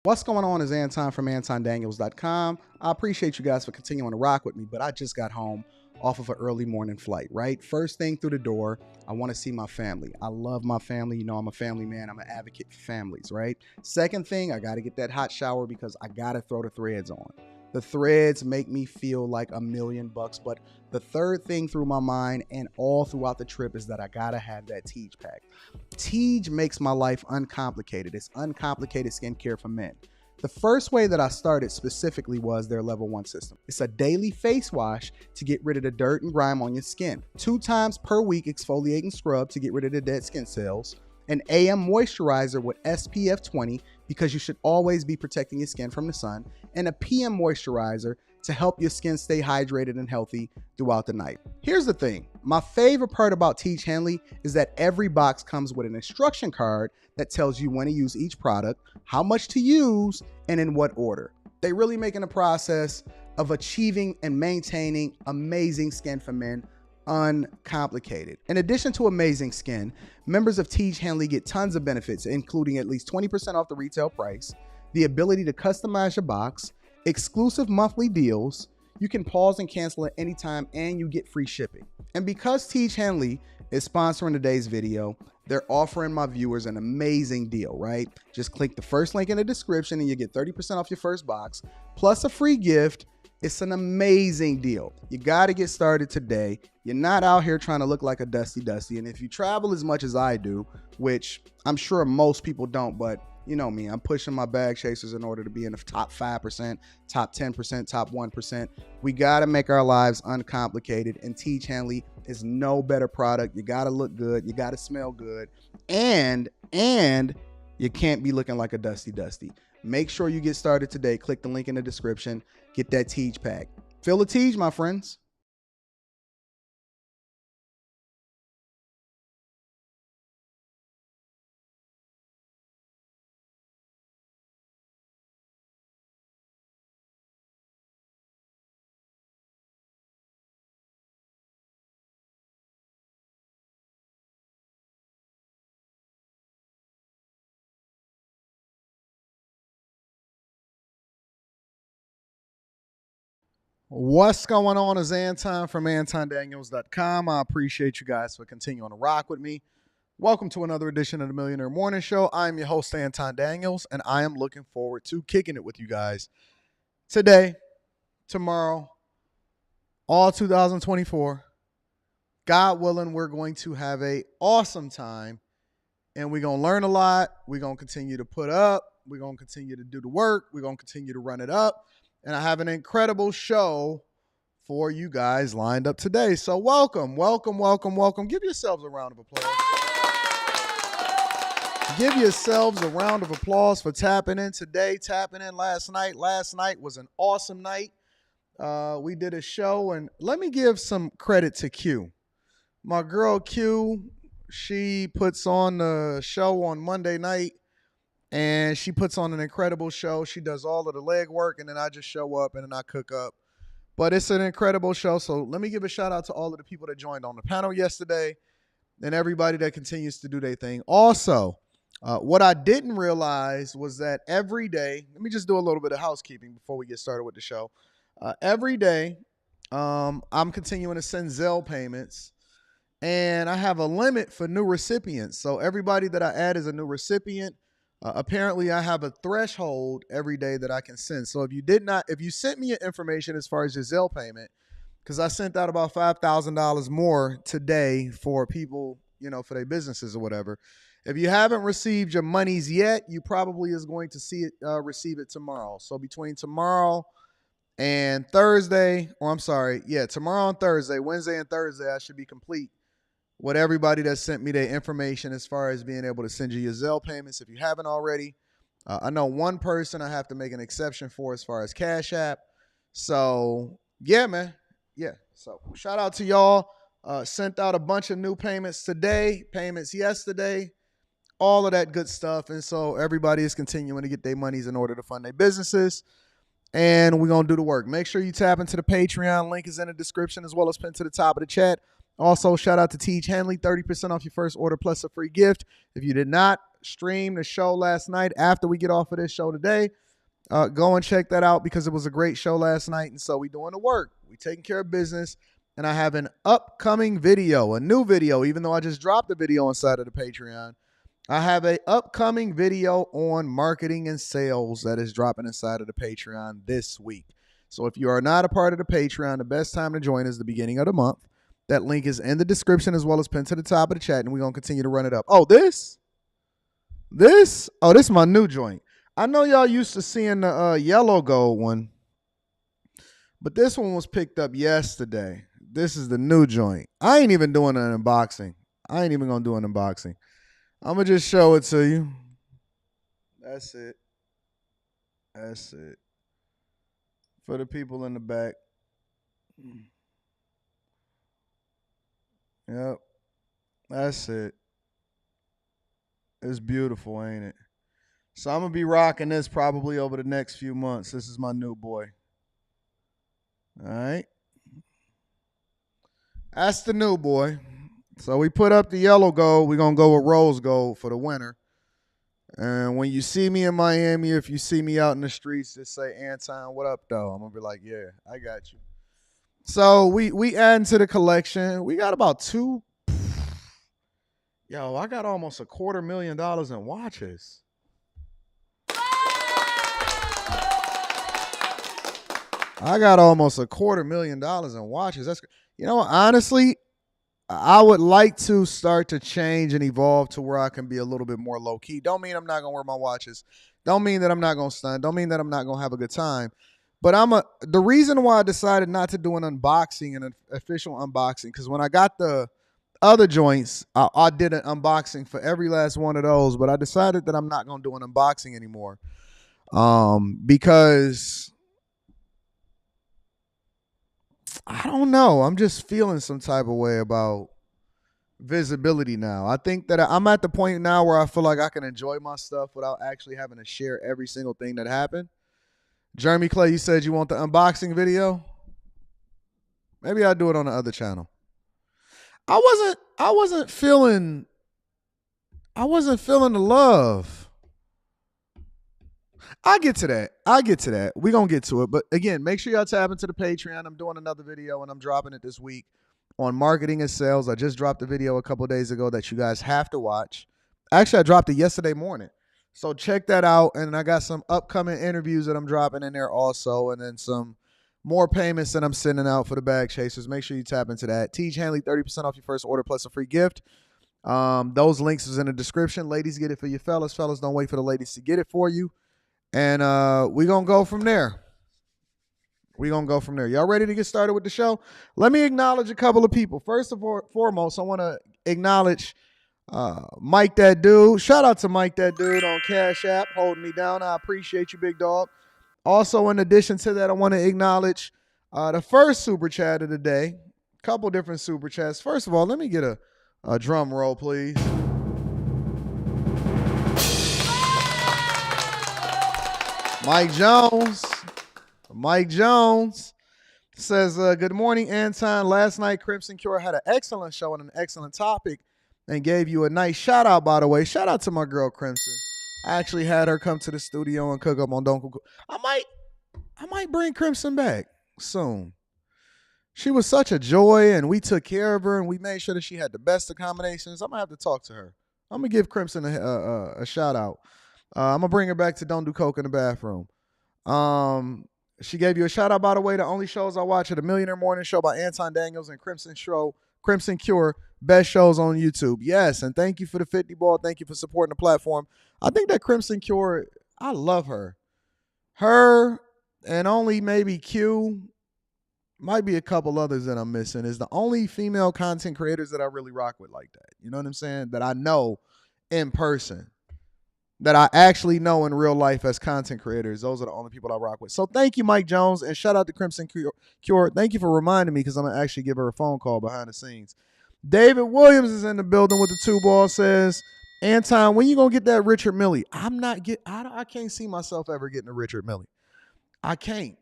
What's going on is Anton from AntonDaniels.com. I appreciate you guys for continuing to rock with me, but I just got home off of an early morning flight, right? First thing through the door, I want to see my family. I love my family. You know, I'm a family man. I'm an advocate for families, right? Second thing, I got to get that hot shower because I got to throw the threads on. The threads make me feel like $1,000,000, but the third thing through my mind and all throughout the trip is that I gotta have that Tej pack. Tej makes my life uncomplicated. It's uncomplicated skincare for men. The first way that I started specifically was their level 1 system. It's a daily face wash to get rid of the dirt and grime on your skin. 2 times per week exfoliating scrub to get rid of the dead skin cells. An AM moisturizer with SPF 20 because you should always be protecting your skin from the sun, and a PM moisturizer to help your skin stay hydrated and healthy throughout the night. Here's the thing. My favorite part about Tej Henley is that every box comes with an instruction card that tells you when to use each product, how much to use, and in what order. They really making the process of achieving and maintaining amazing skin for men uncomplicated. In addition to amazing skin, members of Tej Henley get tons of benefits, including at least 20% off the retail price, the ability to customize your box, exclusive monthly deals, you can pause and cancel at any time, and you get free shipping. And because Tej Henley is sponsoring today's video, they're offering my viewers an amazing deal, right? Just click the first link in the description and you get 30% off your first box, plus a free gift. It's an amazing deal. You got to get started today. You're not out here trying to look like a dusty. And if you travel as much as I do, which I'm sure most people don't, but you know me, I'm pushing my bag chasers in order to be in the top 5%, top 10%, top 1%. We got to make our lives uncomplicated, and Tej Henley is no better product. You got to look good. You got to smell good. And you can't be looking like a dusty. Make sure you get started today. Click the link in the description. Get that Tej pack. Feel the Tej, my friends. What's going on is Anton from AntonDaniels.com. I appreciate you guys for continuing to rock with me. Welcome to another edition of the Millionaire Morning Show. I'm your host, Anton Daniels, and I am looking forward to kicking it with you guys today, tomorrow, all 2024. God willing, we're going to have an awesome time, and we're going to learn a lot. We're going to continue to put up. We're going to continue to do the work. We're going to continue to run it up. And I have an incredible show for you guys lined up today. So welcome. Give yourselves a round of applause. Give yourselves a round of applause for tapping in today, tapping in last night. Last night was an awesome night. We did a show, and let me give some credit to Q. My girl Q, she puts on the show on Monday night. And she puts on an incredible show. She does all of the leg work, and then I just show up and then I cook up. But it's an incredible show. So let me give a shout out to all of the people that joined on the panel yesterday and everybody that continues to do their thing. Also, what I didn't realize was that every day, let me just do a little bit of housekeeping before we get started with the show. Every day, I'm continuing to send Zelle payments, and I have a limit for new recipients. So everybody that I add is a new recipient. Apparently, I have a threshold every day that I can send. So if you sent me your information as far as your Zelle payment, because I sent out about $5,000 more today for people, you know, for their businesses or whatever. If you haven't received your monies yet, you probably is going to receive it tomorrow. So between tomorrow and Thursday, tomorrow and Thursday, Wednesday and Thursday, I should be complete with everybody that sent me their information as far as being able to send you your Zelle payments if you haven't already. I know one person I have to make an exception for as far as Cash App. So, yeah, man. Yeah. So, shout out to y'all. Sent out a bunch of new payments today, payments yesterday, all of that good stuff. And so, everybody is continuing to get their monies in order to fund their businesses. And we're going to do the work. Make sure you tap into the Patreon. Link is in the description as well as pinned to the top of the chat. Also, shout out to Tej Henley, 30% off your first order plus a free gift. If you did not streamed the show last night after we get off of this show today. Go and check that out because it was a great show last night. And so we doing the work. We taking care of business. And I have an upcoming video, a new video, even though I just dropped a video inside of the Patreon. I have an upcoming video on marketing and sales that is dropping inside of the Patreon this week. So if you are not a part of the Patreon, the best time to join is the beginning of the month. That link is in the description as well as pinned to the top of the chat, and we're going to continue to run it up. Oh, this? Oh, this is my new joint. I know y'all used to seeing the yellow gold one, but this one was picked up yesterday. This is the new joint. I ain't even doing an unboxing. I ain't even going to do an unboxing. I'm going to just show it to you. That's it. That's it. For the people in the back. Yep. That's it. It's beautiful, ain't it? So I'm going to be rocking this probably over the next few months. This is my new boy. All right. That's the new boy. So we put up the yellow gold. We're going to go with rose gold for the winter. And when you see me in Miami, if you see me out in the streets, just say, Anton, what up, though? I'm going to be like, yeah, I got you. So we add to the collection. We got about two. Yo, I got almost $250,000 in watches. I got almost $250,000 in watches. That's, you know, honestly, I would like to start to change and evolve to where I can be a little bit more low key. Don't mean I'm not gonna wear my watches. Don't mean that I'm not gonna stun. Don't mean that I'm not gonna have a good time. But the reason why I decided not to do an unboxing, an official unboxing, because when I got the other joints, I did an unboxing for every last one of those. But I decided that I'm not gonna do an unboxing anymore, because I don't know. I'm just feeling some type of way about visibility now. I think that I'm at the point now where I feel like I can enjoy my stuff without actually having to share every single thing that happened. Jeremy Clay, you said you want the unboxing video? Maybe I'll do it on the other channel. I wasn't feeling the love. I'll get to that. We're going to get to it. But again, make sure y'all tap into the Patreon. I'm doing another video and I'm dropping it this week on marketing and sales. I just dropped a video a couple of days ago that you guys have to watch. Actually, I dropped it yesterday morning. So check that out. And I got some upcoming interviews that I'm dropping in there also. And then some more payments that I'm sending out for the bag chasers. Make sure you tap into that. Teach Hanley, 30% off your first order plus a free gift. Those links is in the description. Ladies, get it for your fellas. Fellas, don't wait for the ladies to get it for you. And we're going to go from there. Y'all ready to get started with the show? Let me acknowledge a couple of people. First of all, foremost, I want to acknowledge Mike That Dude. Shout out to Mike That Dude on Cash App holding me down. I appreciate you, big dog. Also, in addition to that, I want to acknowledge the first super chat of the day. A couple different super chats. First of all, let me get a drum roll, please. Mike Jones says, good morning, Anton. Last night, Crimson Cure had an excellent show and an excellent topic and gave you a nice shout out, by the way. Shout out to my girl, Crimson. I actually had her come to the studio and cook up on Don't Cook. I might bring Crimson back soon. She was such a joy, and we took care of her, and we made sure that she had the best accommodations. I'm going to have to talk to her. I'm going to give Crimson a shout out. I'm going to bring her back to Don't Do Coke in the Bathroom. She gave you a shout out, by the way. The only shows I watch are the Millionaire Morning Show by Anton Daniels and Crimson Cure, best shows on YouTube. Yes, and thank you for the 50 ball. Thank you for supporting the platform. I think that Crimson Cure, I love her. Her and only maybe Q, might be a couple others that I'm missing, is the only female content creators that I really rock with like that. You know what I'm saying? That I know in person. That I actually know in real life as content creators. Those are the only people I rock with. So thank you, Mike Jones, and shout out to Crimson Cure. Thank you for reminding me because I'm going to actually give her a phone call behind the scenes. David Williams is in the building with the 2 ball, says, Anton, when you going to get that Richard Mille? I can't see myself ever getting a Richard Mille. I can't.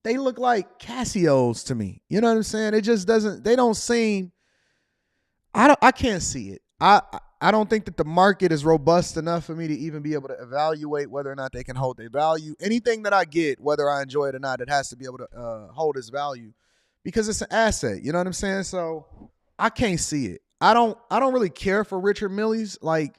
They look like Casios to me. You know what I'm saying? It just doesn't, they don't seem, I can't see it. I don't think that the market is robust enough for me to even be able to evaluate whether or not they can hold their value. Anything that I get, whether I enjoy it or not, it has to be able to hold its value because it's an asset. You know what I'm saying? So I can't see it. I don't really care for Richard Millie's. Like,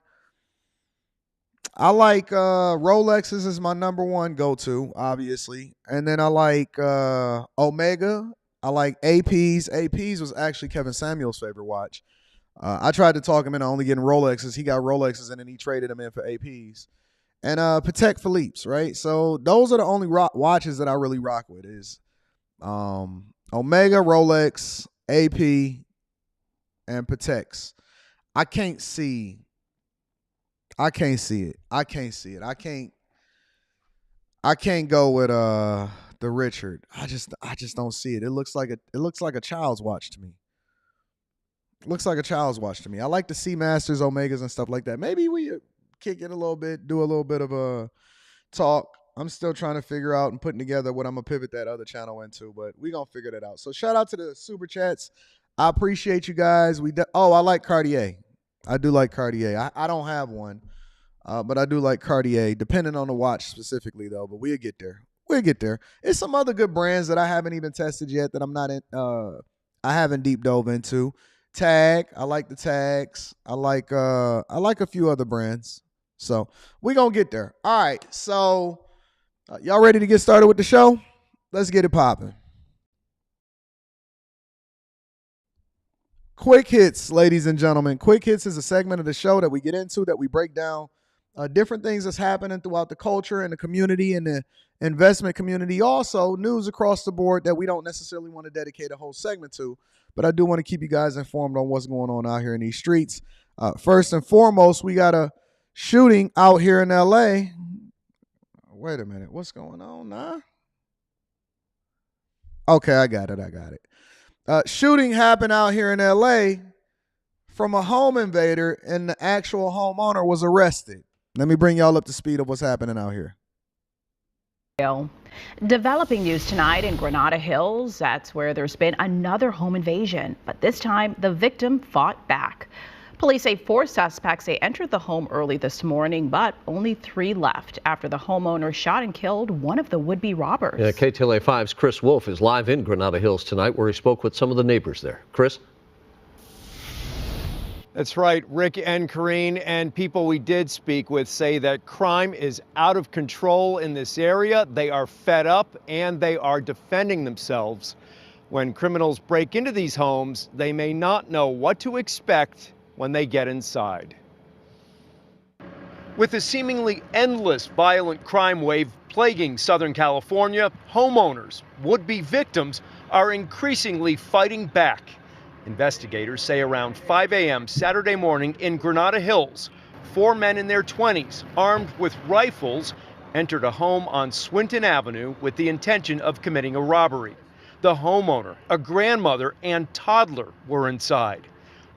I like Rolexes is my number one go-to, obviously. And then I like Omega. I like APs. APs was actually Kevin Samuel's favorite watch. I tried to talk him into only getting Rolexes. He got Rolexes and then he traded them in for APs. And Patek Philippe's, right? So those are the only watches that I really rock with is Omega, Rolex, AP, and Pateks. I can't see it. I can't go with the Richard. I just don't see it. It looks like a child's watch to me. I like the Seamasters, Omegas, and stuff like that. Maybe we kick it a little bit, do a little bit of a talk. I'm still trying to figure out and putting together what I'm going to pivot that other channel into, but we're going to figure that out. So shout out to the Super Chats. I appreciate you guys. I like Cartier. I do like Cartier. I don't have one, but I do like Cartier, depending on the watch specifically, though. But we'll get there. It's some other good brands that I haven't even tested yet that I'm not in. I haven't deep dove into. Tag. I like the tags. I like a few other brands. So we're going to get there. All right. So y'all ready to get started with the show? Let's get it popping. Quick Hits, ladies and gentlemen. Quick Hits is a segment of the show that we get into, that we break down different things that's happening throughout the culture and the community and the investment community. Also, news across the board that we don't necessarily want to dedicate a whole segment to, but I do want to keep you guys informed on what's going on out here in these streets. First and foremost, we got a shooting out here in L.A. Wait a minute. What's going on now? Okay, I got it. Shooting happened out here in L.A. from a home invader, and the actual homeowner was arrested. Let me bring y'all up to speed of what's happening out here. Developing news tonight in Granada Hills. That's where there's been another home invasion, but this time the victim fought back. Police say 4 suspects entered the home early this morning, but only 3 left after the homeowner shot and killed one of the would-be robbers. Yeah, KTLA 5's Chris Wolf is live in Granada Hills tonight, where he spoke with some of the neighbors there. Chris? That's right, Rick and Karine, and people we did speak with say that crime is out of control in this area. They are fed up and they are defending themselves. When criminals break into these homes, they may not know what to expect when they get inside. With a seemingly endless violent crime wave plaguing Southern California, homeowners, would-be victims, are increasingly fighting back. Investigators say around 5 a.m. Saturday morning in Granada Hills, 4 men in their 20s, armed with rifles, entered a home on Swinton Avenue with the intention of committing a robbery. The homeowner, a grandmother, and toddler were inside.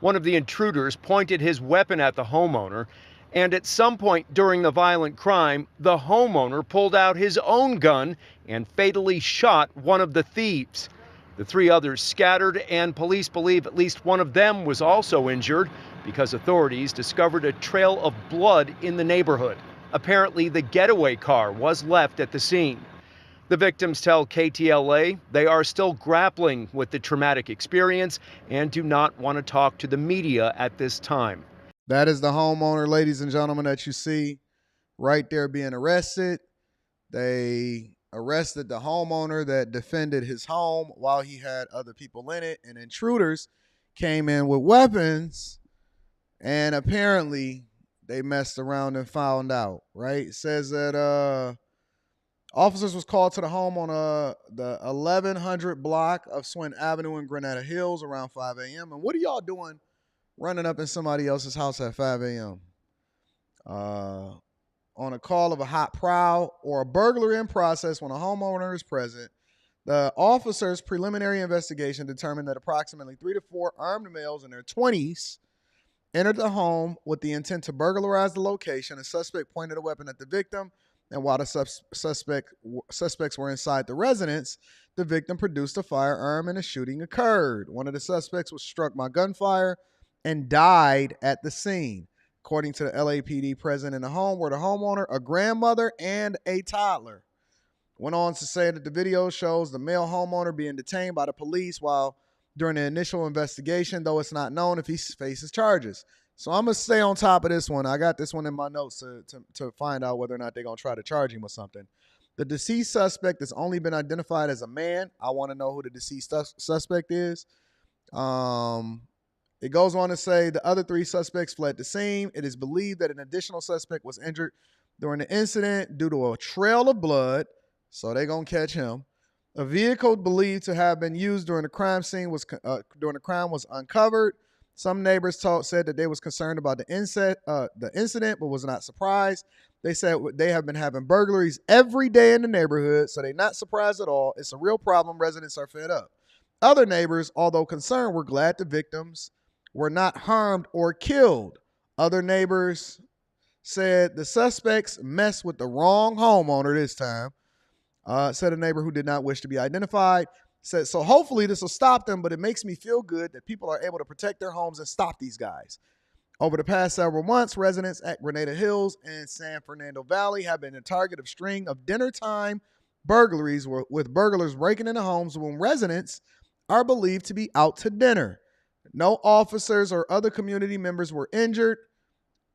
One of the intruders pointed his weapon at the homeowner, and at some point during the violent crime, the homeowner pulled out his own gun and fatally shot one of the thieves. The 3 others scattered, and police believe at least one of them was also injured because authorities discovered a trail of blood in the neighborhood. Apparently, the getaway car was left at the scene. The victims tell KTLA they are still grappling with the traumatic experience and do not want to talk to the media at this time. That is the homeowner, ladies and gentlemen, that you see right there being arrested. They arrested the homeowner that defended his home while he had other people in it, and intruders came in with weapons, and apparently they messed around and found out, right? It says that officers was called to the home on the 1100 block of Swinton Avenue in Granada Hills around 5 a.m. And what are y'all doing running up in somebody else's house at 5 a.m.? On a call of a hot prowl or a burglary in process when a homeowner is present, the officer's preliminary investigation determined that approximately 3 to 4 armed males in their 20s entered the home with the intent to burglarize the location. A suspect pointed a weapon at the victim, and while the suspects were inside the residence, the victim produced a firearm and a shooting occurred. One of the suspects was struck by gunfire and died at the scene. according to the LAPD present in the home were the homeowner, a grandmother, and a toddler. Went on to say that the video shows the male homeowner being detained by the police while during the initial investigation, though it's not known if he faces charges. So I'm going to stay on top of this one. I got this one in my notes to find out whether or not they're going to try to charge him with something. The deceased suspect has only been identified as a man. I want to know who the deceased suspect is. It goes on to say the other 3 suspects fled the scene. It is believed that an additional suspect was injured during the incident due to a trail of blood. So they're going to catch him. A vehicle believed to have been used during the crime scene during the crime was uncovered. Some neighbors said that they was concerned about the incident, but was not surprised. They said they have been having burglaries every day in the neighborhood, so they're not surprised at all. It's a real problem. Residents are fed up. Other neighbors, although concerned, were glad the victims were not harmed or killed. Other neighbors said the suspects messed with the wrong homeowner this time. Said a neighbor who did not wish to be identified. Said, so hopefully this will stop them, but it makes me feel good that people are able to protect their homes and stop these guys. Over the past several months, residents at Grenada Hills and San Fernando Valley have been the target of a string of dinner time burglaries with burglars breaking into homes when residents are believed to be out to dinner. No officers or other community members were injured,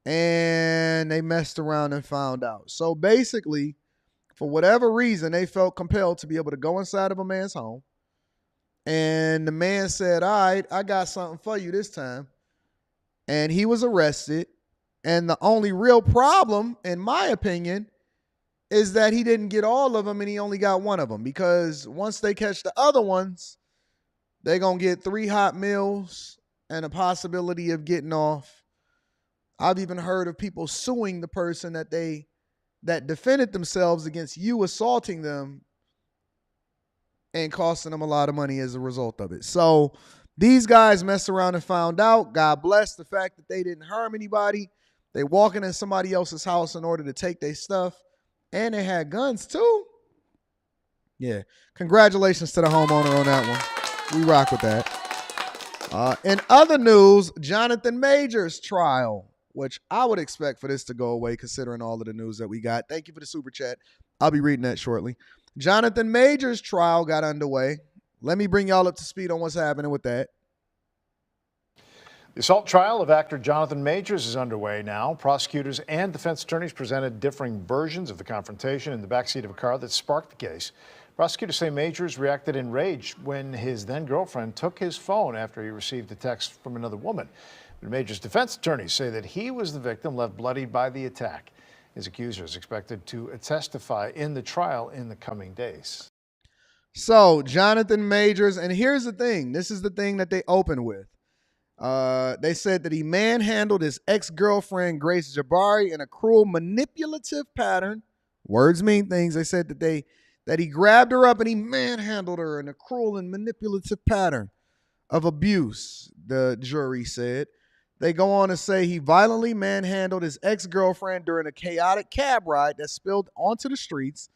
and they messed around and found out. So basically, for whatever reason, they felt compelled to be able to go inside of a man's home. And the man said, all right, I got something for you this time. And he was arrested. And the only real problem, in my opinion, is that he didn't get all of them and he only got one of them. Because once they catch the other ones, they're going to get 3 hot meals and a possibility of getting off. I've even heard of people suing the person that defended themselves against you assaulting them and costing them a lot of money as a result of it. So these guys messed around and found out. God bless the fact that they didn't harm anybody. They walking in somebody else's house in order to take their stuff. And they had guns too. Yeah. Congratulations to the homeowner on that one. We rock with that. In other news, Jonathan Majors trial, which I would expect for this to go away considering all of the news that we got. Thank you for the super chat. I'll be reading that shortly. Jonathan Majors' trial got underway. Let me bring y'all up to speed on what's happening with that. The assault trial of actor Jonathan Majors is underway now. Prosecutors and defense attorneys presented differing versions of the confrontation in the backseat of a car that sparked the case. Prosecutors say Majors reacted in rage when his then-girlfriend took his phone after he received a text from another woman. But Majors' defense attorneys say that he was the victim left bloodied by the attack. His accuser is expected to testify in the trial in the coming days. So, Jonathan Majors, and here's the thing. This is the thing that they opened with. They said that he manhandled his ex-girlfriend, Grace Jabari, in a cruel, manipulative pattern. Words mean things. They said that he grabbed her up and he manhandled her in a cruel and manipulative pattern of abuse, the jury said. They go on to say he violently manhandled his ex-girlfriend during a chaotic cab ride that spilled onto the streets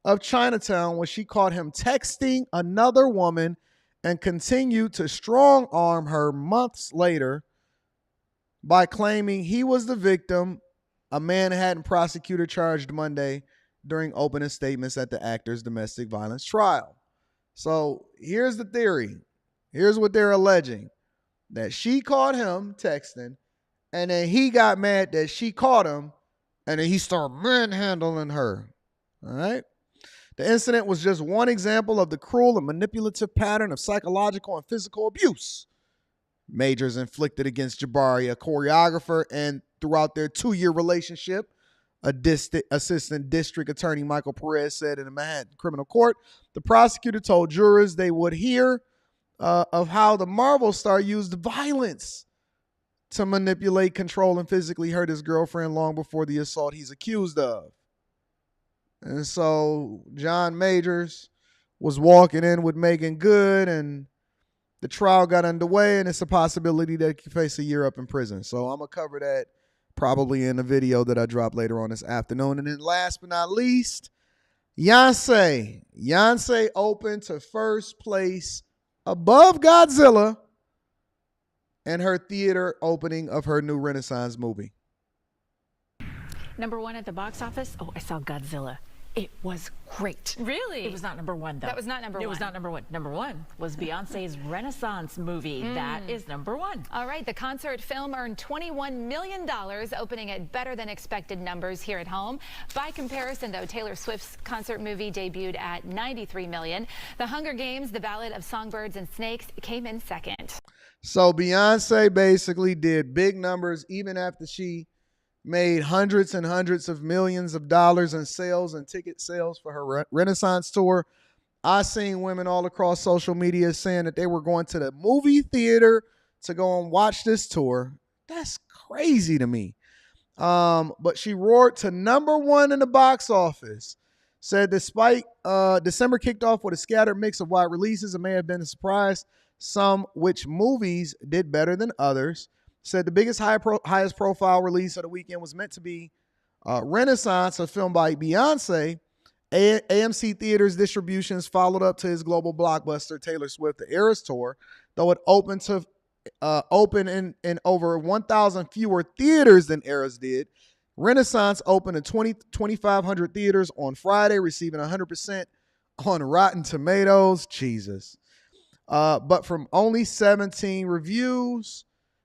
of Chinatown when she caught him texting another woman and continued to strong-arm her months later by claiming he was the victim. A Manhattan prosecutor charged Monday during opening statements at the actor's domestic violence trial. So here's the theory. Here's what they're alleging. That she caught him texting, and then he got mad that she caught him, and then he started manhandling her. All right? The incident was just one example of the cruel and manipulative pattern of psychological and physical abuse Majors inflicted against Jabari, a choreographer, and throughout their 2-year relationship, Assistant District Attorney Michael Perez said in a Manhattan criminal court. The prosecutor told jurors they would hear of how the Marvel star used violence to manipulate, control, and physically hurt his girlfriend long before the assault he's accused of. And so John Majors was walking in with Megan Good, and the trial got underway, and it's a possibility that he could face a year up in prison. So I'm going to cover that probably in a video that I drop later on this afternoon. And then last but not least, Beyonce. Beyonce opened to first place above Godzilla in her theater opening of her new Renaissance movie. Number one at the box office? Oh, I saw Godzilla. It was great. Really? It was not number one, though. That was not number one. It was not number one. Number one was Beyonce's Renaissance movie. That is number one. All right, the concert film earned $21 million, opening at better than expected numbers here at home. By comparison, though, Taylor Swift's concert movie debuted at $93 million. The Hunger Games, The Ballad of Songbirds and Snakes, came in second. So Beyonce basically did big numbers even after she made hundreds and hundreds of millions of dollars in sales and ticket sales for her Renaissance tour. I seen women all across social media saying that they were going to the movie theater to go and watch this tour. That's crazy to me. But she roared to number one in the box office. Said despite December kicked off with a scattered mix of wide releases, it may have been a surprise some which movies did better than others. Said the biggest highest profile release of the weekend was meant to be Renaissance, a film by Beyonce. AMC Theaters distributions followed up to his global blockbuster Taylor Swift The Eras Tour, though it opened in over 1,000 fewer theaters than Eras did. Renaissance opened in 2,500 theaters on Friday, receiving 100% on Rotten Tomatoes. Jesus. But from only 17 reviews,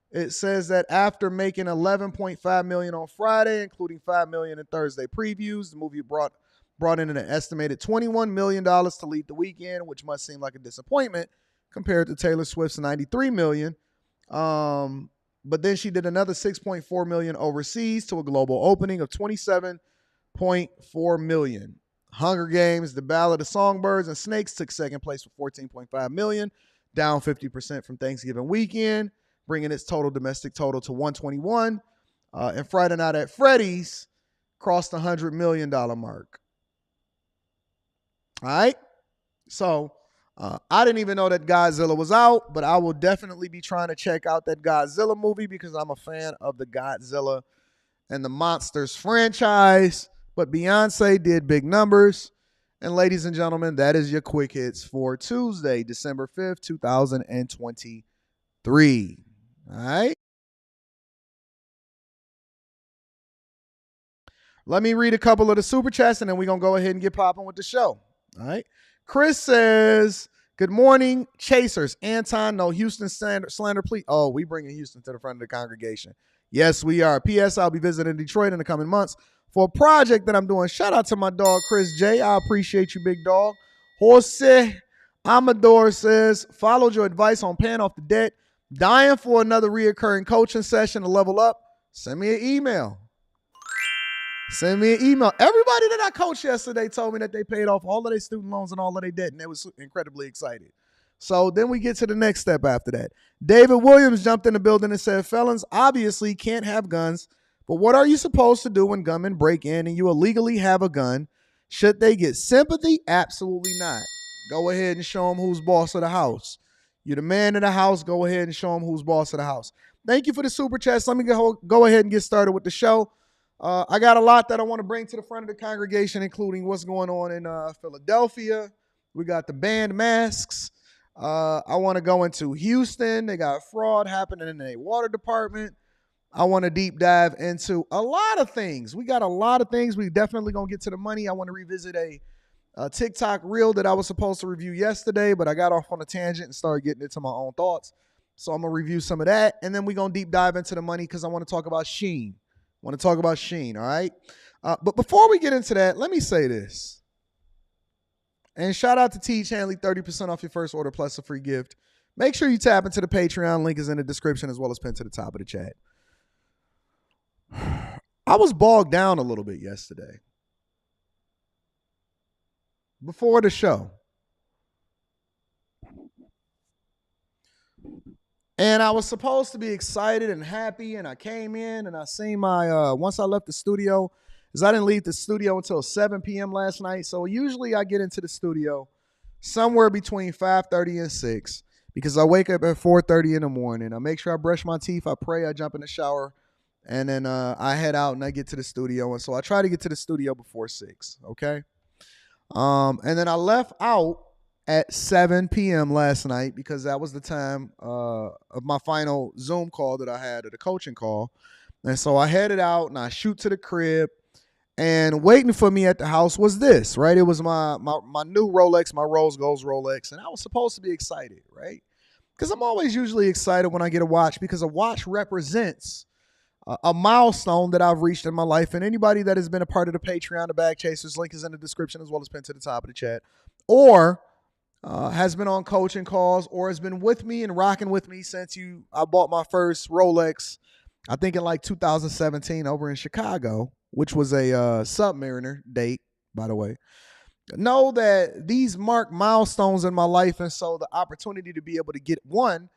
it says that after making $11.5 million on Friday, including $5 million in Thursday previews, the movie brought in an estimated $21 million to lead the weekend, which must seem like a disappointment compared to Taylor Swift's $93 million. But then she did another $6.4 million overseas to a global opening of $27.4 million. Hunger Games, The Ballad of Songbirds and Snakes took second place with $14.5 million, down 50% from Thanksgiving weekend, bringing its total domestic total to $121. And Friday Night at Freddy's crossed the $100 million mark. All right. So I didn't even know that Godzilla was out, but I will definitely be trying to check out that Godzilla movie because I'm a fan of the Godzilla and the Monsters franchise. But Beyonce did big numbers. And ladies and gentlemen, that is your quick hits for Tuesday, December 5th, 2023. All right. Let me read a couple of the super chats and then we're going to go ahead and get popping with the show. All right. Chris says, good morning, Chasers. Anton, no Houston slander, please. Oh, we bringing Houston to the front of the congregation. Yes, we are. P.S. I'll be visiting Detroit in the coming months for a project that I'm doing. Shout out to my dog, Chris J. I appreciate you, big dog. Jose Amador says, followed your advice on paying off the debt. Dying for another reoccurring coaching session to level up. Send me an email. Everybody that I coached yesterday told me that they paid off all of their student loans and all of their debt, and they was incredibly excited. So then we get to the next step after that. David Williams jumped in the building and said, felons obviously can't have guns, but what are you supposed to do when gunmen break in and you illegally have a gun? Should they get sympathy? Absolutely not. Go ahead and show them who's boss of the house. You're the man of the house. Go ahead and show them who's boss of the house. Thank you for the super chats. Let me go ahead and get started with the show. I got a lot that I want to bring to the front of the congregation, including what's going on in Philadelphia. We got the banned masks. I want to go into Houston. They got fraud happening in their water department. I want to deep dive into a lot of things. We got a lot of things. We definitely going to get to the money. I want to revisit a TikTok reel that I was supposed to review yesterday, but I got off on a tangent and started getting into my own thoughts. So I'm going to review some of that, and then we're going to deep dive into the money because I want to talk about Shein. All right? But before we get into that, let me say this. And shout out to Teach Hanley, 30% off your first order plus a free gift. Make sure you tap into the Patreon. Link is in the description as well as pinned to the top of the chat. I was bogged down a little bit yesterday. Before the show. And I was supposed to be excited and happy, and I came in and I seen my, once I left the studio, because I didn't leave the studio until 7 p.m. last night. So usually I get into the studio somewhere between 5:30 and 6 because I wake up at 4:30 in the morning. I make sure I brush my teeth, I pray, I jump in the shower, and then I head out and I get to the studio. And so I try to get to the studio before 6, okay? And then I left out at 7 p.m. last night because that was the time of my final Zoom call that I had, or the coaching call. And so I headed out and I shoot to the crib. And waiting for me at the house was this, right? It was my new Rolex, my Rose Gold Rolex. And I was supposed to be excited, right? Because I'm always usually excited when I get a watch, because a watch represents a milestone that I've reached in my life. And anybody that has been a part of the Patreon, the Bag Chasers, link is in the description as well as pinned to the top of the chat, or has been on coaching calls, or has been with me and rocking with me since I bought my first Rolex, I think in like 2017 over in Chicago, which was a Submariner date, by the way. Know that these mark milestones in my life, and so the opportunity to be able to get one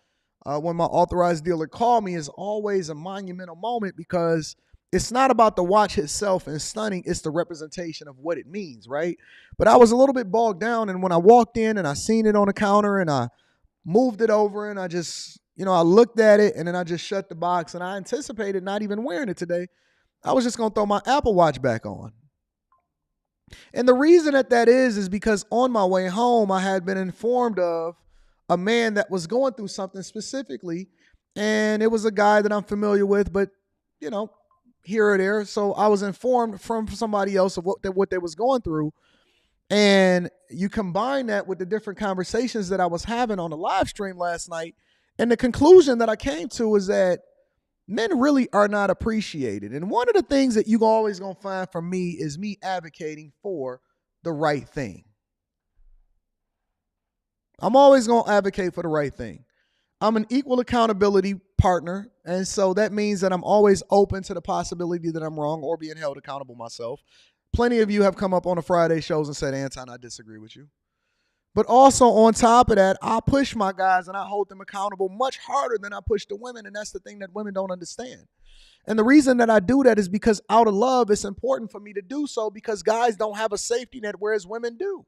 when my authorized dealer called me is always a monumental moment, because it's not about the watch itself and stunning, it's the representation of what it means, right? But I was a little bit bogged down, and when I walked in and I seen it on the counter and I moved it over and I just, I looked at it and then I just shut the box, and I anticipated not even wearing it today. I was just going to throw my Apple Watch back on. And the reason that is because on my way home, I had been informed of a man that was going through something specifically. And it was a guy that I'm familiar with, but, here or there. So I was informed from somebody else of what they was going through. And you combine that with the different conversations that I was having on the live stream last night. And the conclusion that I came to is that men really are not appreciated. And one of the things that you're always going to find from me is me advocating for the right thing. I'm always going to advocate for the right thing. I'm an equal accountability partner, and so that means that I'm always open to the possibility that I'm wrong or being held accountable myself. Plenty of you have come up on the Friday shows and said, Anton, I disagree with you. But also on top of that, I push my guys and I hold them accountable much harder than I push the women. And that's the thing that women don't understand. And the reason that I do that is because out of love, it's important for me to do so, because guys don't have a safety net, whereas women do.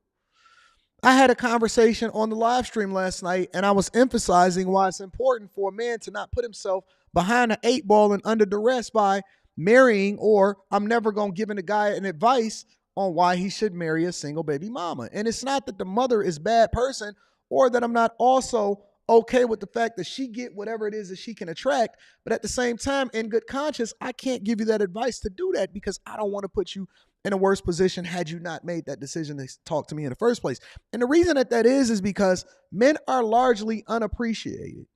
I had a conversation on the live stream last night, and I was emphasizing why it's important for a man to not put himself behind an 8-ball and under duress by marrying, or I'm never going to give a guy an advice on why he should marry a single baby mama. And it's not that the mother is a bad person, or that I'm not also okay with the fact that she get whatever it is that she can attract. But at the same time, in good conscience, I can't give you that advice to do that, because I don't want to put you in a worse position had you not made that decision to talk to me in the first place. And the reason that is because men are largely unappreciated.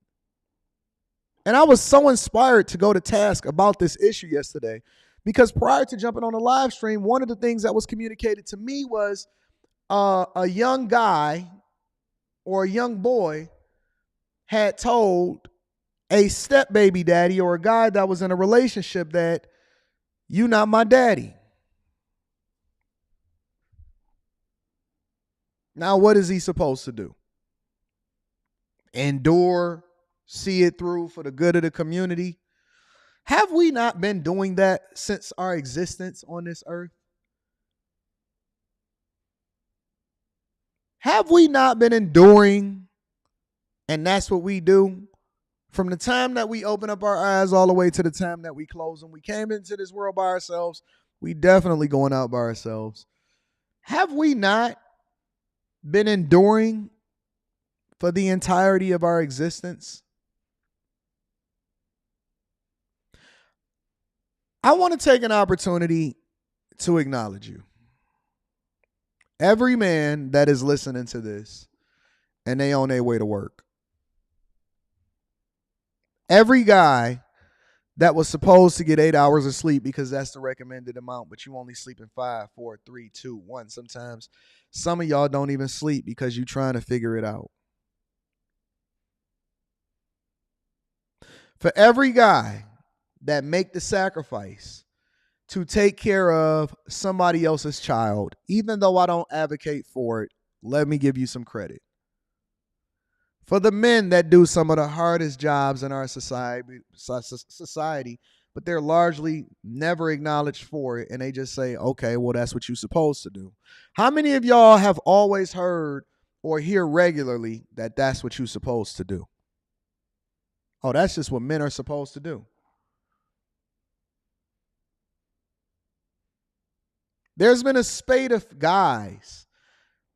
And I was so inspired to go to task about this issue yesterday, because prior to jumping on the live stream, one of the things that was communicated to me was a young guy or a young boy had told a step baby daddy or a guy that was in a relationship that, "You not my daddy." Now, what is he supposed to do? Endure, see it through for the good of the community? Have we not been doing that since our existence on this earth? Have we not been enduring? And that's what we do from the time that we open up our eyes all the way to the time that we close them. We came into this world by ourselves. We definitely going out by ourselves. Have we not been enduring for the entirety of our existence? I want to take an opportunity to acknowledge you. Every man that is listening to this and they on their way to work. Every guy that was supposed to get 8 hours of sleep because that's the recommended amount, but you only sleep in 5, 4, 3, 2, 1. Sometimes some of y'all don't even sleep because you're trying to figure it out. For every guy that make the sacrifice to take care of somebody else's child, even though I don't advocate for it, let me give you some credit. For the men that do some of the hardest jobs in our society, but they're largely never acknowledged for it, and they just say, okay, well, that's what you're supposed to do. How many of y'all have always heard or hear regularly that that's what you're supposed to do? Oh, that's just what men are supposed to do. There's been a spate of guys,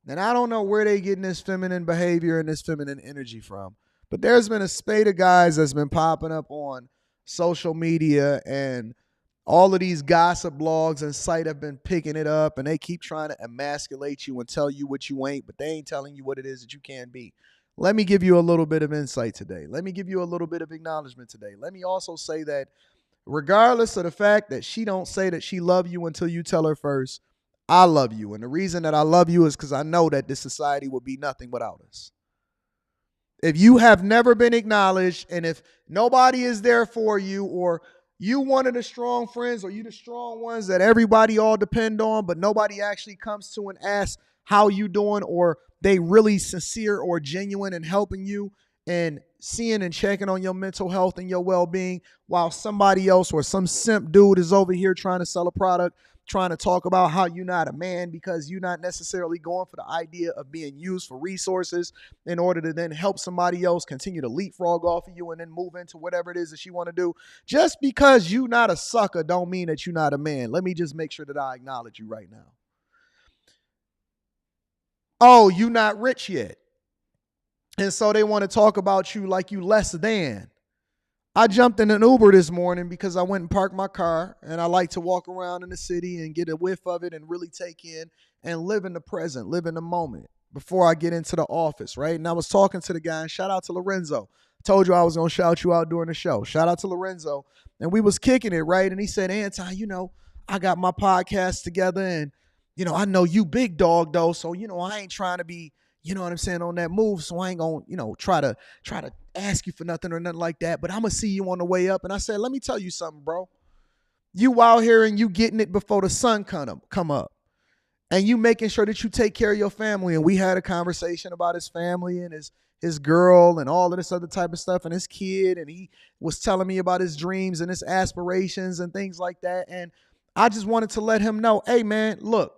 and I don't know where they're getting this feminine behavior and this feminine energy from, but there's been a spate of guys that's been popping up on social media and all of these gossip blogs and sites have been picking it up, and they keep trying to emasculate you and tell you what you ain't, but they ain't telling you what it is that you can be. Let me give you a little bit of insight today. Let me give you a little bit of acknowledgement today. Let me also say that regardless of the fact that she don't say that she love you until you tell her first, I love you. And the reason that I love you is because I know that this society would be nothing without us. If you have never been acknowledged, and if nobody is there for you, or you one of the strong friends, or you the strong ones that everybody all depend on, but nobody actually comes to and asks how you doing, or they really sincere or genuine in helping you and seeing and checking on your mental health and your well-being, while somebody else or some simp dude is over here trying to sell a product, trying to talk about how you're not a man because you're not necessarily going for the idea of being used for resources in order to then help somebody else continue to leapfrog off of you and then move into whatever it is that you want to do. Just because you're not a sucker don't mean that you're not a man. Let me just make sure that I acknowledge you right now. Oh, you not rich yet. And so they want to talk about you like you less than. I jumped in an Uber this morning because I went and parked my car, and I like to walk around in the city and get a whiff of it and really take in and live in the present, live in the moment before I get into the office, right? And I was talking to the guy, and shout out to Lorenzo. Told you I was going to shout you out during the show. Shout out to Lorenzo. And we was kicking it, right? And he said, Anton, I got my podcast together, and, I know you big dog, though, so, I ain't trying to be, you know what I'm saying, on that move, so I ain't going to, try to ask you for nothing or nothing like that, but I'm going to see you on the way up. And I said, let me tell you something, bro. You out here and you getting it before the sun come up. And you making sure that you take care of your family. And we had a conversation about his family and his girl and all of this other type of stuff and his kid. And he was telling me about his dreams and his aspirations and things like that. And I just wanted to let him know, hey, man, look.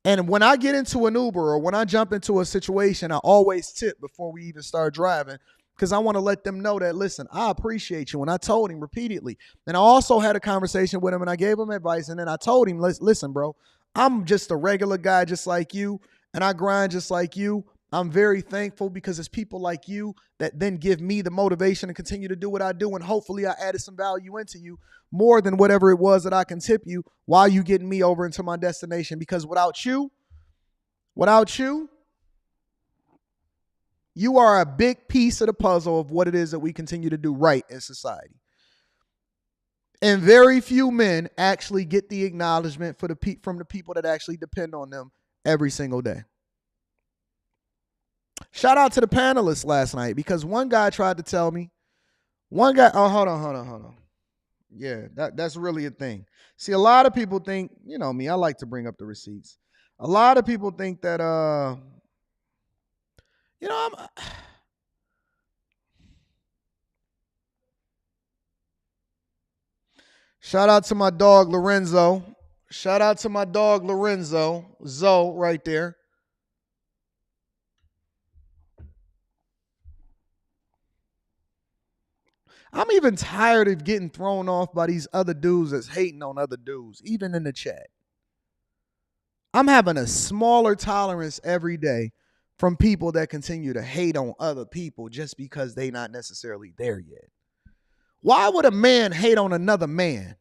And when I get into an Uber or when I jump into a situation, I always tip before we even start driving, because I want to let them know that, listen, I appreciate you. And I told him repeatedly. And I also had a conversation with him, and I gave him advice. And then I told him, listen, bro, I'm just a regular guy just like you, and I grind just like you. I'm very thankful because it's people like you that then give me the motivation to continue to do what I do. And hopefully I added some value into you more than whatever it was that I can tip you while you getting me over into my destination. Because without you, you are a big piece of the puzzle of what it is that we continue to do right in society. And very few men actually get the acknowledgement from the people that actually depend on them every single day. Shout out to the panelists last night, because one guy tried to tell me, hold on. Yeah, that's really a thing. See, a lot of people think, me, I like to bring up the receipts. A lot of people think that, shout out to my dog, Lorenzo. Zoe right there. I'm even tired of getting thrown off by these other dudes that's hating on other dudes, even in the chat. I'm having a smaller tolerance every day from people that continue to hate on other people just because they not necessarily there yet. Why would a man hate on another man?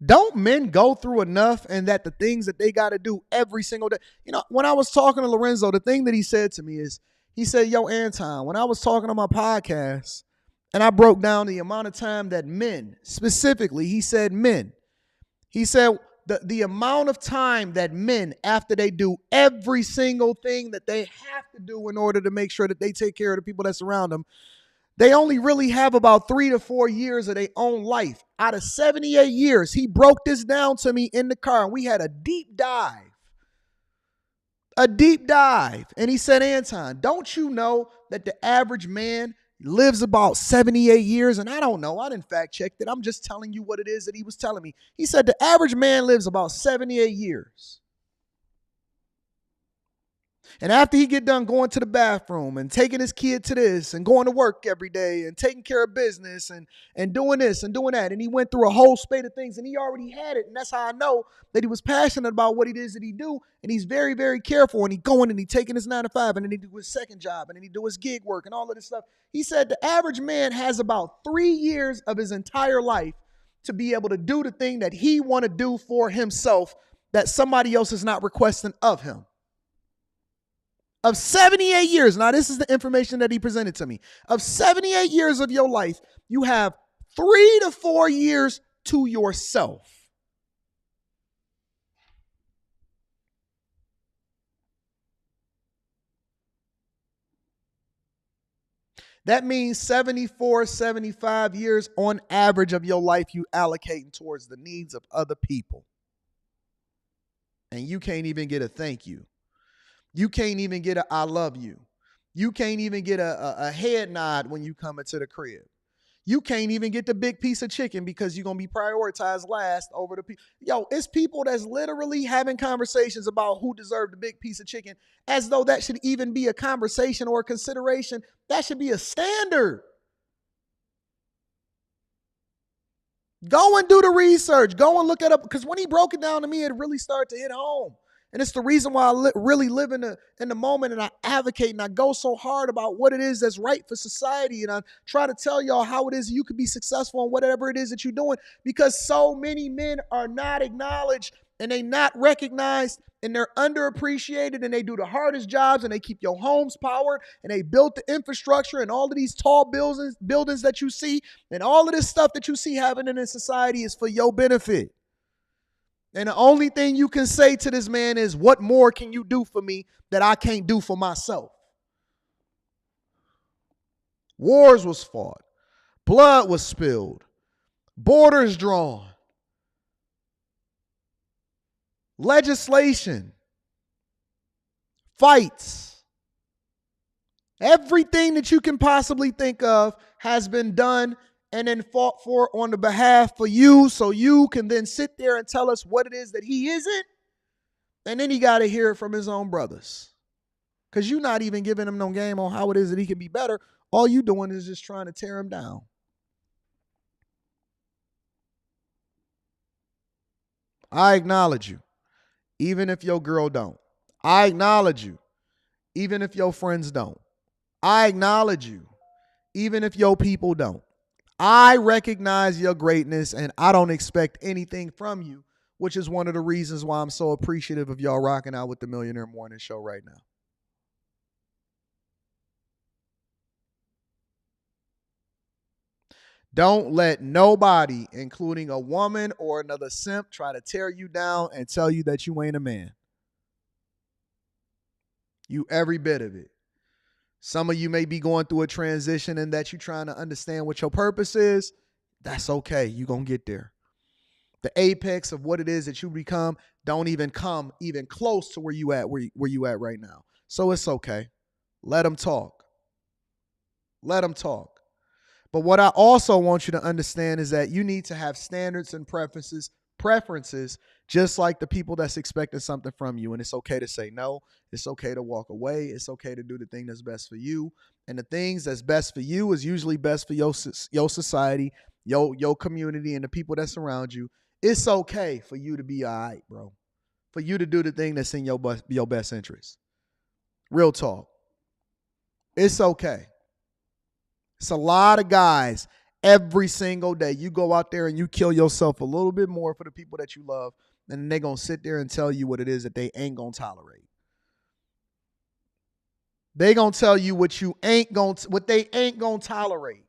Don't men go through enough, and that the things that they got to do every single day? When I was talking to Lorenzo, the thing that he said to me is, he said, yo, Anton, when I was talking on my podcast and I broke down the amount of time that men, specifically, he said the amount of time that men, after they do every single thing that they have to do in order to make sure that they take care of the people that surround them, they only really have about 3 to 4 years of their own life. Out of 78 years, he broke this down to me in the car, and we had a deep dive. And he said, Anton, don't you know that the average man lives about 78 years? And I don't know. I didn't fact check it. I'm just telling you what it is that he was telling me. He said the average man lives about 78 years. And after he get done going to the bathroom and taking his kid to this and going to work every day and taking care of business and doing this and doing that, and he went through a whole spate of things and he already had it. And that's how I know that he was passionate about what it is that he do. And he's very, very careful. And he going and he taking his 9 to 5 and then he do his second job and then he do his gig work and all of this stuff. He said the average man has about 3 years of his entire life to be able to do the thing that he want to do for himself that somebody else is not requesting of him. Of 78 years, now this is the information that he presented to me. Of 78 years of your life, you have 3 to 4 years to yourself. That means 74, 75 years on average of your life you allocating towards the needs of other people. And you can't even get a thank you. You can't even get a I love you. You can't even get a head nod when you come into the crib. You can't even get the big piece of chicken because you're going to be prioritized last over the people. Yo, it's people that's literally having conversations about who deserved the big piece of chicken as though that should even be a conversation or a consideration. That should be a standard. Go and do the research. Go and look it up. Because when he broke it down to me, it really started to hit home. And it's the reason why I really live in the moment, and I advocate and I go so hard about what it is that's right for society. And I try to tell y'all how it is you can be successful in whatever it is that you're doing, because so many men are not acknowledged and they not recognized and they're underappreciated, and they do the hardest jobs and they keep your homes powered and they built the infrastructure and all of these tall buildings that you see and all of this stuff that you see happening in society is for your benefit. And the only thing you can say to this man is, what more can you do for me that I can't do for myself? Wars was fought. Blood was spilled. Borders drawn. Legislation. Fights. Everything that you can possibly think of has been done and then fought for on the behalf for you, so you can then sit there and tell us what it is that he isn't. And then he got to hear it from his own brothers. Because you're not even giving him no game on how it is that he can be better. All you doing is just trying to tear him down. I acknowledge you, even if your girl don't. I acknowledge you, even if your friends don't. I acknowledge you, even if your people don't. I recognize your greatness and I don't expect anything from you, which is one of the reasons why I'm so appreciative of y'all rocking out with the Millionaire Morning Show right now. Don't let nobody, including a woman or another simp, try to tear you down and tell you that you ain't a man. You every bit of it. Some of you may be going through a transition and that you're trying to understand what your purpose is. That's okay. You're going to get there. The apex of what it is that you become don't even come even close to where you at right now. So it's okay. Let them talk. Let them talk. But what I also want you to understand is that you need to have standards and preferences, just like the people that's expecting something from you. And it's okay to say no. It's okay to walk away. It's okay to do the thing that's best for you. And the things that's best for you is usually best for your society, your community, and the people that surround you. It's okay for you to be all right, bro. For you to do the thing that's in your best interest. Real talk. It's okay. It's a lot of guys every single day. You go out there and you kill yourself a little bit more for the people that you love, and they're going to sit there and tell you what it is that they ain't going to tolerate. They going to tell you what they ain't going to tolerate.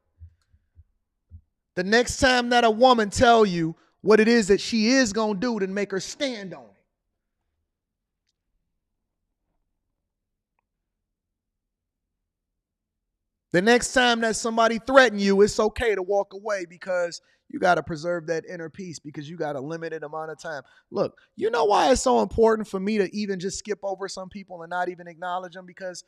The next time that a woman tell you what it is that she is going to do, then make her stand on it. The next time that somebody threatens you, it's okay to walk away, because you got to preserve that inner peace, because you got a limited amount of time. Look, you know why it's so important for me to even just skip over some people and not even acknowledge them? Because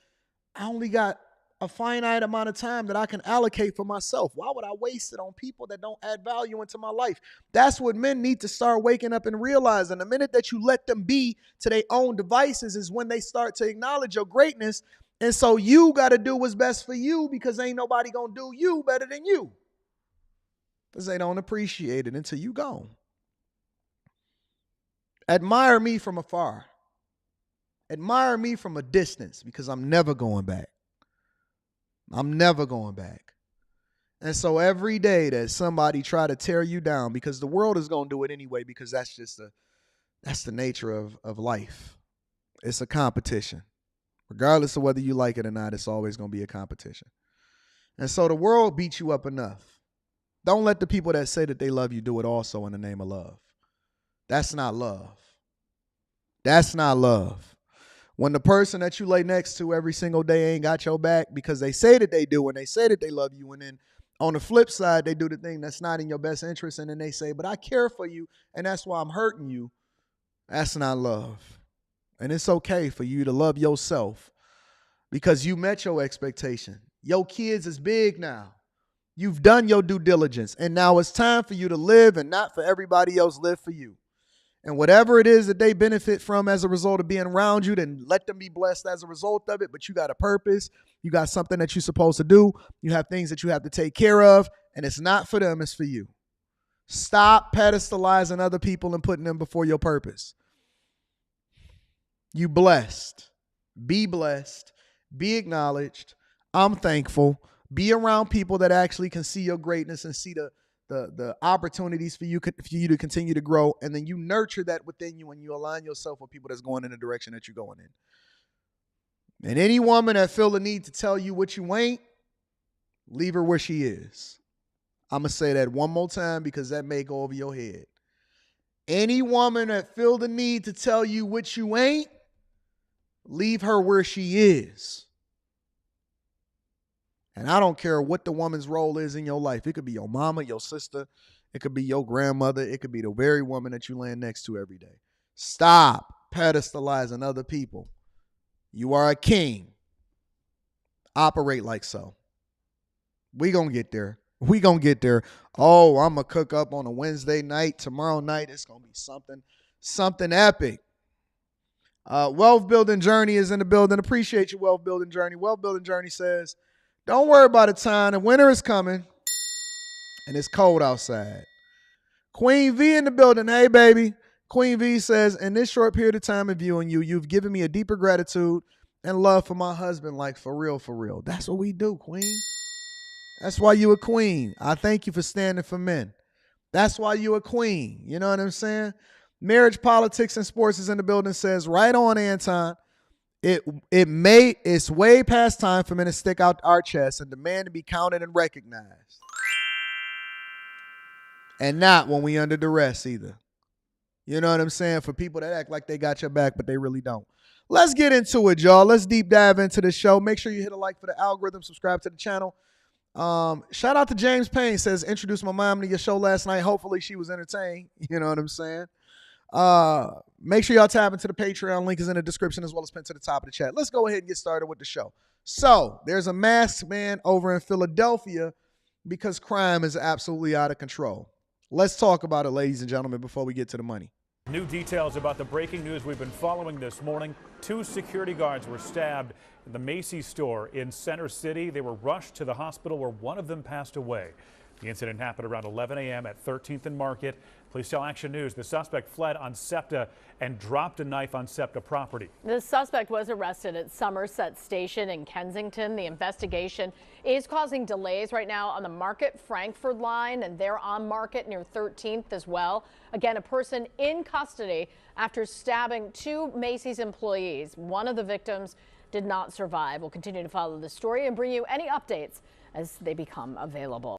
I only got a finite amount of time that I can allocate for myself. Why would I waste it on people that don't add value into my life? That's what men need to start waking up and realizing. The minute that you let them be to their own devices is when they start to acknowledge your greatness. And so you got to do what's best for you, because ain't nobody going to do you better than you, because they don't appreciate it until you gone. Admire me from afar. Admire me from a distance, because I'm never going back. I'm never going back. And so every day that somebody try to tear you down, because the world is going to do it anyway, because that's the nature of life. It's a competition. Regardless of whether you like it or not, it's always going to be a competition. And so the world beats you up enough. Don't let the people that say that they love you do it also in the name of love. That's not love. That's not love. When the person that you lay next to every single day ain't got your back because they say that they do and they say that they love you, and then on the flip side, they do the thing that's not in your best interest, and then they say, but I care for you and that's why I'm hurting you. That's not love. And it's okay for you to love yourself, because you met your expectation. Your kids is big now. You've done your due diligence, and now it's time for you to live and not for everybody else live for you. And whatever it is that they benefit from as a result of being around you, then let them be blessed as a result of it. But you got a purpose. You got something that you're supposed to do. You have things that you have to take care of, and it's not for them, it's for you. Stop pedestalizing other people and putting them before your purpose. You blessed. Be blessed. Be acknowledged. I'm thankful. Be around people that actually can see your greatness and see the opportunities for you to continue to grow, and then you nurture that within you and you align yourself with people that's going in the direction that you're going in. And any woman that feel the need to tell you what you ain't, leave her where she is. I'm going to say that one more time because that may go over your head. Any woman that feel the need to tell you what you ain't, leave her where she is. And I don't care what the woman's role is in your life. It could be your mama, your sister. It could be your grandmother. It could be the very woman that you land next to every day. Stop pedestalizing other people. You are a king. Operate like so. We gonna get there. We gonna get there. Oh, I'm gonna cook up on a Wednesday night. Tomorrow night, it's gonna be something epic. Wealth Building Journey is in the building. Appreciate your Wealth Building Journey. Wealth Building Journey says, don't worry about the time. The winter is coming and it's cold outside. Queen V in the building. Hey, baby. Queen V says, in this short period of time of viewing you, you've given me a deeper gratitude and love for my husband. Like, for real, for real. That's what we do, Queen. That's why you a queen. I thank you for standing for men. That's why you a queen. You know what I'm saying? Marriage, Politics, and Sports is in the building. Says, right on, Anton. It's way past time for men to stick out our chests and demand to be counted and recognized. And not when we under duress either. You know what I'm saying? For people that act like they got your back, but they really don't. Let's get into it, y'all. Let's deep dive into the show. Make sure you hit a like for the algorithm. Subscribe to the channel. Shout out to James Payne. Says, introduced my mom to your show last night. Hopefully she was entertained. You know what I'm saying? Make sure y'all tap into the Patreon. Link is in the description as well as pinned to the top of the chat. Let's go ahead and get started with the show. So there's a masked man over in Philadelphia because crime is absolutely out of control. Let's talk about it, ladies and gentlemen, before we get to the money. New details about the breaking news we've been following this morning. 2 security guards were stabbed in the Macy's store in Center City. They were rushed to the hospital where one of them passed away. The incident happened around 11 a.m. at 13th and Market. Police tell Action News the suspect fled on SEPTA and dropped a knife on SEPTA property. The suspect was arrested at Somerset Station in Kensington. The investigation is causing delays right now on the Market Frankford line, and they're on Market near 13th as well. Again, a person in custody after stabbing 2 Macy's employees. One of the victims did not survive. We'll continue to follow the story and bring you any updates as they become available.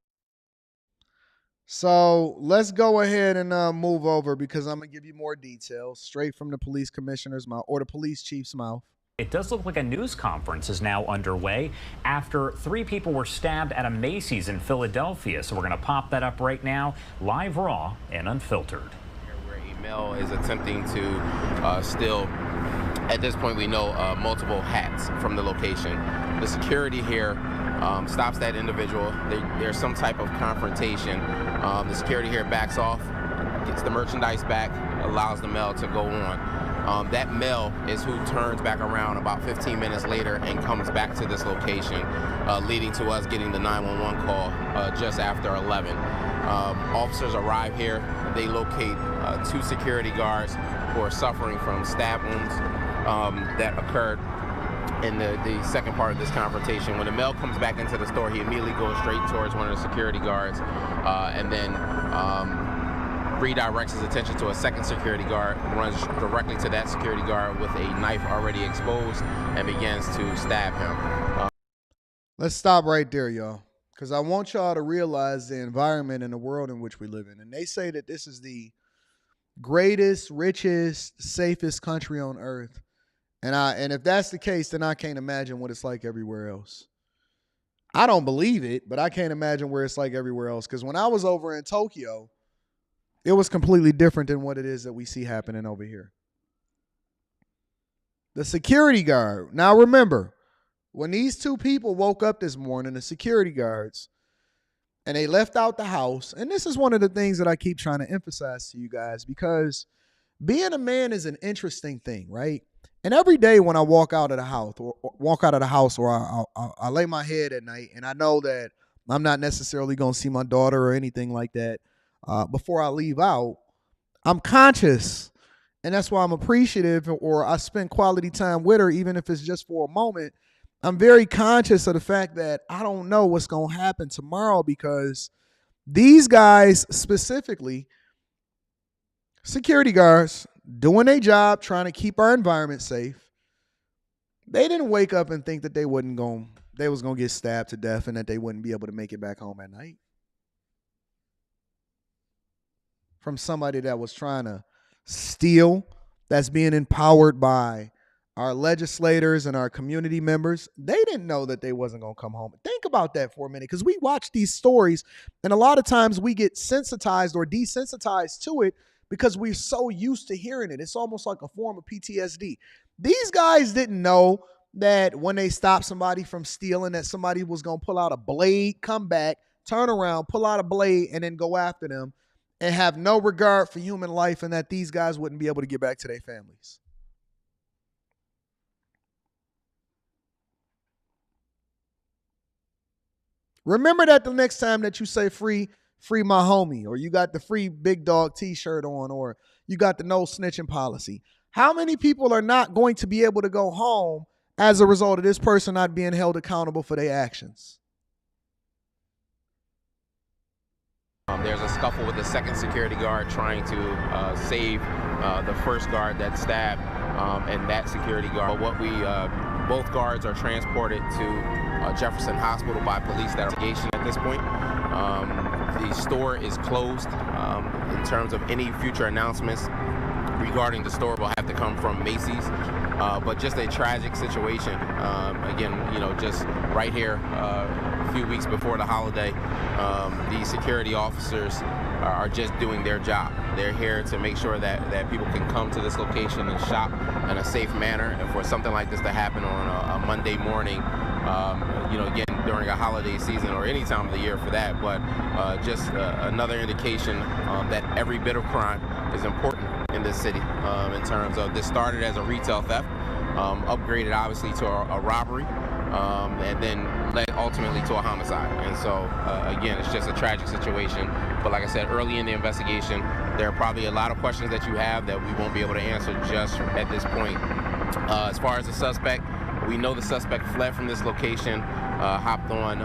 So let's go ahead and move over because I'm going to give you more details straight from the police commissioner's mouth or the police chief's mouth. It does look like a news conference is now underway after 3 people were stabbed at a Macy's in Philadelphia. So we're going to pop that up right now, live, raw, and unfiltered. Where a male is attempting to steal At this point, we know multiple hats from the location. The security here stops that individual. There's some type of confrontation. The security here backs off, gets the merchandise back, allows the male to go on. That male is who turns back around about 15 minutes later and comes back to this location, leading to us getting the 911 call just after 11. Officers arrive here. They locate 2 security guards who are suffering from stab wounds that occurred in the second part of this confrontation. When the male comes back into the store, he immediately goes straight towards one of the security guards and then redirects his attention to a second security guard, runs directly to that security guard with a knife already exposed and begins to stab him. Let's stop right there, y'all, because I want y'all to realize the environment and the world in which we live in. And they say that this is the greatest, richest, safest country on earth. And if that's the case, then I can't imagine what it's like everywhere else. I don't believe it, but I can't imagine where it's like everywhere else. Because when I was over in Tokyo, it was completely different than what it is that we see happening over here. The security guard. Now remember, when these 2 people woke up this morning, the security guards, and they left out the house, and this is one of the things that I keep trying to emphasize to you guys, because being a man is an interesting thing, right? And every day when I walk out of the house, or I lay my head at night, and I know that I'm not necessarily going to see my daughter or anything like that before I leave out, I'm conscious, and that's why I'm appreciative, or I spend quality time with her, even if it's just for a moment. I'm very conscious of the fact that I don't know what's going to happen tomorrow, because these guys specifically, security guards, doing their job, trying to keep our environment safe, they didn't wake up and think that they was going to get stabbed to death and that they wouldn't be able to make it back home at night from somebody that was trying to steal, that's being empowered by our legislators and our community members. They didn't know that they wasn't going to come home. Think about that for a minute, because we watch these stories, and a lot of times we get sensitized or desensitized to it because we're so used to hearing it. It's almost like a form of PTSD. These guys didn't know that when they stopped somebody from stealing, that somebody was going to pull out a blade, come back, turn around, pull out a blade, and then go after them and have no regard for human life, and that these guys wouldn't be able to get back to their families. Remember that the next time that you say free my homie, or you got the free big dog t-shirt on, or you got the no snitching policy. How many people are not going to be able to go home as a result of this person not being held accountable for their actions? There's a scuffle with the second security guard trying to save the first guard that stabbed and that security guard. But both guards are transported to Jefferson Hospital by police. That investigation at this point. The store is closed. In terms of any future announcements regarding the store will have to come from Macy's. But just a tragic situation. Again, just right here, a few weeks before the holiday, the security officers are just doing their job. They're here to make sure that people can come to this location and shop in a safe manner. And for something like this to happen on a Monday morning, again, during a holiday season or any time of the year for that, but just another indication that every bit of crime is important in this city in terms of this started as a retail theft, upgraded obviously to a robbery, and then led ultimately to a homicide. And so again, it's just a tragic situation. But like I said, early in the investigation, there are probably a lot of questions that you have that we won't be able to answer just at this point. As far as the suspect, we know the suspect fled from this location, hopped on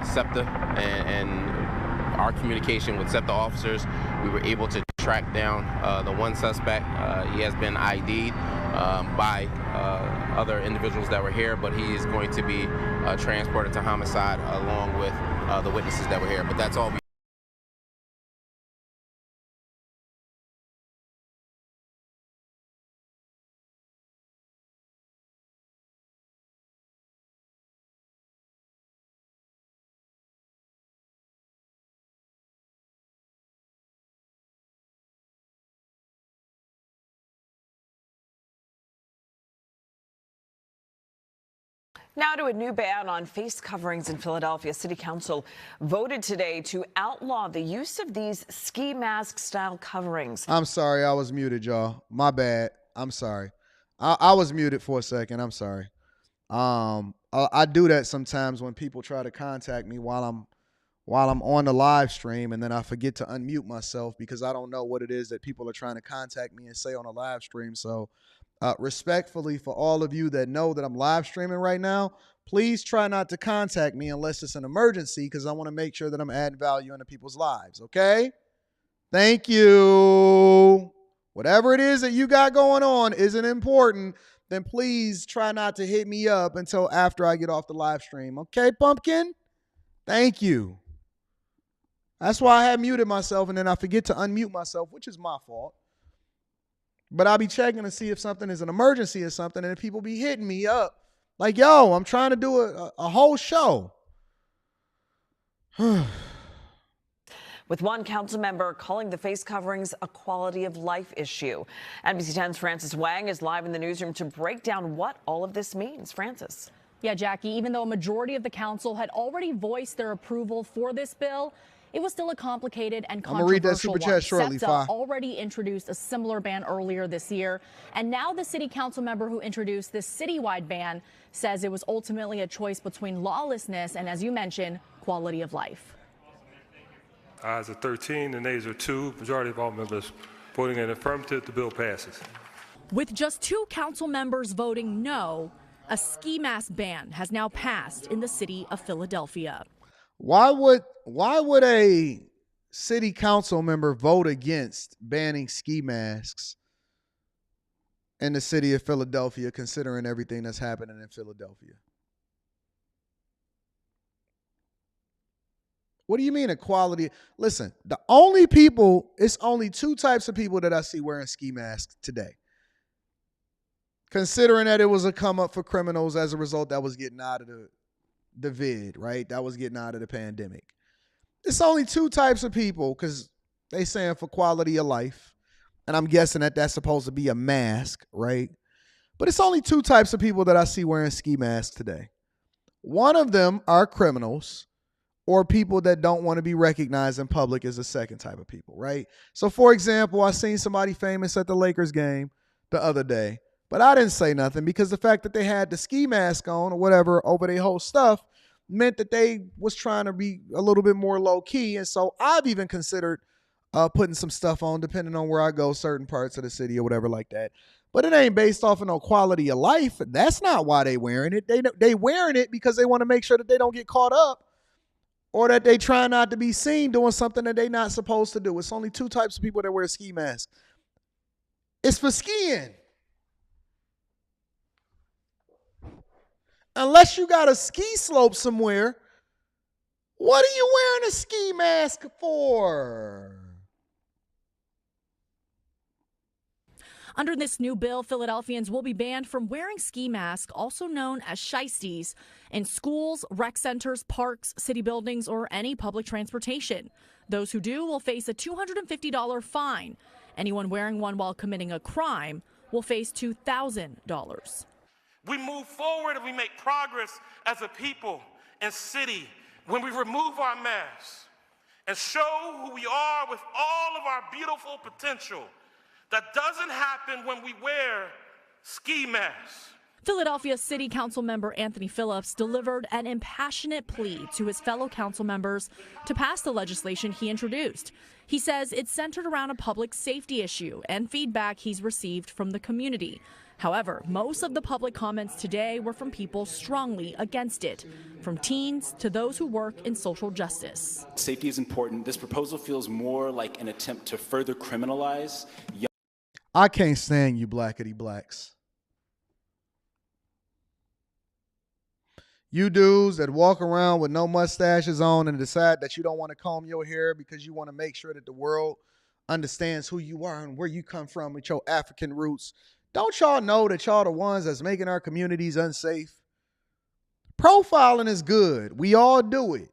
SEPTA, and our communication with SEPTA officers, we were able to track down the one suspect. He has been ID'd by other individuals that were here, but he is going to be transported to homicide along with the witnesses that were here. But that's all we Now to a new ban on face coverings in Philadelphia. City Council voted today to outlaw the use of these ski mask style coverings. I'm sorry, I was muted, y'all. My bad. I'm sorry. I was muted for a second. I'm sorry. I do that sometimes when people try to contact me while I'm on the live stream, and then I forget to unmute myself because I don't know what it is that people are trying to contact me and say on a live stream. So respectfully, for all of you that know that I'm live streaming right now, please try not to contact me unless it's an emergency, because I want to make sure that I'm adding value into people's lives, okay? Thank you. Whatever it is that you got going on isn't important, then please try not to hit me up until after I get off the live stream. Okay, Pumpkin? Thank you. That's why I had muted myself, and then I forget to unmute myself, which is my fault. But I'll be checking to see if something is an emergency or something, and if people be hitting me up, like, yo, I'm trying to do a whole show. With one council member calling the face coverings a quality of life issue. NBC 10's Francis Wang is live in the newsroom to break down what all of this means. Francis. Yeah, Jackie, even though a majority of the council had already voiced their approval for this bill, it was still a complicated and controversial one. I'm going to read that super chat shortly. SEPTA already introduced a similar ban earlier this year, and now the city council member who introduced this citywide ban says it was ultimately a choice between lawlessness and, as you mentioned, quality of life. Ayes are 13 and nays are 2. Majority of all members voting in affirmative, the bill passes. With just 2 council members voting no, a ski mask ban has now passed in the city of Philadelphia. Why would a city council member vote against banning ski masks in the city of Philadelphia, considering everything that's happening in Philadelphia? What do you mean equality? Listen, it's only 2 types of people that I see wearing ski masks today. Considering that it was a come up for criminals as a result that was getting out of the vid, right? That was getting out of the pandemic. It's only 2 types of people, because they saying for quality of life. And I'm guessing that that's supposed to be a mask, right? But it's only 2 types of people that I see wearing ski masks today. One of them are criminals, or people that don't want to be recognized in public as a second type of people, right? So, for example, I seen somebody famous at the Lakers game the other day, but I didn't say nothing because the fact that they had the ski mask on or whatever over their whole stuff meant that they was trying to be a little bit more low key. And so I've even considered putting some stuff on depending on where I go, certain parts of the city or whatever like that. But it ain't based off of no quality of life. That's not why they wearing it. They wearing it because they want to make sure that they don't get caught up, or that they try not to be seen doing something that they're not supposed to do. It's only 2 types of people that wear ski masks. It's for skiing. Unless you got a ski slope somewhere, what are you wearing a ski mask for? Under this new bill, Philadelphians will be banned from wearing ski masks, also known as shiesties, in schools, rec centers, parks, city buildings, or any public transportation. Those who do will face a $250 fine. Anyone wearing one while committing a crime will face $2,000. We move forward and we make progress as a people and city when we remove our masks and show who we are with all of our beautiful potential. That doesn't happen when we wear ski masks. Philadelphia City Council member Anthony Phillips delivered an impassionate plea to his fellow council members to pass the legislation he introduced. He says it's centered around a public safety issue and feedback he's received from the community. However, most of the public comments today were from people strongly against it, from teens to those who work in social justice. Safety is important. This proposal feels more like an attempt to further criminalize young. I can't stand you blackity blacks. You dudes that walk around with no mustaches on and decide that you don't want to comb your hair because you want to make sure that the world understands who you are and where you come from with your African roots. Don't y'all know that y'all the ones that's making our communities unsafe? Profiling is good. We all do it.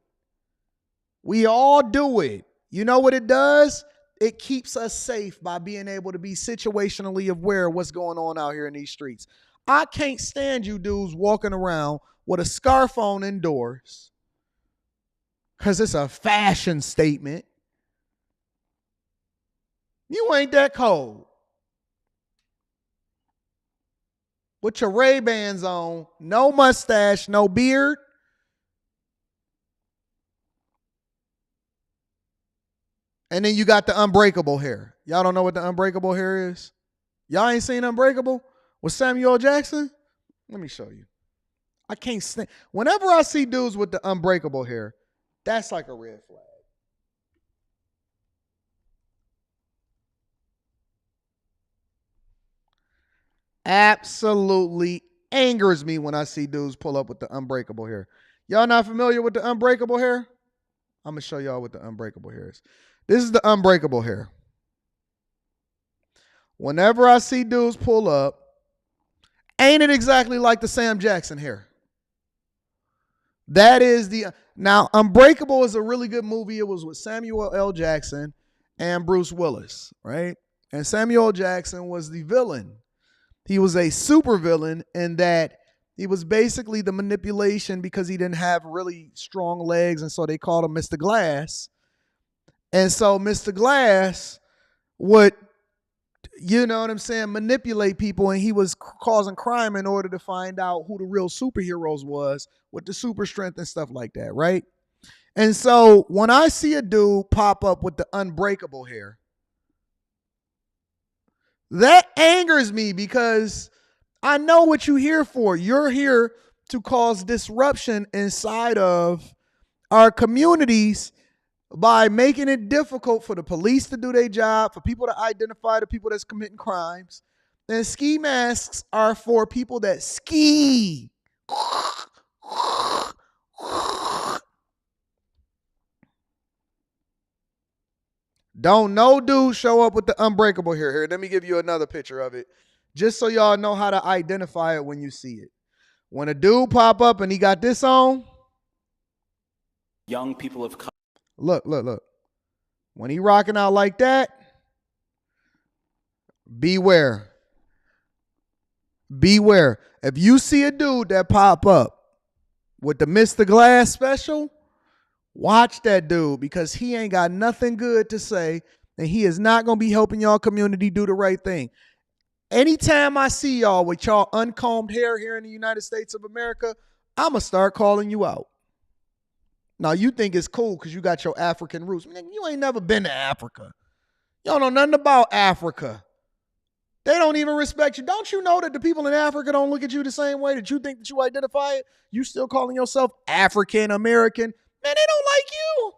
We all do it. You know what it does? It keeps us safe by being able to be situationally aware of what's going on out here in these streets. I can't stand you dudes walking around with a scarf on indoors because it's a fashion statement, you ain't that cold. With your Ray-Bans on, no mustache, no beard. And then you got the unbreakable hair. Y'all don't know what the unbreakable hair is? Y'all ain't seen Unbreakable with Samuel L. Jackson? Let me show you. I can't stand. Whenever I see dudes with the unbreakable hair, that's like a red flag. Absolutely angers me when I see dudes pull up with the unbreakable hair. Y'all not familiar with the unbreakable hair? I'm going to show y'all what the unbreakable hair is. This is the unbreakable hair. Whenever I see dudes pull up, ain't it exactly like the Sam Jackson hair? That is the... Now, Unbreakable is a really good movie. It was with Samuel L. Jackson and Bruce Willis, right? And Samuel L. Jackson was the villain. He was a super villain in that he was basically the manipulation because he didn't have really strong legs, and so they called him Mr. Glass. And so Mr. Glass would, you know what I'm saying, manipulate people, and he was causing crime in order to find out who the real superheroes was with the super strength and stuff like that, right? And so when I see a dude pop up with the unbreakable hair, that angers me because I know what you're here for. You're here to cause disruption inside of our communities by making it difficult for the police to do their job, for people to identify the people that's committing crimes. And ski masks are for people that ski. Don't no dude show up with the unbreakable hair. Here, let me give you another picture of it, just so y'all know how to identify it when you see it. When a dude pop up and he got this on, Young people of color. Look. When he rocking out like that, beware. Beware. If you see a dude that pop up with the Mr. Glass special, watch that dude, because he ain't got nothing good to say, and he is not going to be helping y'all community do the right thing. Anytime I see y'all with y'all uncombed hair here in the United States of America, I'm going to start calling you out. Now, you think it's cool because you got your African roots. Man, you ain't never been to Africa. You don't know nothing about Africa. They don't even respect you. Don't you know that the people in Africa don't look at you the same way that you think that you identify it? You still calling yourself African American? Man, they don't like you.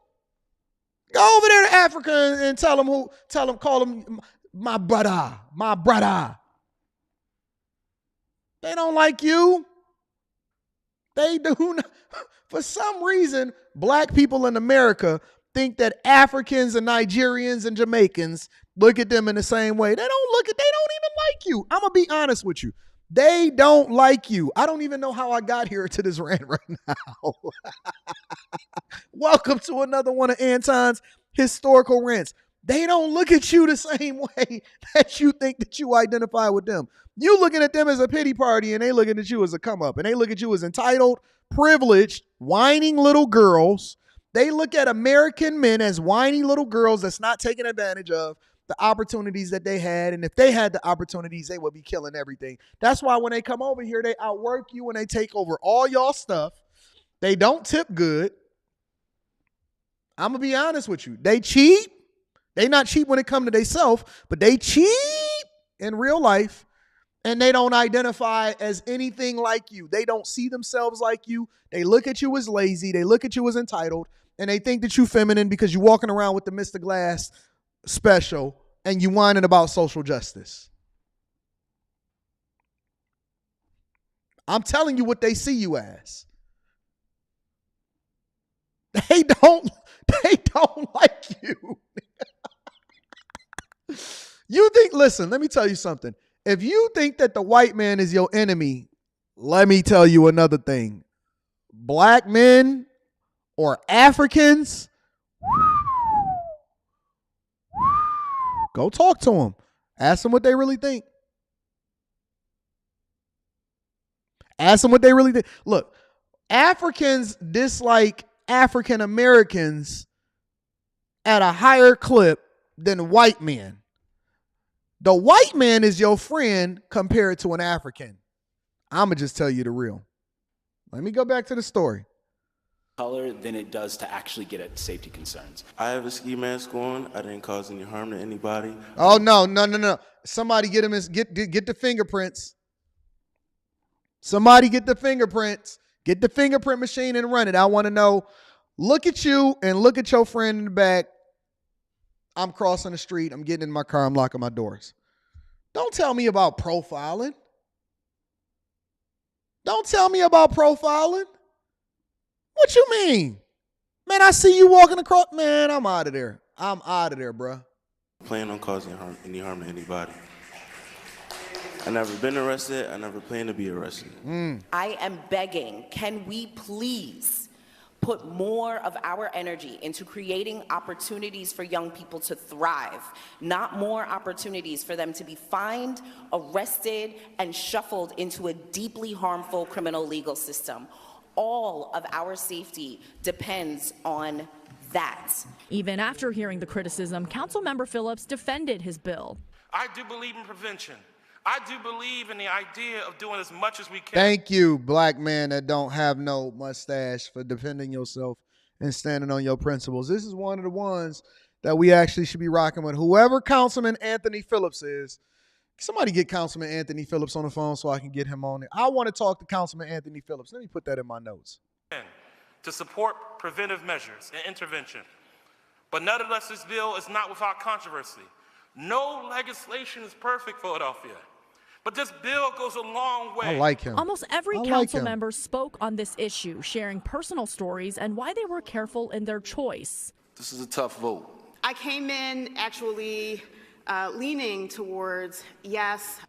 Go over there to Africa and call them my brother. They don't like you. They do not. For some reason, black people in America think that Africans and Nigerians and Jamaicans look at them in the same way. They don't even like you. I'm going to be honest with you. They don't like you. I don't even know how I got here to this rant right now. Welcome to another one of Anton's historical rants. They don't look at you the same way that you think that you identify with them. You looking at them as a pity party, and they looking at you as a come up, and they look at you as entitled, privileged, whining little girls. They look at American men as whiny little girls that's not taking advantage of the opportunities that they had. And if they had the opportunities, they would be killing everything. That's why when they come over here, they outwork you and they take over all y'all stuff. They don't tip good. I'm going to be honest with you. They cheat. They not cheap when it comes to themselves, but they cheat in real life. And they don't identify as anything like you. They don't see themselves like you. They look at you as lazy. They look at you as entitled. And they think that you feminine because you're walking around with the Mr. Glass special and you whining about social justice. I'm telling you what they see you as. They don't like you. You think, listen, let me tell you something. If you think that the white man is your enemy, let me tell you another thing. Black men or Africans, go talk to them. Ask them what they really think. Ask them what they really think. Look, Africans dislike African Americans at a higher clip than white men. The white man is your friend compared to an African. I'm going to just tell you the real. Let me go back to the story. Color than it does to actually get at safety concerns. I have a ski mask on. I didn't cause any harm to anybody. Oh, no. Somebody get the fingerprints. Somebody get the fingerprints. Get the fingerprint machine and run it. I want to know. Look at you and look at your friend in the back. I'm crossing the street. I'm getting in my car. I'm locking my doors. Don't tell me about profiling. Don't tell me about profiling. What you mean? Man, I see you walking across. Man, I'm out of there. I'm out of there, bro. Plan on causing any harm to anybody. I never been arrested. I never plan to be arrested. I am begging, can we please put more of our energy into creating opportunities for young people to thrive, not more opportunities for them to be fined, arrested, and shuffled into a deeply harmful criminal legal system. All of our safety depends on that. Even after hearing the criticism, Councilmember Phillips defended his bill. I do believe in prevention. I do believe in the idea of doing as much as we can. Thank you, black man that don't have no mustache, for defending yourself and standing on your principles. This is one of the ones that we actually should be rocking with. Whoever Councilman Anthony Phillips is, somebody get Councilman Anthony Phillips on the phone so I can get him on it. I want to talk to Councilman Anthony Phillips. Let me put that in my notes. To support preventive measures and intervention. But nonetheless, this bill is not without controversy. No legislation is perfect, Philadelphia. But this bill goes a long way. I like him. Almost every council member spoke on this issue, sharing personal stories and why they were careful in their choice. This is a tough vote. I came in actually leaning towards yes.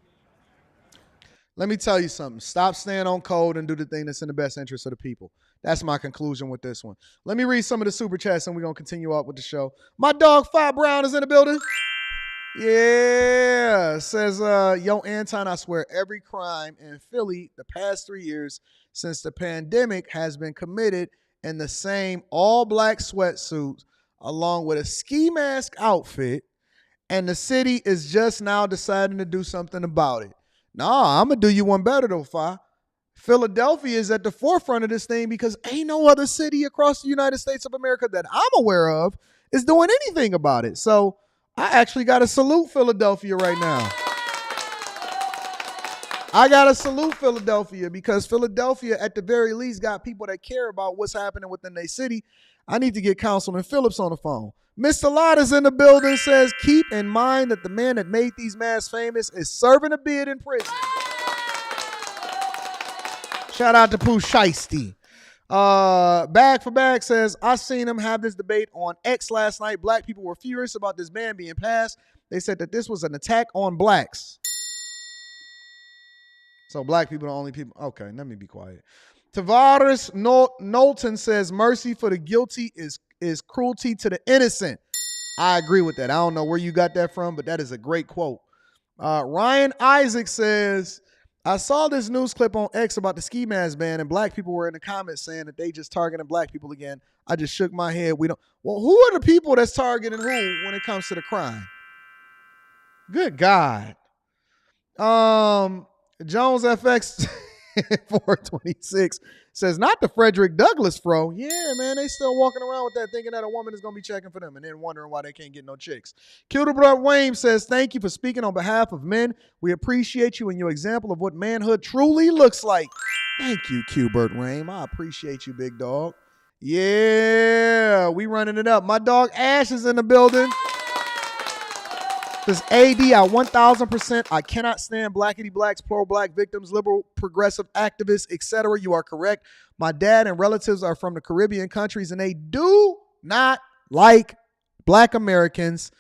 Let me tell you something. Stop staying on code and do the thing that's in the best interest of the people. That's my conclusion with this one. Let me read some of the super chats and we're going to continue out with the show. My dog, Fi Brown, is in the building. Yeah. Says, yo, Anton, I swear every crime in Philly the past 3 years since the pandemic has been committed in the same all-black sweatsuit along with a ski mask outfit, and the city is just now deciding to do something about it. Nah, I'm going to do you one better, though, Fi. Philadelphia is at the forefront of this thing because ain't no other city across the United States of America that I'm aware of is doing anything about it. So I actually got to salute Philadelphia right now. I got to salute Philadelphia because Philadelphia, at the very least, got people that care about what's happening within their city. I need to get Councilman Phillips on the phone. Mr. Lotta's in the building, says, keep in mind that the man that made these masks famous is serving a bid in prison. Shout out to Pooh Shiesty. Bag for Bag says, I seen him have this debate on X last night. Black people were furious about this ban being passed. They said that this was an attack on blacks. So black people are the only people. Okay, let me be quiet. Tavares Knowlton says, mercy for the guilty is cruelty to the innocent. I agree with that. I don't know where you got that from, but that is a great quote. Ryan Isaac says, I saw this news clip on X about the ski mask ban, and black people were in the comments saying that they just targeting black people again. I just shook my head. Well, who are the people that's targeting who when it comes to the crime? Good God. Jones FX 426 says, not the Frederick Douglass fro. Yeah, man, they still walking around with that thinking that a woman is going to be checking for them and then wondering why they can't get no chicks. Kildebrand Wayne says, thank you for speaking on behalf of men. We appreciate you and your example of what manhood truly looks like. Thank you, Qbert Wayne. I appreciate you, big dog. Yeah, we running it up. My dog Ash is in the building. Says AD, I 1000%. I cannot stand blackity blacks, pro-black victims, liberal, progressive activists, etc. You are correct. My dad and relatives are from the Caribbean countries, and they do not like black Americans.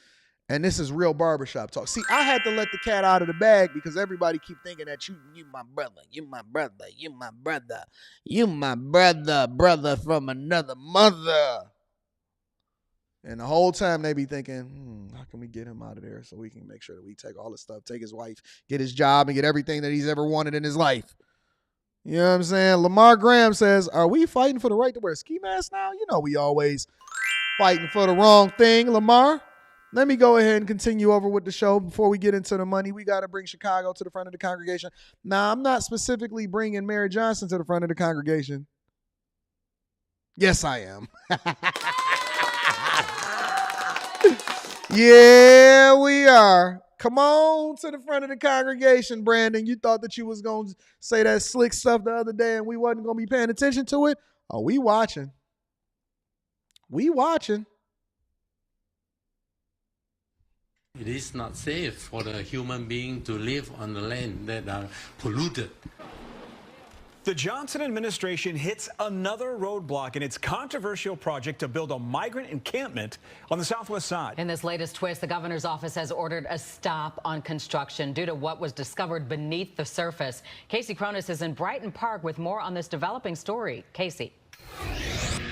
And this is real barbershop talk. See, I had to let the cat out of the bag because everybody keep thinking that you my brother, you my brother, you my brother, you my brother from another mother. And the whole time they be thinking, how can we get him out of there so we can make sure that we take all his stuff, take his wife, get his job, and get everything that he's ever wanted in his life. You know what I'm saying? Lamar Graham says, are we fighting for the right to wear ski masks now? You know we always fighting for the wrong thing, Lamar. Let me go ahead and continue over with the show before we get into the money. We got to bring Chicago to the front of the congregation. Now, I'm not specifically bringing Mary Johnson to the front of the congregation. Yes, I am. Yeah, we are. Come on to the front of the congregation, Brandon. You thought that you was going to say that slick stuff the other day and we wasn't going to be paying attention to it? Oh, we watching. We watching. It is not safe for the human being to live on the land that are polluted. The Johnson administration hits another roadblock in its controversial project to build a migrant encampment on the southwest side. In this latest twist, the governor's office has ordered a stop on construction due to what was discovered beneath the surface. Casey Cronus is in Brighton Park with more on this developing story. Casey.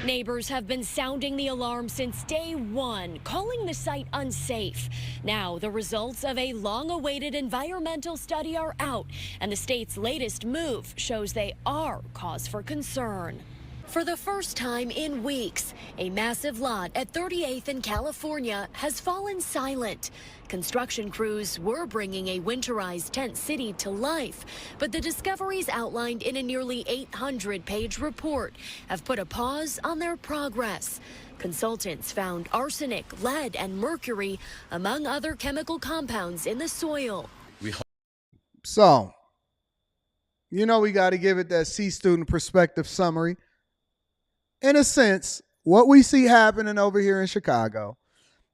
Neighbors have been sounding the alarm since day one, calling the site unsafe. Now, the results of a long-awaited environmental study are out, and the state's latest move shows they are cause for concern. For the first time in weeks, a massive lot at 38th in California has fallen silent. Construction crews were bringing a winterized tent city to life, but the discoveries outlined in a nearly 800-page report have put a pause on their progress. Consultants found arsenic, lead, and mercury, among other chemical compounds, in the soil. So, you know we got to give it that C student perspective summary. In a sense, what we see happening over here in Chicago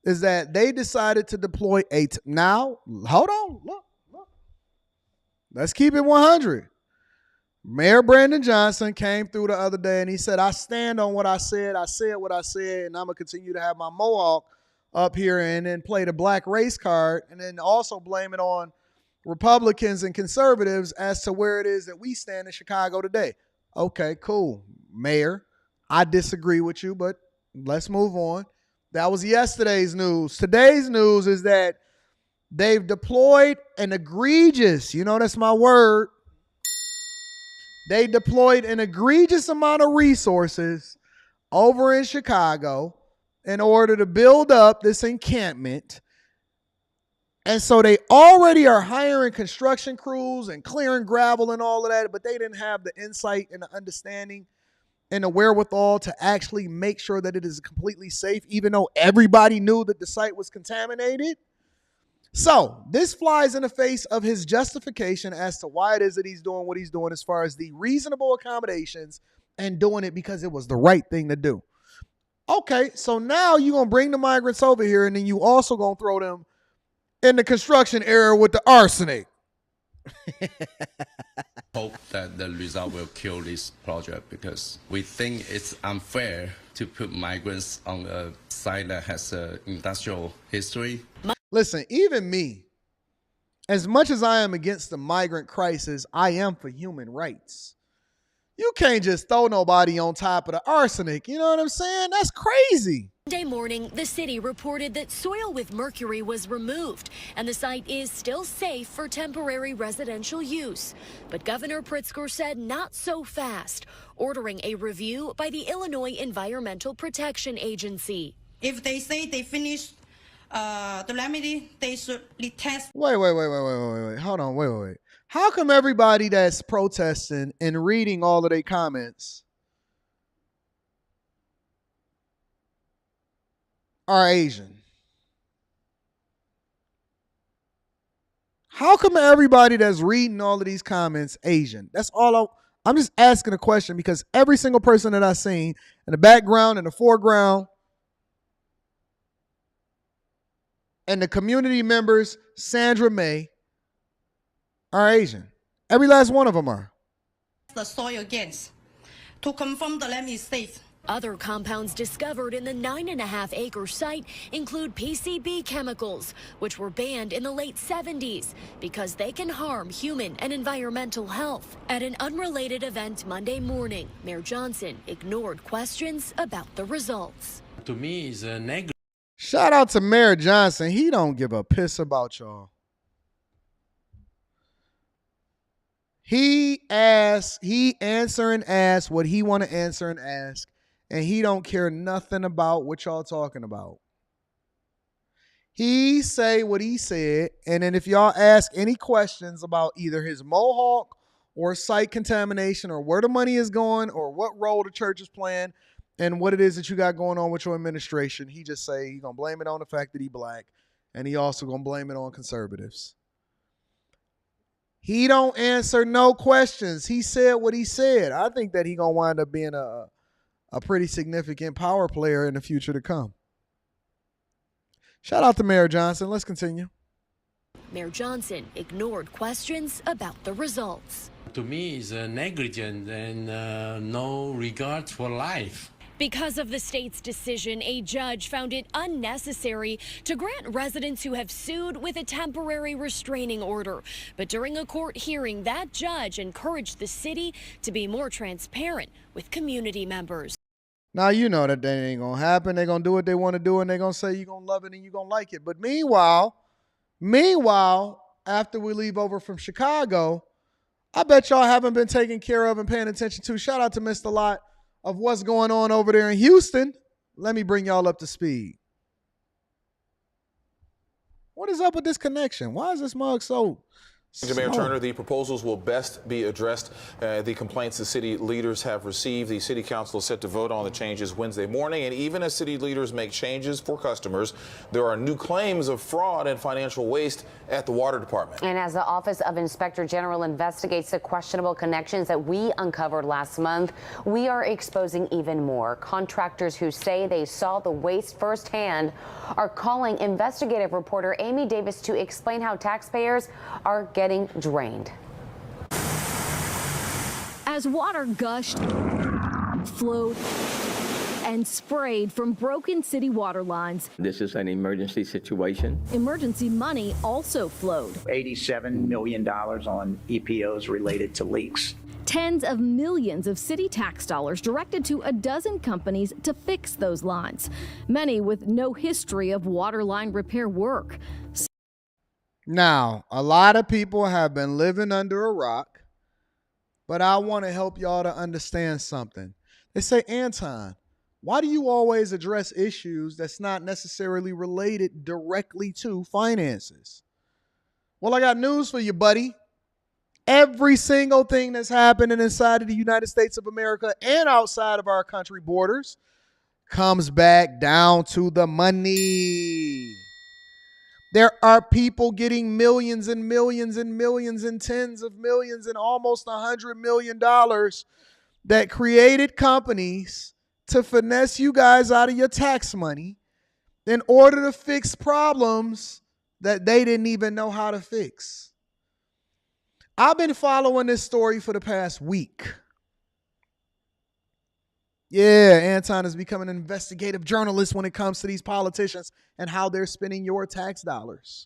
is that they decided to deploy now, hold on, look. Let's keep it 100. Mayor Brandon Johnson came through the other day and he said, I stand on what I said what I said, and I'm going to continue to have my mohawk up here, and then play the black race card, and then also blame it on Republicans and conservatives as to where it is that we stand in Chicago today. Okay, cool, Mayor. I disagree with you, but let's move on. That was yesterday's news. Today's news is that they've deployed an egregious, you know, that's my word. They deployed an egregious amount of resources over in Chicago in order to build up this encampment. And so they already are hiring construction crews and clearing gravel and all of that, but they didn't have the insight and the understanding and the wherewithal to actually make sure that it is completely safe, even though everybody knew that the site was contaminated. So this flies in the face of his justification as to why it is that he's doing what he's doing as far as the reasonable accommodations and doing it because it was the right thing to do. Okay, so now you're going to bring the migrants over here, and then you also going to throw them in the construction area with the arsenic. Hope that the result will kill this project, because we think it's unfair to put migrants on a site that has an industrial history. Listen, even me, as much as I am against the migrant crisis, I am for human rights. You can't just throw nobody on top of the arsenic. You know what I'm saying? That's crazy. Monday morning, the city reported that soil with mercury was removed, and the site is still safe for temporary residential use. But Governor Pritzker said not so fast, ordering a review by the Illinois Environmental Protection Agency. If they say they finished the remedy, they should retest. Wait. Hold on, wait. How come everybody that's protesting and reading all of their comments are Asian? How come everybody that's reading all of these comments Asian? That's all I'm just asking a question, because every single person that I've seen in the background, in the foreground, and the community members, Sandra May, are Asian. Every last one of them are. The soil again to confirm the land is safe. Other compounds discovered in the 9.5-acre site include PCB chemicals, which were banned in the late 70s because they can harm human and environmental health. At an unrelated event Monday morning, Mayor Johnson ignored questions about the results. To me, it's a negative. Shout out to Mayor Johnson. He don't give a piss about y'all. He answer and ask what he want to answer and ask, and he don't care nothing about what y'all talking about. He say what he said, and then if y'all ask any questions about either his mohawk or site contamination or where the money is going or what role the church is playing and what it is that you got going on with your administration, he just say he gonna blame it on the fact that he black, and he also gonna blame it on conservatives. He don't answer no questions. He said what he said. I think that he gonna wind up being a pretty significant power player in the future to come. Shout out to Mayor Johnson. Let's continue. Mayor Johnson ignored questions about the results. To me, it's negligent and no regard for life. Because of the state's decision, a judge found it unnecessary to grant residents who have sued with a temporary restraining order. But during a court hearing, that judge encouraged the city to be more transparent with community members. Now, you know that ain't going to happen. They're going to do what they want to do, and they're going to say you're going to love it and you're going to like it. But meanwhile, after we leave over from Chicago, I bet y'all haven't been taken care of and paying attention to. Shout out to Mr. Lot of what's going on over there in Houston. Let me bring y'all up to speed. What is up with this connection? Why is this mug so Mayor Turner, the proposals will best be addressed. The complaints the city leaders have received. The city council is set to vote on the changes Wednesday morning. And even as city leaders make changes for customers, there are new claims of fraud and financial waste at the water department. And as the Office of Inspector General investigates the questionable connections that we uncovered last month, we are exposing even more. Contractors who say they saw the waste firsthand are calling investigative reporter Amy Davis to explain how taxpayers are getting drained. As water gushed, flowed, and sprayed from broken city water lines, this is an emergency situation. Emergency money also flowed. $87 million on EPOs related to leaks. Tens of millions of city tax dollars directed to a dozen companies to fix those lines, many with no history of water line repair work. Now, a lot of people have been living under a rock, but I want to help y'all to understand something. They say, Anton, why do you always address issues that's not necessarily related directly to finances? Well, I got news for you, buddy. Every single thing that's happening inside of the United States of America and outside of our country borders comes back down to the money. There are people getting millions and millions and millions and tens of millions and almost $100 million that created companies to finesse you guys out of your tax money in order to fix problems that they didn't even know how to fix. I've been following this story for the past week. Yeah, Anton is becoming an investigative journalist when it comes to these politicians and how they're spending your tax dollars.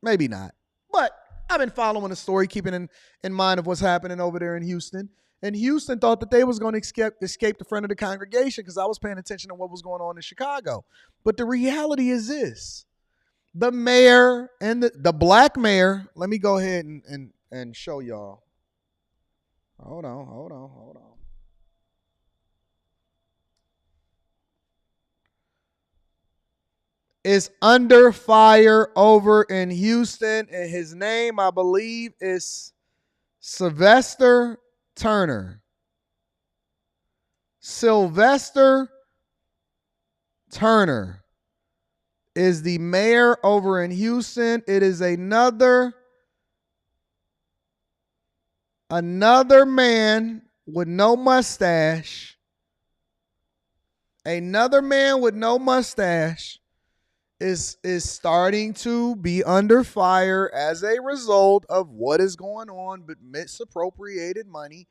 Maybe not, but I've been following the story, keeping in mind of what's happening over there in Houston. And Houston thought that they was going to escape the front of the congregation because I was paying attention to what was going on in Chicago. But the reality is this. The mayor and the black mayor, let me go ahead and show y'all. Hold on. Is under fire over in Houston, and his name, I believe, is Sylvester Turner. Sylvester Turner is the mayor over in Houston. It is another man with no mustache. Another man with no mustache is starting to be under fire as a result of what is going on with misappropriated money.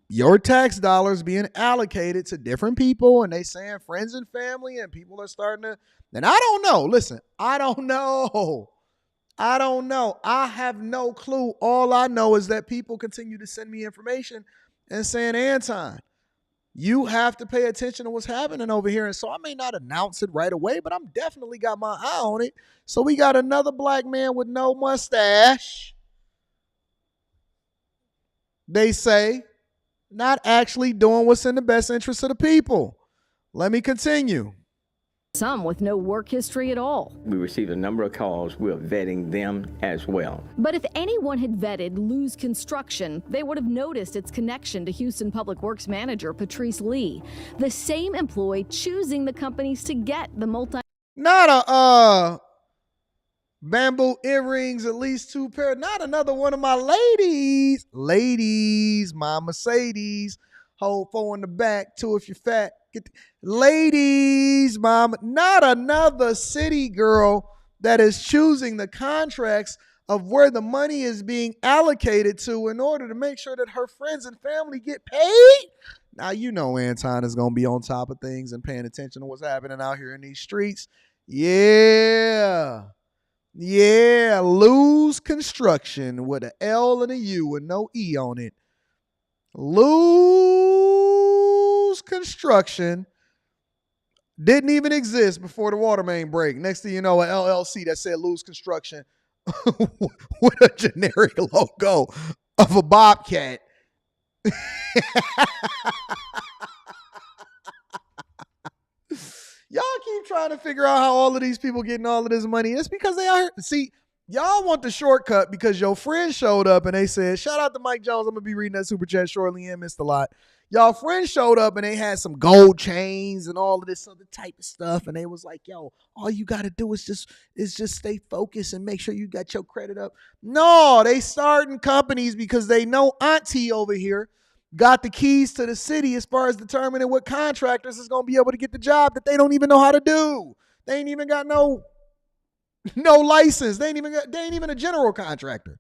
Your tax dollars being allocated to different people, and they saying friends and family, and people are starting to, and I don't know. Listen, I don't know. I have no clue. All I know is that people continue to send me information and saying, Anton, you have to pay attention to what's happening over here. And so I may not announce it right away, but I'm definitely got my eye on it. So we got another black man with no mustache they say, not actually doing what's in the best interest of the people. Let me continue. Some with no work history at all. We received a number of calls. We're vetting them as well. But if anyone had vetted Lou's Construction, they would have noticed its connection to Houston Public Works manager Patrice Lee, the same employee choosing the companies to get the Not a bamboo earrings, at least 2 pair. Not another one of my ladies. Ladies, my Mercedes. Hold 4 in the back, 2 if you're fat. Ladies, mom, not another city girl that is choosing the contracts of where the money is being allocated to in order to make sure that her friends and family get paid. Now, you know Anton is going to be on top of things and paying attention to what's happening out here in these streets. Yeah. Yeah, Lou's Construction with an L and a U and no E on it. Lou's Construction didn't even exist before the water main break. Next thing you know, an LLC that said Lou's Construction with a generic logo of a bobcat. Y'all keep trying to figure out how all of these people getting all of this money. It's because they are here. See, y'all want the shortcut because your friend showed up and they said, shout out to Mike Jones. I'm going to be reading that super chat shortly and missed a lot. Y'all friends showed up and they had some gold chains and all of this other type of stuff. And they was like, yo, all you got to do is just stay focused and make sure you got your credit up. No, they starting companies because they know Auntie over here got the keys to the city as far as determining what contractors is going to be able to get the job that they don't even know how to do. They ain't even got no license. They ain't even a general contractor.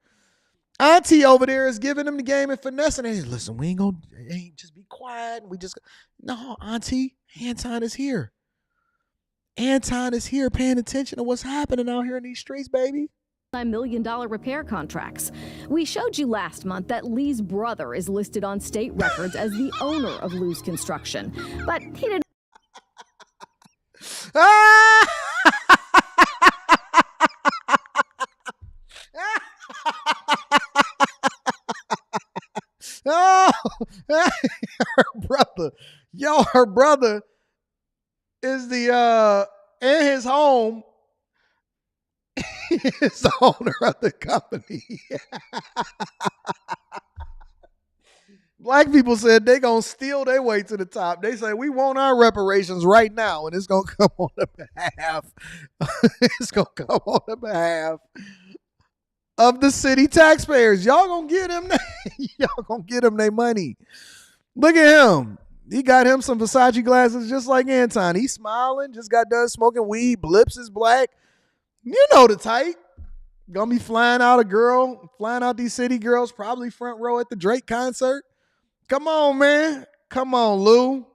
Auntie over there is giving them the game and finessing it. Hey, listen, we ain't just be quiet. No, Auntie, Anton is here. Anton is here paying attention to what's happening out here in these streets, baby. $1 million repair contracts. We showed you last month that Lee's brother is listed on state records as the owner of Lou's Construction, but he didn't. Oh, her brother is the in his home is the owner of the company. Black people said they gonna steal their way to the top. They say we want our reparations right now, and it's gonna come on the behalf. It's gonna come on the behalf of the city taxpayers. Y'all gonna get them. Y'all gonna get them their money. Look at him. He got him some Versace glasses just like Anton. He's smiling. Just got done smoking weed. Blips is black. You know the type. Gonna be flying out these city girls, probably front row at the Drake concert. Come on, man. Come on, Lou.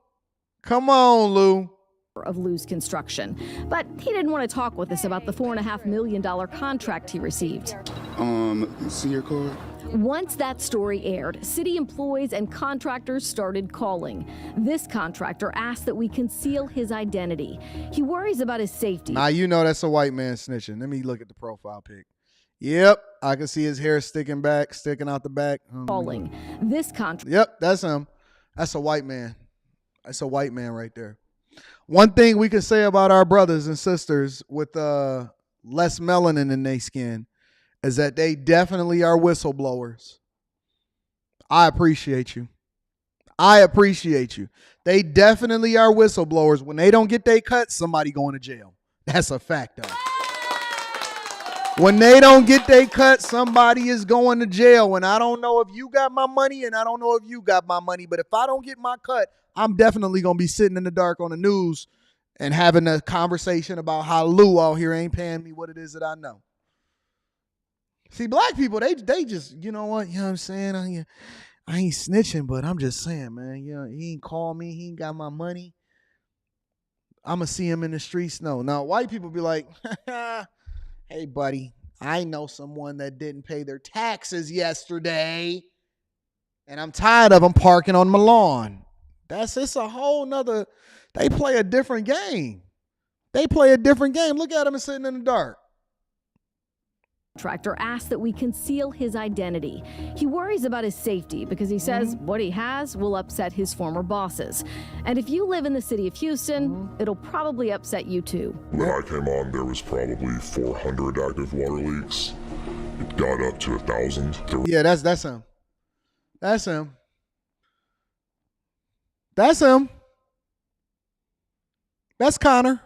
Come on, Lou. Of Lou's Construction, but he didn't want to talk with us about the $4.5 million contract he received. See your card? Once that story aired, city employees and contractors started calling. This contractor asked that we conceal his identity. He worries about his safety. Now you know that's a white man snitching. Let me look at the profile pic. Yep, I can see his hair sticking out the back. Calling. This contract. Yep, that's him. That's a white man. That's a white man right there. One thing we can say about our brothers and sisters with less melanin in their skin is that they definitely are whistleblowers. I appreciate you. They definitely are whistleblowers. When they don't get their cut, somebody going to jail. That's a fact, though. When they don't get their cut, somebody is going to jail. And I don't know if you got my money and I don't know if you got my money, but if I don't get my cut, I'm definitely going to be sitting in the dark on the news and having a conversation about how Lou out here ain't paying me what it is that I know. See, black people, they just, you know what I'm saying? I ain't snitching, but I'm just saying, man, he ain't call me. He ain't got my money. I'm going to see him in the streets. No. Now, white people be like, hey, buddy, I know someone that didn't pay their taxes yesterday, and I'm tired of them parking on my lawn. It's a whole nother, they play a different game. Look at them sitting in the dark. Contractor asks that we conceal his identity. He worries about his safety because he says what he has will upset his former bosses. And if you live in the city of Houston, it'll probably upset you too. When I came on, there was probably 400 active water leaks. It got up to 1,000. Yeah, that's him. That's him. That's him. That's Connor.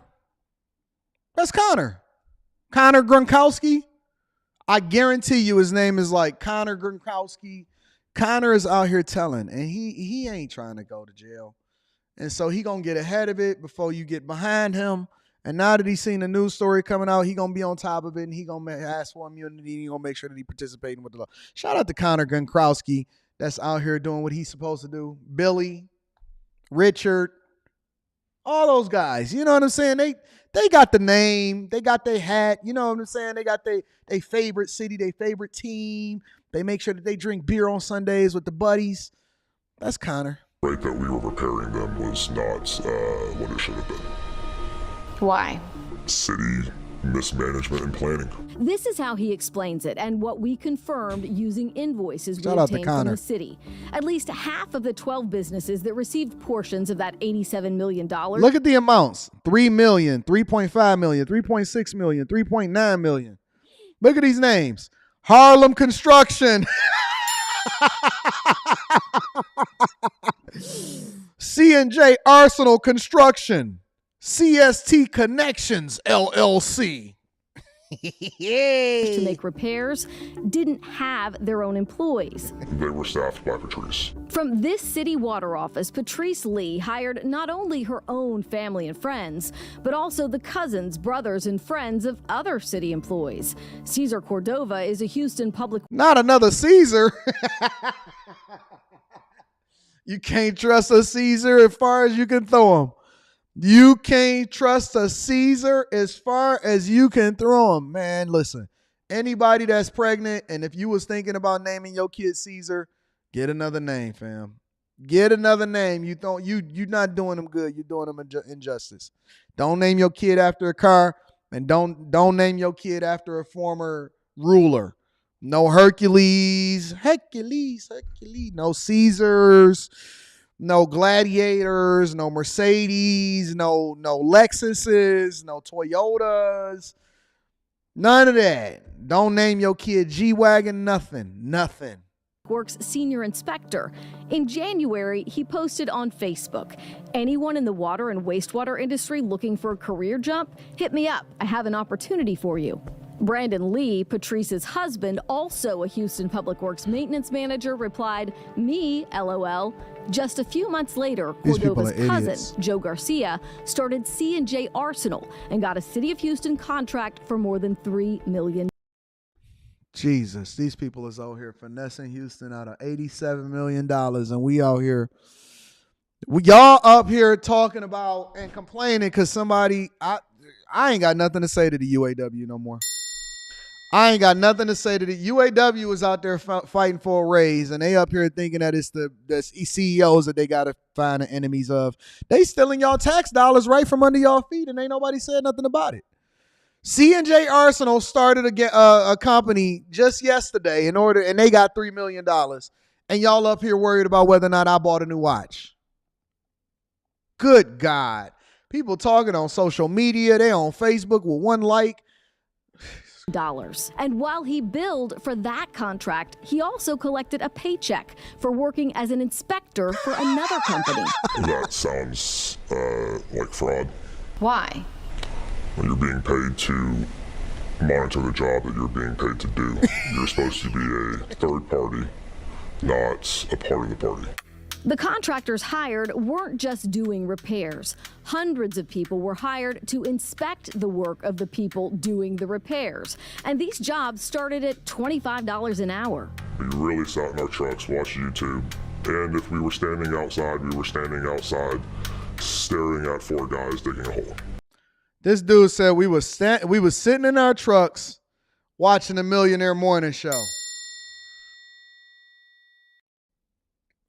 That's Connor. Connor Gronkowski. I guarantee you his name is like Connor Gronkowski. Connor is out here telling, and he ain't trying to go to jail. And so he going to get ahead of it before you get behind him. And now that he's seen the news story coming out, he going to be on top of it, and he going to ask for immunity. He going to make sure that he participating with the law. Shout out to Connor Gronkowski that's out here doing what he's supposed to do. Billy, Richard, all those guys. You know what I'm saying? They got the name. They got their hat. You know what I'm saying? They got their favorite city, their favorite team. They make sure that they drink beer on Sundays with the buddies. That's Connor. Right, that we were repairing them was not what it should have been. Why? City mismanagement and planning. This is how he explains it and what we confirmed using invoices we Shout out to obtained from Connor. the city. At least half of the 12 businesses that received portions of that $87 million. Look at the amounts. 3 million, 3.5 million, 3.6 million, 3.9 million. Look at these names. Harlem Construction. C&J Arsenal Construction. CST Connections, LLC. To make repairs, didn't have their own employees. They were staffed by Patrice. From this city water office, Patrice Lee hired not only her own family and friends, but also the cousins, brothers, and friends of other city employees. Cesar Cordova is a Houston public... Not another Caesar. You can't trust a Caesar as far as you can throw him. You can't trust a Caesar as far as you can throw him. Man, listen, anybody that's pregnant, and if you was thinking about naming your kid Caesar, get another name, fam. Get another name. You're not doing them good. You're doing them injustice. Don't name your kid after a car, and don't name your kid after a former ruler. No Hercules. No Caesars. No Gladiators, no Mercedes, no Lexuses, no Toyotas, none of that. Don't name your kid G-Wagon, nothing. Works senior inspector. In January, he posted on Facebook, anyone in the water and wastewater industry looking for a career jump, hit me up. I have an opportunity for you. Brandon Lee, Patrice's husband, also a Houston Public Works maintenance manager, replied, me, LOL. Just a few months later, Cordova's cousin, Joe Garcia, started C&J Arsenal and got a City of Houston contract for more than $3 million. Jesus, these people is out here finessing Houston out of $87 million, and we out here, y'all up here talking about and complaining because somebody, I ain't got nothing to say to the UAW no more. I ain't got nothing to say to the UAW is out there fighting for a raise, and they up here thinking that it's the CEOs that they got to find the enemies of. They stealing y'all tax dollars right from under y'all feet, and ain't nobody said nothing about it. C&J Arsenal started a company just yesterday and they got $3 million, and y'all up here worried about whether or not I bought a new watch. Good God. People talking on social media, they on Facebook with one like. And while he billed for that contract, he also collected a paycheck for working as an inspector for another company. That sounds like fraud. Why? When you're being paid to monitor the job that you're being paid to do, you're supposed to be a third party, not a part of the party. The contractors hired weren't just doing repairs. Hundreds of people were hired to inspect the work of the people doing the repairs. And these jobs started at $25 an hour. We really sat in our trucks, watched YouTube. And if we were standing outside, we were standing outside staring at four guys digging a hole. This dude said we was sitting in our trucks watching the Millionaire morning show.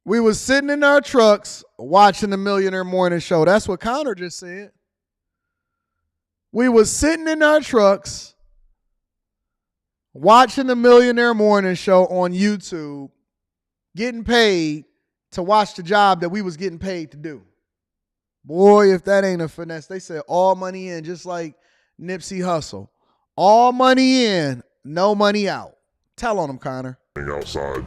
We was sitting in our trucks watching the Millionaire morning show. That's what Connor just said. We was sitting in our trucks watching the Millionaire Morning Show on YouTube, getting paid to watch the job that we was getting paid to do. Boy, if that ain't a finesse. They said all money in, just like Nipsey Hussle. All money in, no money out. Tell on them, Connor. Outside,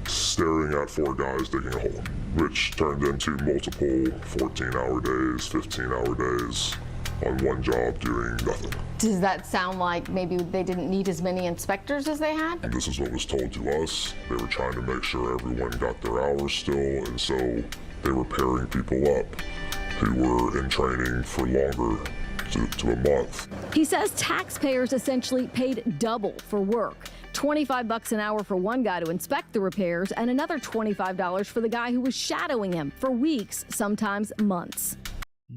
staring at 4 guys digging a hole, which turned into multiple 14-hour days, 15-hour days on one job doing nothing. Does that sound like maybe they didn't need as many inspectors as they had? And this is what was told to us. They were trying to make sure everyone got their hours still, and so they were pairing people up who were in training for longer to a month. He says taxpayers essentially paid double for work. $25 an hour for one guy to inspect the repairs and another $25 for the guy who was shadowing him for weeks, sometimes months.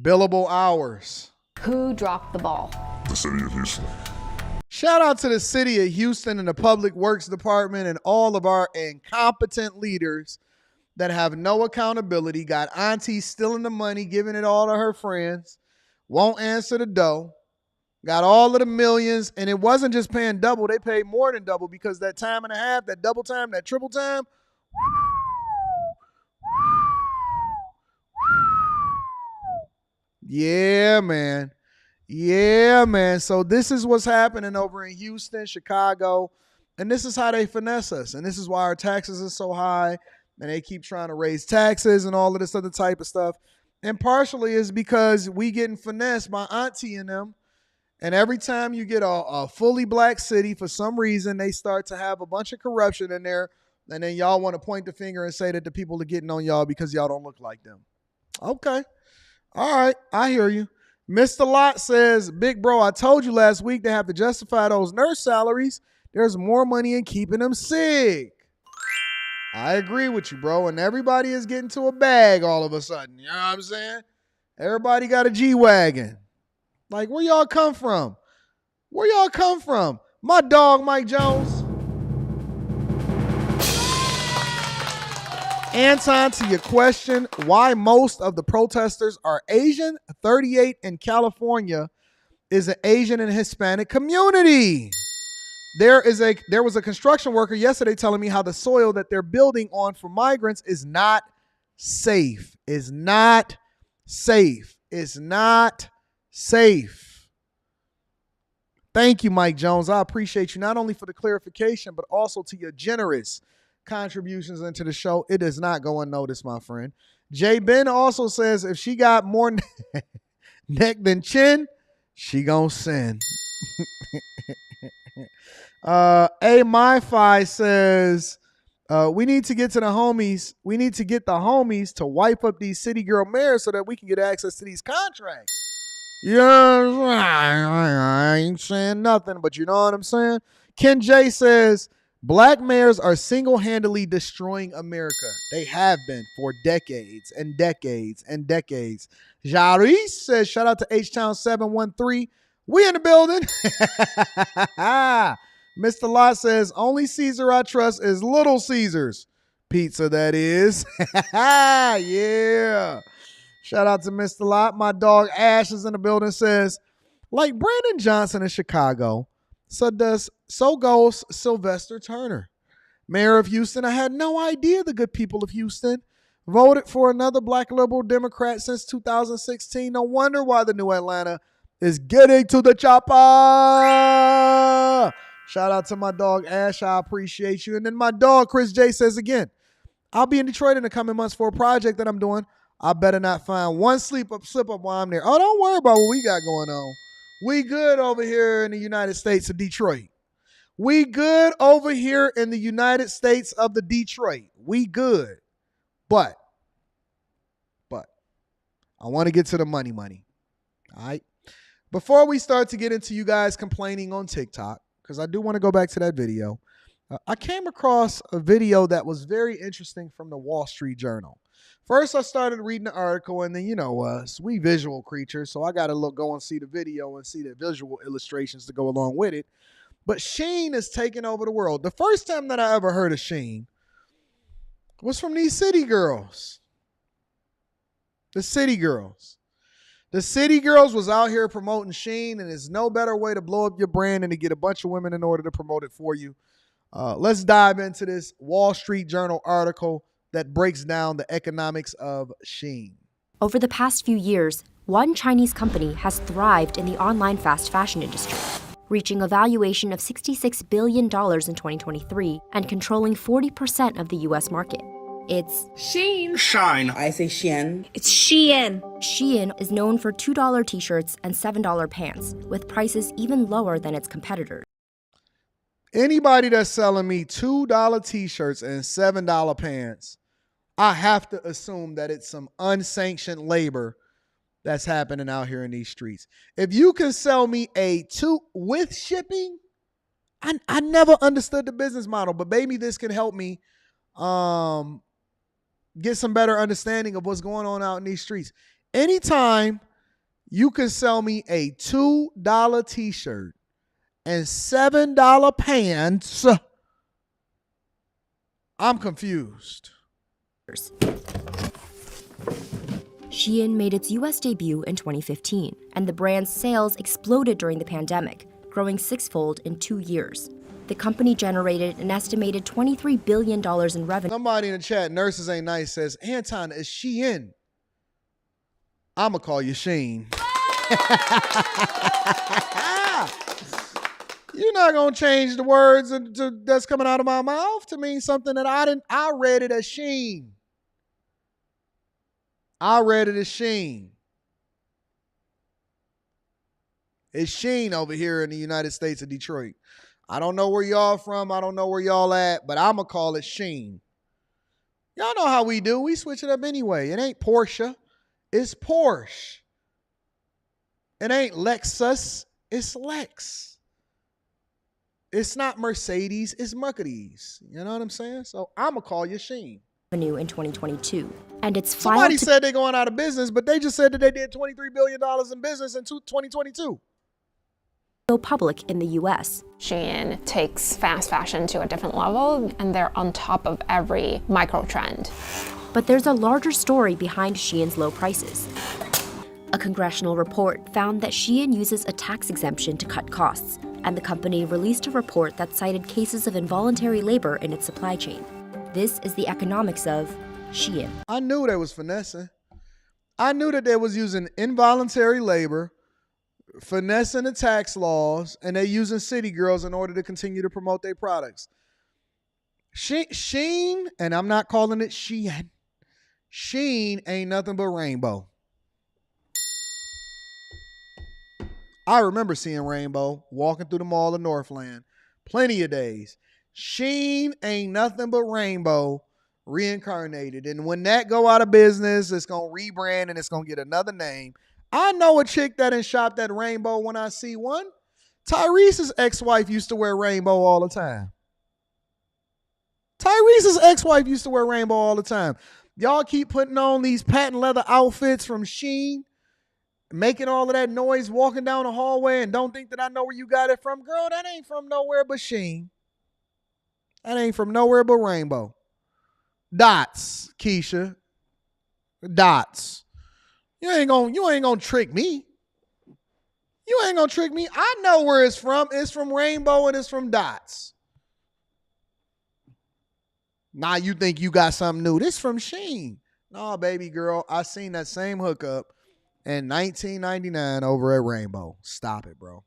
Billable hours. Who dropped the ball? The city of Houston. Shout out to the city of Houston and the Public Works Department and all of our incompetent leaders that have no accountability, got auntie stealing the money, giving it all to her friends, won't answer the dough, got all of the millions, and it wasn't just paying double, they paid more than double because that time and a half, that double time, that triple time, yeah, man. Yeah, man. So this is what's happening over in Houston, Chicago, and this is how they finesse us, and this is why our taxes are so high, and they keep trying to raise taxes and all of this other type of stuff. And partially is because we getting finessed by auntie and them. And every time you get a fully black city, for some reason, they start to have a bunch of corruption in there. And then y'all want to point the finger and say that the people are getting on y'all because y'all don't look like them. Okay. All right. I hear you. Mr. Lot says, big bro, I told you last week they have to justify those nurse salaries. There's more money in keeping them sick. I agree with you, bro. And everybody is getting to a bag all of a sudden. You know what I'm saying? Everybody got a G-Wagon. Like, where y'all come from? Where y'all come from? My dog, Mike Jones. Anton, to your question, why most of the protesters are Asian, 38 in California is an Asian and Hispanic community. There was a construction worker yesterday telling me how the soil that they're building on for migrants is not safe. Is not safe. Is not safe. Thank you, Mike Jones. I appreciate you not only for the clarification, but also to your generous contributions into the show. It does not go unnoticed, my friend. J. Ben also says if she got more neck than chin, she gonna sin. MyFi says we need to get to the homies. We need to get the homies to wipe up these city girl mayors so that we can get access to these contracts. Yeah, I ain't saying nothing, but you know what I'm saying? Ken J says black mayors are single-handedly destroying America. They have been for decades and decades and decades. Jarice says, shout out to H-Town 713. We in the building. Mr. Lot says, only Caesar I trust is Little Caesars. Pizza, that is. Yeah. Shout out to Mr. Lot. My dog Ash is in the building, says, like Brandon Johnson in Chicago, so goes Sylvester Turner. Mayor of Houston, I had no idea the good people of Houston voted for another black liberal Democrat since 2016. No wonder why the new Atlanta is getting to the chopper. Shout out to my dog Ash. I appreciate you. And then my dog Chris J says again, I'll be in Detroit in the coming months for a project that I'm doing. I better not find one slip up while I'm there. Oh, don't worry about what we got going on. We good over here in the United States of Detroit. We good over here in the United States of the Detroit. We good. But I want to get to the money. All right. Before we start to get into you guys complaining on TikTok, because I do want to go back to that video, I came across a video that was very interesting from the Wall Street Journal. First, I started reading the article, and then, you know us, we visual creatures, so I got to go and see the video and see the visual illustrations to go along with it. But Shein is taking over the world. The first time that I ever heard of Shein was from these city girls. The city girls. The city girls was out here promoting Shein, and there's no better way to blow up your brand than to get a bunch of women in order to promote it for you. Let's dive into this Wall Street Journal article that breaks down the economics of Shein. Over the past few years, one Chinese company has thrived in the online fast fashion industry, reaching a valuation of $66 billion in 2023 and controlling 40% of the U.S. market. It's Shein. Shine. I say Shein. It's Shein. Shein is known for $2 t-shirts and $7 pants, with prices even lower than its competitors. Anybody that's selling me $2 t-shirts and $7 pants, I have to assume that it's some unsanctioned labor that's happening out here in these streets. If you can sell me a two with shipping, I never understood the business model, but maybe this can help me get some better understanding of what's going on out in these streets. Anytime you can sell me a $2 t-shirt and $7 pants, I'm confused. Shein made its U.S. debut in 2015, and the brand's sales exploded during the pandemic, growing sixfold in 2 years. The company generated an estimated $23 billion in revenue. Somebody in the chat, Nurses Ain't Nice, says, Anton, is Shein? I'ma call you Shein. You're not gonna change the words that's coming out of my mouth to mean something that I read it as Shein. I read it as Shein. It's Shein over here in the United States of Detroit. I don't know where y'all from. I don't know where y'all at, but I'm going to call it Shein. Y'all know how we do. We switch it up anyway. It ain't Porsche. It's Porsche. It ain't Lexus. It's Lex. It's not Mercedes. It's Mercedes. You know what I'm saying? So I'm going to call you Shein. In 2022, and it's Somebody said they're going out of business, but they just said that they did $23 billion in business in 2022. Go public in the U.S. Shein takes fast fashion to a different level, and they're on top of every micro trend. But there's a larger story behind Shein's low prices. A congressional report found that Shein uses a tax exemption to cut costs, and the company released a report that cited cases of involuntary labor in its supply chain. This is the economics of Shein. I knew they was finessing. I knew that they was using involuntary labor, finessing the tax laws, and they using city girls in order to continue to promote their products. Shein, and I'm not calling it Shein. Shein ain't nothing but rainbow. I remember seeing rainbow walking through the mall of Northland plenty of days. Shein ain't nothing but rainbow reincarnated. And when that go out of business, it's going to rebrand and it's going to get another name. I know a chick that done shopped at Rainbow when I see one. Tyrese's ex-wife used to wear rainbow all the time. Tyrese's ex-wife used to wear rainbow all the time. Y'all keep putting on these patent leather outfits from Shein, making all of that noise walking down the hallway and don't think that I know where you got it from. Girl, that ain't from nowhere but Shein. That ain't from nowhere but rainbow. Dots, Keisha. Dots. You ain't gonna trick me. You ain't gonna trick me. I know where it's from. It's from rainbow and it's from dots. Now you think you got something new. This from Shein. No, baby girl. I seen that same hookup in 1999 over at Rainbow. Stop it, bro.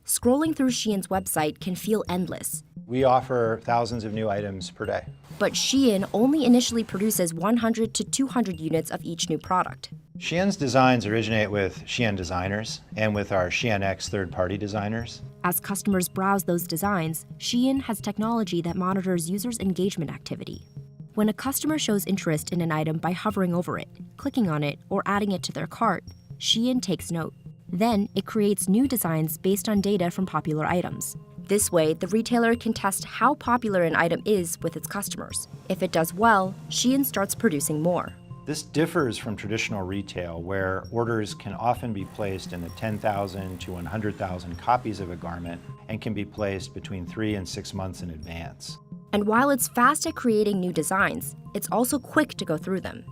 Scrolling through Shein's website can feel endless. We offer thousands of new items per day. But Shein only initially produces 100 to 200 units of each new product. Shein's designs originate with Shein designers and with our Shein X third-party designers. As customers browse those designs, Shein has technology that monitors users' engagement activity. When a customer shows interest in an item by hovering over it, clicking on it, or adding it to their cart, Shein takes note. Then it creates new designs based on data from popular items. This way, the retailer can test how popular an item is with its customers. If it does well, Shein starts producing more. This differs from traditional retail, where orders can often be placed in the 10,000 to 100,000 copies of a garment and can be placed between 3 and 6 months in advance. And while it's fast at creating new designs, it's also quick to go through them.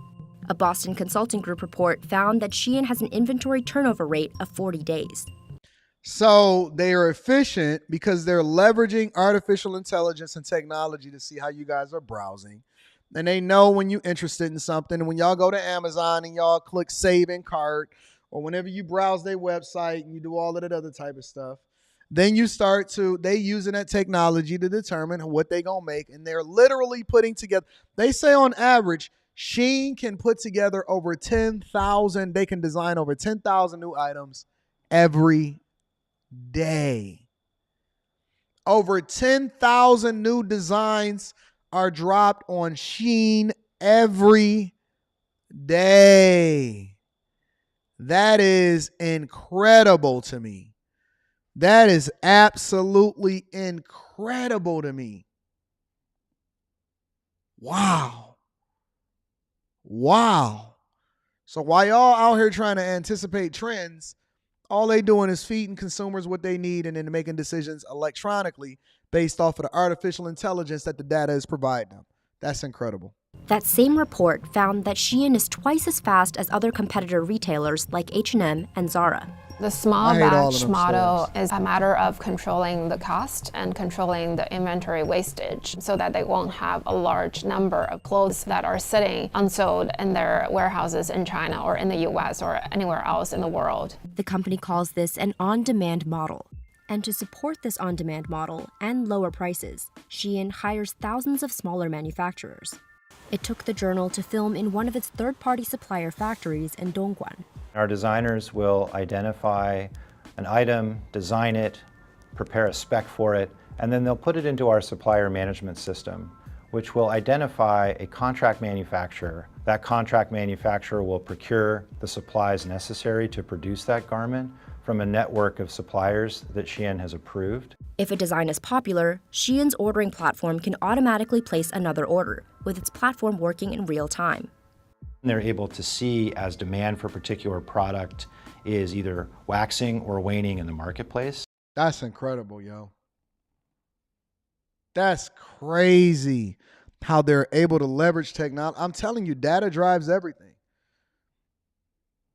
A Boston Consulting Group report found that Shein has an inventory turnover rate of 40 days. So they are efficient because they're leveraging artificial intelligence and technology to see how you guys are browsing. And they know when you're interested in something. And when y'all go to Amazon and y'all click save in cart, or whenever you browse their website and you do all of that other type of stuff, then you start to, they using that technology to determine what they gonna make. And they're literally putting together, they say on average, Shein can put together over 10,000, they can design over 10,000 new items every day. Over 10,000 new designs are dropped on Shein every day. That is incredible to me. That is absolutely incredible to me. Wow. Wow. So while y'all out here trying to anticipate trends, all they doing is feeding consumers what they need and then making decisions electronically based off of the artificial intelligence that the data is providing them. That's incredible. That same report found that Shein is twice as fast as other competitor retailers like H&M and Zara. The small batch model is a matter of controlling the cost and controlling the inventory wastage so that they won't have a large number of clothes that are sitting unsold in their warehouses in China or in the US or anywhere else in the world. The company calls this an on-demand model. And to support this on-demand model and lower prices, Shein hires thousands of smaller manufacturers. It took the Journal to film in one of its third-party supplier factories in Dongguan. Our designers will identify an item, design it, prepare a spec for it, and then they'll put it into our supplier management system, which will identify a contract manufacturer. That contract manufacturer will procure the supplies necessary to produce that garment from a network of suppliers that Shein has approved. If a design is popular, Shein's ordering platform can automatically place another order, with its platform working in real time. They're able to see as demand for a particular product is either waxing or waning in the marketplace. That's incredible, yo. That's crazy how they're able to leverage technology. I'm telling you, data drives everything.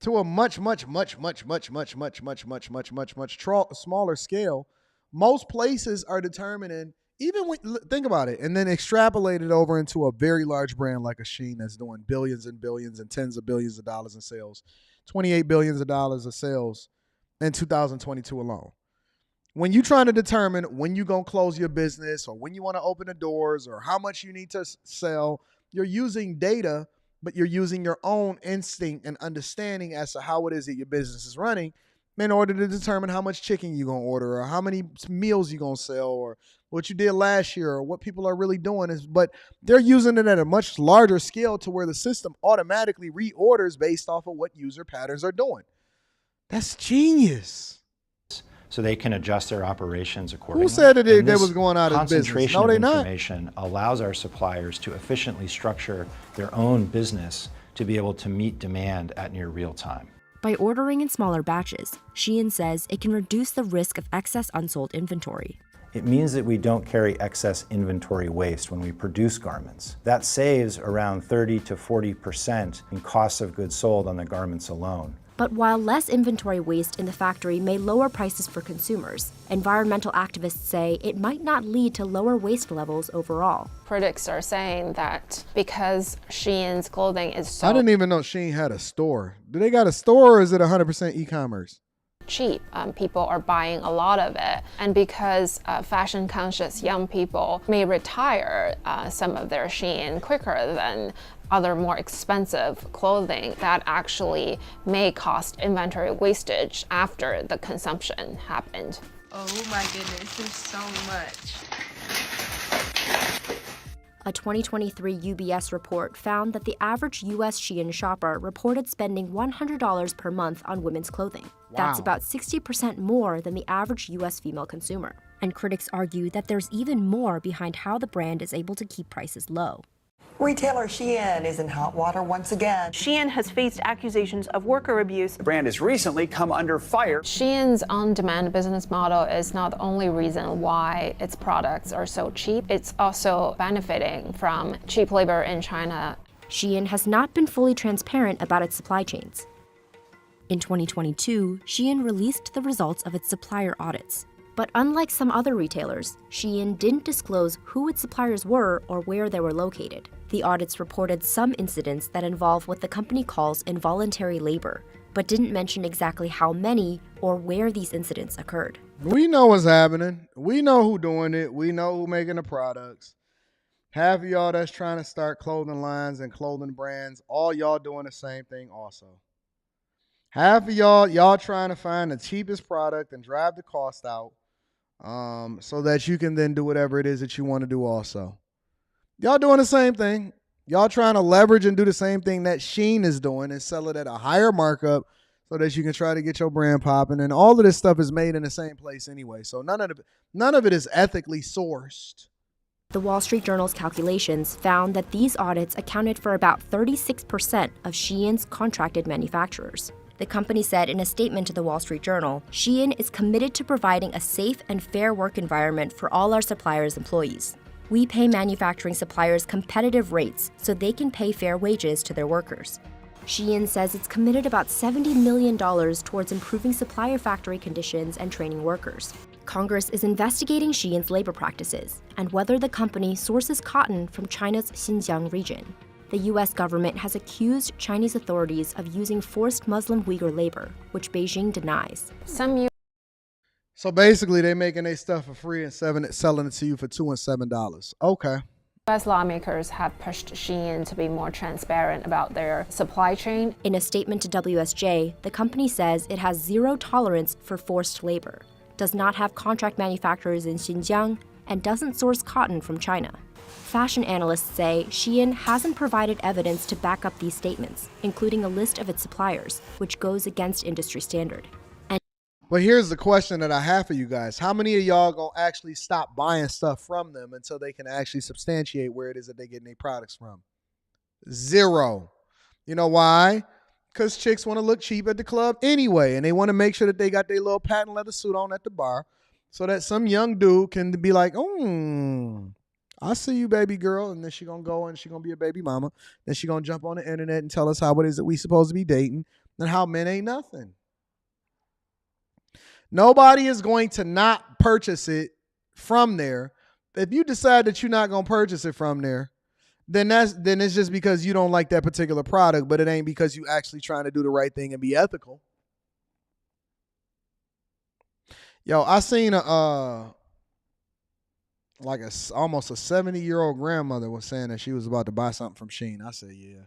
To a much smaller scale, most places are determining, even when, think about it, and then extrapolate it over into a very large brand like a Shein that's doing billions and billions and tens of billions of dollars in sales, $28 billion of sales in 2022 alone. When you're trying to determine when you're going to close your business or when you want to open the doors or how much you need to sell, you're using data, but you're using your own instinct and understanding as to how it is that your business is running in order to determine how much chicken you're going to order or how many meals you're going to sell or what you did last year or what people are really doing is, but they're using it at a much larger scale to where the system automatically reorders based off of what user patterns are doing. That's genius. So they can adjust their operations accordingly. Who said that they was going out of business? Concentration No, of they not. information allows our suppliers to efficiently structure their own business to be able to meet demand at near real time. By ordering in smaller batches, Shein says it can reduce the risk of excess unsold inventory. It means that we don't carry excess inventory waste when we produce garments. That saves around 30 to 40% in costs of goods sold on the garments alone. But while less inventory waste in the factory may lower prices for consumers, environmental activists say it might not lead to lower waste levels overall. Critics are saying that because Shein's clothing is so I didn't even know Shein had a store. Do they got a store or is it 100% e-commerce? cheap, people are buying a lot of it. And because fashion conscious young people may retire some of their Shein quicker than other more expensive clothing, that actually may cost inventory wastage after the consumption happened. Oh my goodness, there's so much. A 2023 UBS report found that the average U.S. Shein shopper reported spending $100 per month on women's clothing. Wow. That's about 60% more than the average U.S. female consumer. And critics argue that there's even more behind how the brand is able to keep prices low. Retailer Shein is in hot water once again. Shein has faced accusations of worker abuse. The brand has recently come under fire. Shein's on-demand business model is not the only reason why its products are so cheap. It's also benefiting from cheap labor in China. Shein has not been fully transparent about its supply chains. In 2022, Shein released the results of its supplier audits. But unlike some other retailers, Shein didn't disclose who its suppliers were or where they were located. The audits reported some incidents that involve what the company calls involuntary labor, but didn't mention exactly how many or where these incidents occurred. We know what's happening. We know who doing it. We know who making the products. Half of y'all that's trying to start clothing lines and clothing brands, all y'all doing the same thing also. Half of y'all trying to find the cheapest product and drive the cost out so that you can then do whatever it is that you want to do also. Y'all doing the same thing. Y'all trying to leverage and do the same thing that Shein is doing and sell it at a higher markup so that you can try to get your brand popping. And all of this stuff is made in the same place anyway. So none of it is ethically sourced. The Wall Street Journal's calculations found that these audits accounted for about 36% of Shein's contracted manufacturers. The company said in a statement to the Wall Street Journal, Shein is committed to providing a safe and fair work environment for all our suppliers' employees. We pay manufacturing suppliers competitive rates so they can pay fair wages to their workers. Shein says it's committed about $70 million towards improving supplier factory conditions and training workers. Congress is investigating Shein's labor practices and whether the company sources cotton from China's Xinjiang region. The U.S. government has accused Chinese authorities of using forced Muslim Uyghur labor, which Beijing denies. So basically, they're making their stuff for free and selling it to you for $2 and $7. Okay. U.S. lawmakers have pushed Shein to be more transparent about their supply chain. In a statement to WSJ, the company says it has zero tolerance for forced labor, does not have contract manufacturers in Xinjiang, and doesn't source cotton from China. Fashion analysts say Shein hasn't provided evidence to back up these statements, including a list of its suppliers, which goes against industry standard. But here's the question that I have for you guys. How many of y'all gonna actually stop buying stuff from them until they can actually substantiate where it is that they're getting their products from? Zero. You know why? Because chicks want to look cheap at the club anyway, and they want to make sure that they got their little patent leather suit on at the bar so that some young dude can be like, I see you, baby girl. And then she going to go and she going to be a baby mama. Then she going to jump on the internet and tell us how it is that we supposed to be dating and how men ain't nothing. Nobody is going to not purchase it from there. If you decide that you're not going to purchase it from there, then it's just because you don't like that particular product, but it ain't because you actually trying to do the right thing and be ethical. Yo, I seen almost a 70-year-old grandmother was saying that she was about to buy something from Shein. I said, yeah,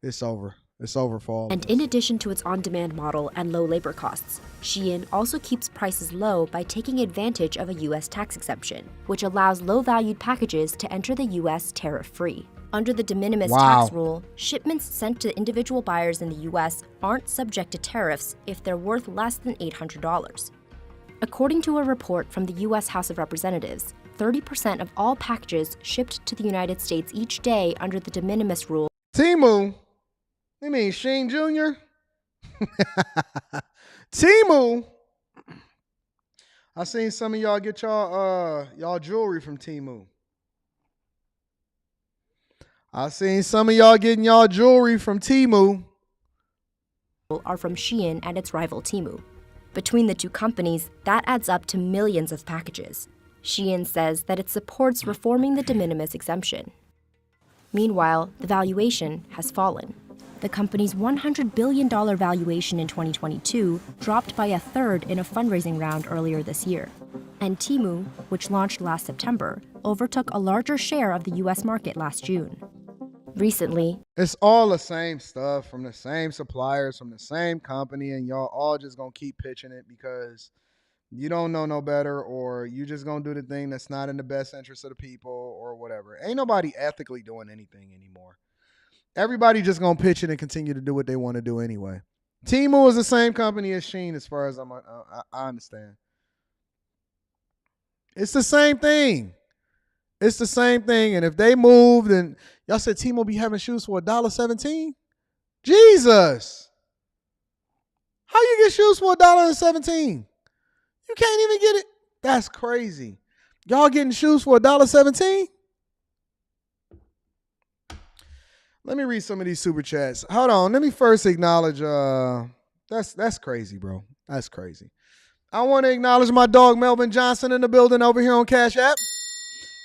it's over. It's over for all. And in addition to its on-demand model and low labor costs, Shein also keeps prices low by taking advantage of a U.S. tax exemption, which allows low-valued packages to enter the U.S. tariff-free. Under the de minimis tax rule, shipments sent to individual buyers in the U.S. aren't subject to tariffs if they're worth less than $800. According to a report from the U.S. House of Representatives, 30% of all packages shipped to the United States each day under the de minimis rule. Temu. You mean Shein Jr.? Temu. I seen some of y'all get y'all jewelry from Temu. I seen some of y'all getting y'all jewelry from Temu. Are from Shein and its rival Temu. Between the two companies, that adds up to millions of packages. Shein says that it supports reforming the de minimis exemption. Meanwhile, the valuation has fallen. The company's $100 billion valuation in 2022 dropped by a third in a fundraising round earlier this year. And Temu, which launched last September, overtook a larger share of the U.S. market last June. Recently, it's all the same stuff from the same suppliers, from the same company, and y'all all just gonna keep pitching it because you don't know no better, or you just gonna do the thing that's not in the best interest of the people or whatever. Ain't nobody ethically doing anything anymore. Everybody just gonna pitch it and continue to do what they want to do anyway. Temu is the same company as Shein, as far as I understand. It's the same thing. It's the same thing. And if they moved and y'all said Temu be having shoes for $1.17, Jesus, how you get shoes for $1.17? You can't even get it. That's crazy. Y'all getting shoes for $1.17? Let me read some of these super chats. Hold on. Let me first acknowledge. That's crazy, bro. That's crazy. I want to acknowledge my dog Melvin Johnson in the building over here on Cash App.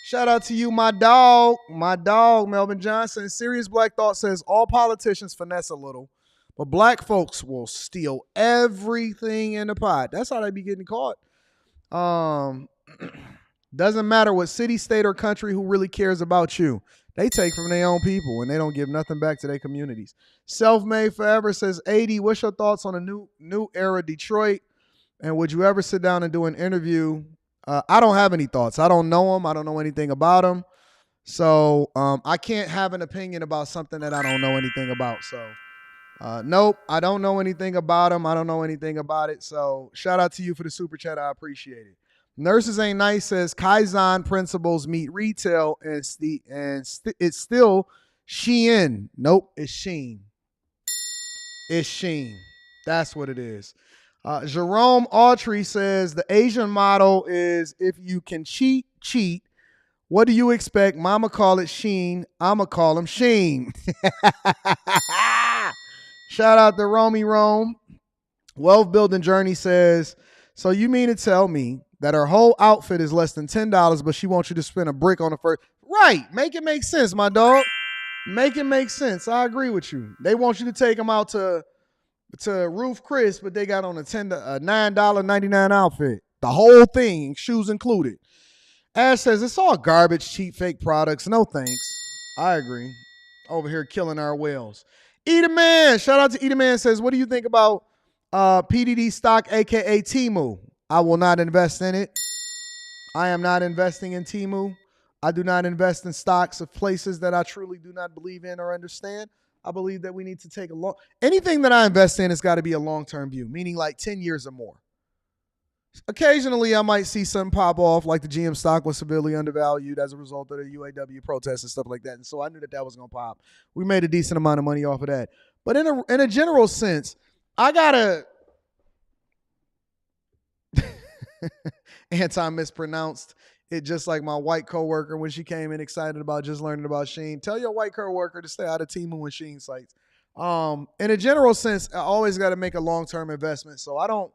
Shout out to you, my dog, Melvin Johnson. Serious Black Thought says all politicians finesse a little, but black folks will steal everything in the pot. That's how they be getting caught. Doesn't matter what city, state, or country who really cares about you. They take from their own people and they don't give nothing back to their communities. Self-Made Forever says, 80, what's your thoughts on a new era Detroit? And would you ever sit down and do an interview? I don't have any thoughts. I don't know them. I don't know anything about them. So I can't have an opinion about something that I don't know anything about. So nope, I don't know anything about them. I don't know anything about it. So shout out to you for the super chat. I appreciate it. Nurses Ain't Nice says Kaizen principles meet retail and it's still Shein. Nope, it's Sheen. It's Sheen. That's what it is. Jerome Autry says the Asian motto is if you can cheat, cheat. What do you expect? Mama call it Sheen. I'ma call him Sheen. Shout out to Romy Rome. Wealth Building Journey says, so you mean to tell me that her whole outfit is less than $10, but she wants you to spend a brick on the first? Right. Make it make sense, my dog. Make it make sense. I agree with you. They want you to take them out to Roof Chris, but they got on a $9.99 outfit. The whole thing, shoes included. Ash says, it's all garbage, cheap, fake products. No thanks. I agree. Over here killing our whales. Eat Man. Shout out to Eat Man says, what do you think about PDD stock, a.k.a. Temu? I will not invest in it. I am not investing in Temu. I do not invest in stocks of places that I truly do not believe in or understand. I believe that we need to take anything that I invest in has got to be a long-term view, meaning like 10 years or more. Occasionally, I might see something pop off, like the GM stock was severely undervalued as a result of the UAW protests and stuff like that. And so I knew that was going to pop. We made a decent amount of money off of that. But in a general sense, I got to anti-mispronounced it, just like my white coworker when she came in excited about just learning about Sheen. Tell your white coworker to stay out of Temu and Sheen sites. In a general sense, I always got to make a long-term investment. So I don't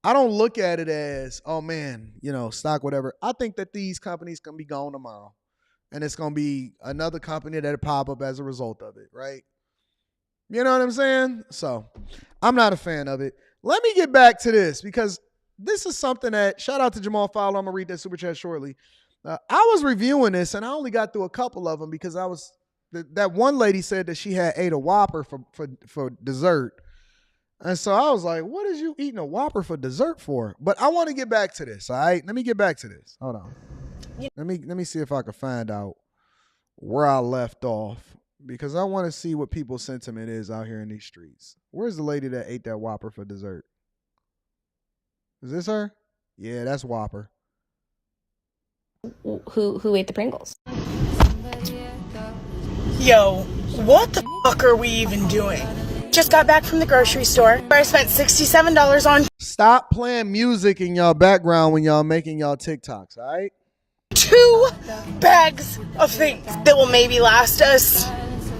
look at it as, oh man, stock, whatever. I think that these companies can be gone tomorrow. And it's going to be another company that'll pop up as a result of it, right? You know what I'm saying? So I'm not a fan of it. Let me get back to this because this is something that, shout out to Jamal Fowler. I'm going to read that super chat shortly. I was reviewing this and I only got through a couple of them because that one lady said that she had ate a Whopper for dessert. And so I was like, what is you eating a Whopper for dessert for? But I want to get back to this, all right? Let me get back to this. Hold on. Let me see if I can find out where I left off because I want to see what people's sentiment is out here in these streets. Where's the lady that ate that Whopper for dessert? Is this her? Yeah, that's Whopper. Who ate the Pringles? Yo, what the fuck are we even doing? Just got back from the grocery store where I spent $67 on... Stop playing music in y'all background when y'all making y'all TikToks, all right? 2 bags of things that will maybe last us,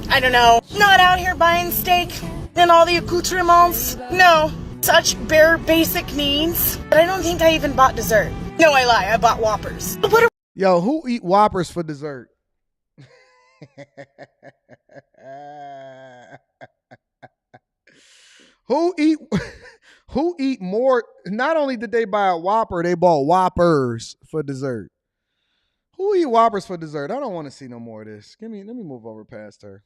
I don't know, not out here buying steak and all the accoutrements. No, such bare basic needs. But I don't think I even bought dessert. No, I lie, I bought Whoppers. What Yo, who eat Whoppers for dessert? Who eat more? Not only did they buy a Whopper, they bought Whoppers for dessert. Who eat Whoppers for dessert? I don't want to see no more of this. Let me move over past her.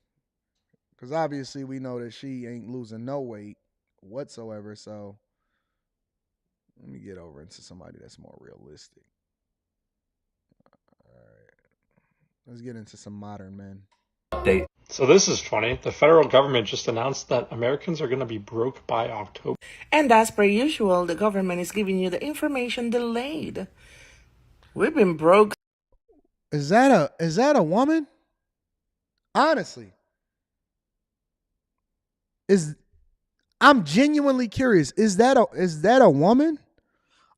Because obviously we know that she ain't losing no weight whatsoever. So let me get over into somebody that's more realistic. All right. Let's get into some modern men. So this is funny. The federal government just announced that Americans are going to be broke by October. And as per usual, the government is giving you the information delayed. We've been broke. Is that a woman? Honestly. I'm genuinely curious. Is that a woman?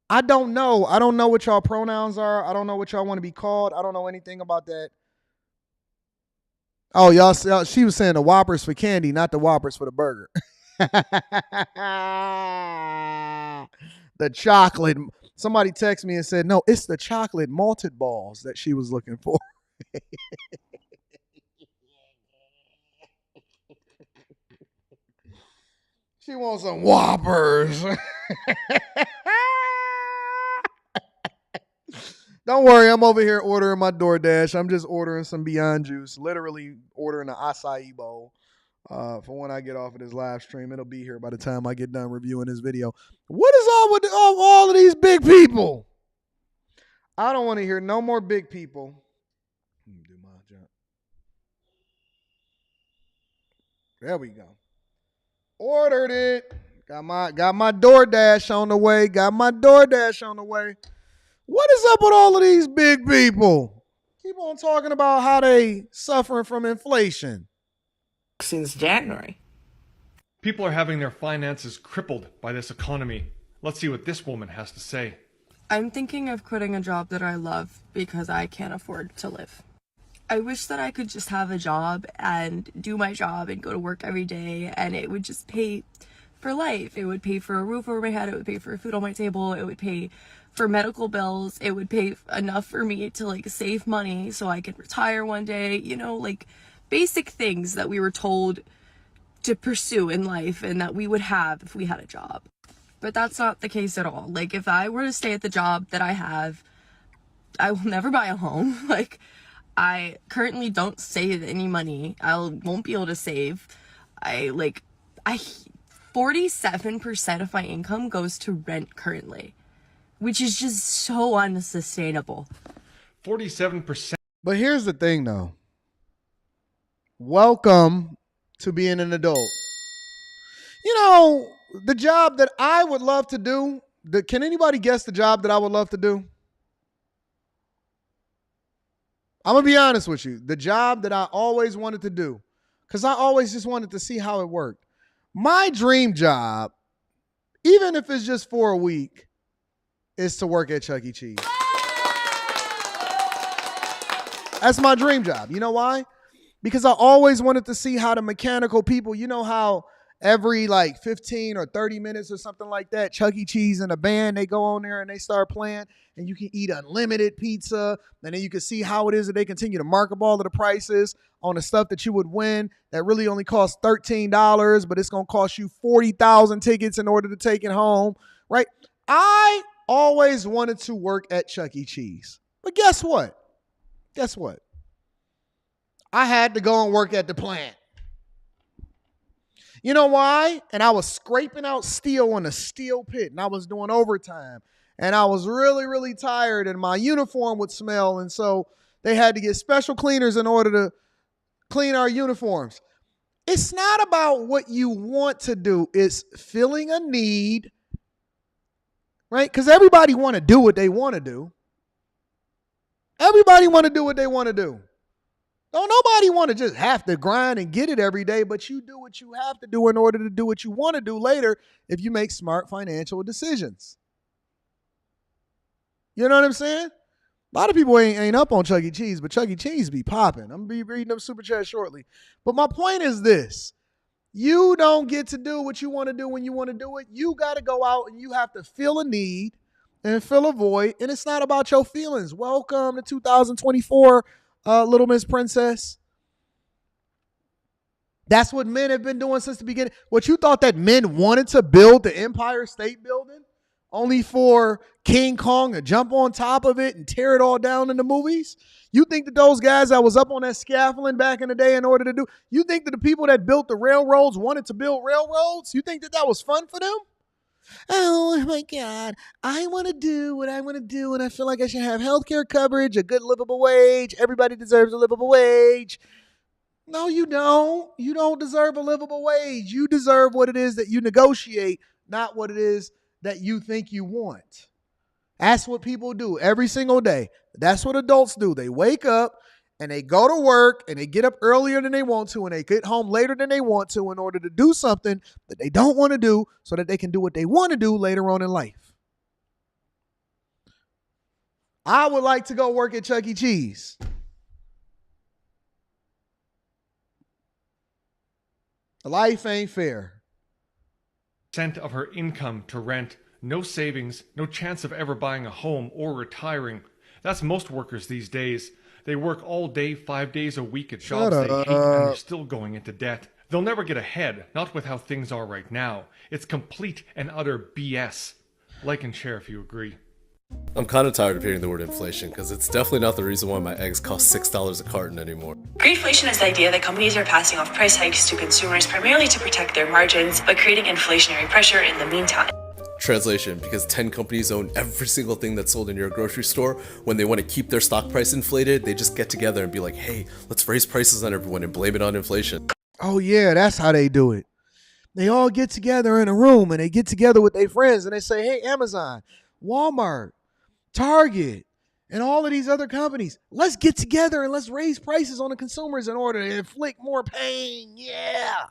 I don't know. I don't know what y'all pronouns are. I don't know what y'all want to be called. I don't know anything about that. Oh, y'all, she was saying the Whoppers for candy, not the Whoppers for the burger. The chocolate. Somebody texted me and said, no, it's the chocolate malted balls that she was looking for. She wants some Whoppers. Don't worry, I'm over here ordering my DoorDash. I'm just ordering some Beyond Juice, literally ordering an acai bowl for when I get off of this live stream. It'll be here by the time I get done reviewing this video. What is all with all of these big people? I don't want to hear no more big people. There we go. Ordered it. Got my DoorDash on the way. Got my DoorDash on the way. What is up with all of these big people? Keep on talking about how they suffering from inflation. Since January. People are having their finances crippled by this economy. Let's see what this woman has to say. I'm thinking of quitting a job that I love because I can't afford to live. I wish that I could just have a job and do my job and go to work every day, and it would just pay for life. It would pay for a roof over my head. It would pay for food on my table. It would pay for medical bills. It would pay enough for me to like save money so I could retire one day, you know, like basic things that we were told to pursue in life and that we would have if we had a job. But that's not the case at all. Like, if I were to stay at the job that I have, I will never buy a home. Like, I currently don't save any money. I won't be able to save. 47% of my income goes to rent currently, which is just so unsustainable. 47%. But here's the thing, though. Welcome to being an adult. You know, the job that I would love to do, can anybody guess the job that I would love to do? I'm going to be honest with you. The job that I always wanted to do, because I always just wanted to see how it worked. My dream job, even if it's just for a week, is to work at Chuck E. Cheese. That's my dream job. You know why? Because I always wanted to see how the mechanical people, you know how every like 15 or 30 minutes or something like that, Chuck E. Cheese and a band, they go on there and they start playing and you can eat unlimited pizza. And then you can see how it is that they continue to mark up all of the prices on the stuff that you would win that really only costs $13, but it's going to cost you 40,000 tickets in order to take it home, right? I always wanted to work at Chuck E. Cheese. But guess what? Guess what? I had to go and work at the plant. You know why? And I was scraping out steel in a steel pit, and I was doing overtime. And I was really, really tired, and my uniform would smell. And so they had to get special cleaners in order to clean our uniforms. It's not about what you want to do. It's filling a need, right? Because everybody want to do what they want to do. Everybody want to do what they want to do. Don't nobody want to just have to grind and get it every day, but you do what you have to do in order to do what you want to do later if you make smart financial decisions. You know what I'm saying? A lot of people ain't up on Chuck E. Cheese, but Chuck E. Cheese be popping. I'm going to be reading them super chat shortly. But my point is this. You don't get to do what you want to do when you want to do it. You got to go out and you have to fill a need and fill a void, and it's not about your feelings. Welcome to 2024. Little Miss Princess. That's what men have been doing since the beginning. What you thought that men wanted to build the Empire State Building only for King Kong to jump on top of it and tear it all down in the movies? You think that those guys that was up on that scaffolding back in the day in order to do, you think that the people that built the railroads wanted to build railroads? You think that that was fun for them? Oh my God, I want to do what I want to do, and I feel like I should have health care coverage, a good livable wage. Everybody deserves a livable wage. No, you don't. You don't deserve a livable wage. You deserve what it is that you negotiate, not what it is that you think you want. That's what people do every single day. That's what adults do. They wake up and they go to work and they get up earlier than they want to and they get home later than they want to in order to do something that they don't want to do so that they can do what they want to do later on in life. I would like to go work at Chuck E. Cheese. Life ain't fair. % of her income to rent, no savings, no chance of ever buying a home or retiring. That's most workers these days. They work all day, 5 days a week at jobs they hate, and they're still going into debt. They'll never get ahead, not with how things are right now. It's complete and utter BS. Like and share if you agree. I'm kind of tired of hearing the word inflation because it's definitely not the reason why my eggs cost $6 a carton anymore. Greedflation is the idea that companies are passing off price hikes to consumers primarily to protect their margins, but creating inflationary pressure in the meantime. Translation, because 10 companies own every single thing that's sold in your grocery store, when they want to keep their stock price inflated, they just get together and be like, hey, let's raise prices on everyone and blame it on inflation. Oh yeah, that's how they do it. They all get together in a room and they get together with their friends and they say, hey, Amazon, Walmart, Target, and all of these other companies, let's get together and let's raise prices on the consumers in order to inflict more pain. Yeah.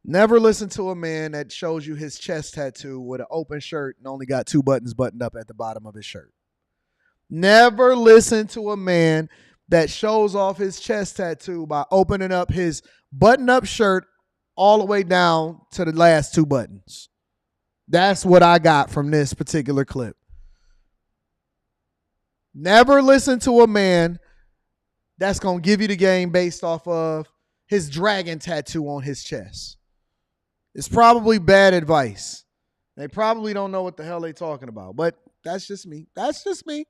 Never listen to a man that shows you his chest tattoo with an open shirt and only got 2 buttons buttoned up at the bottom of his shirt. Never listen to a man that shows off his chest tattoo by opening up his button-up shirt all the way down to the last 2 buttons. That's what I got from this particular clip. Never listen to a man that's going to give you the game based off of his dragon tattoo on his chest. It's probably bad advice. They probably don't know what the hell they're talking about, but that's just me. That's just me.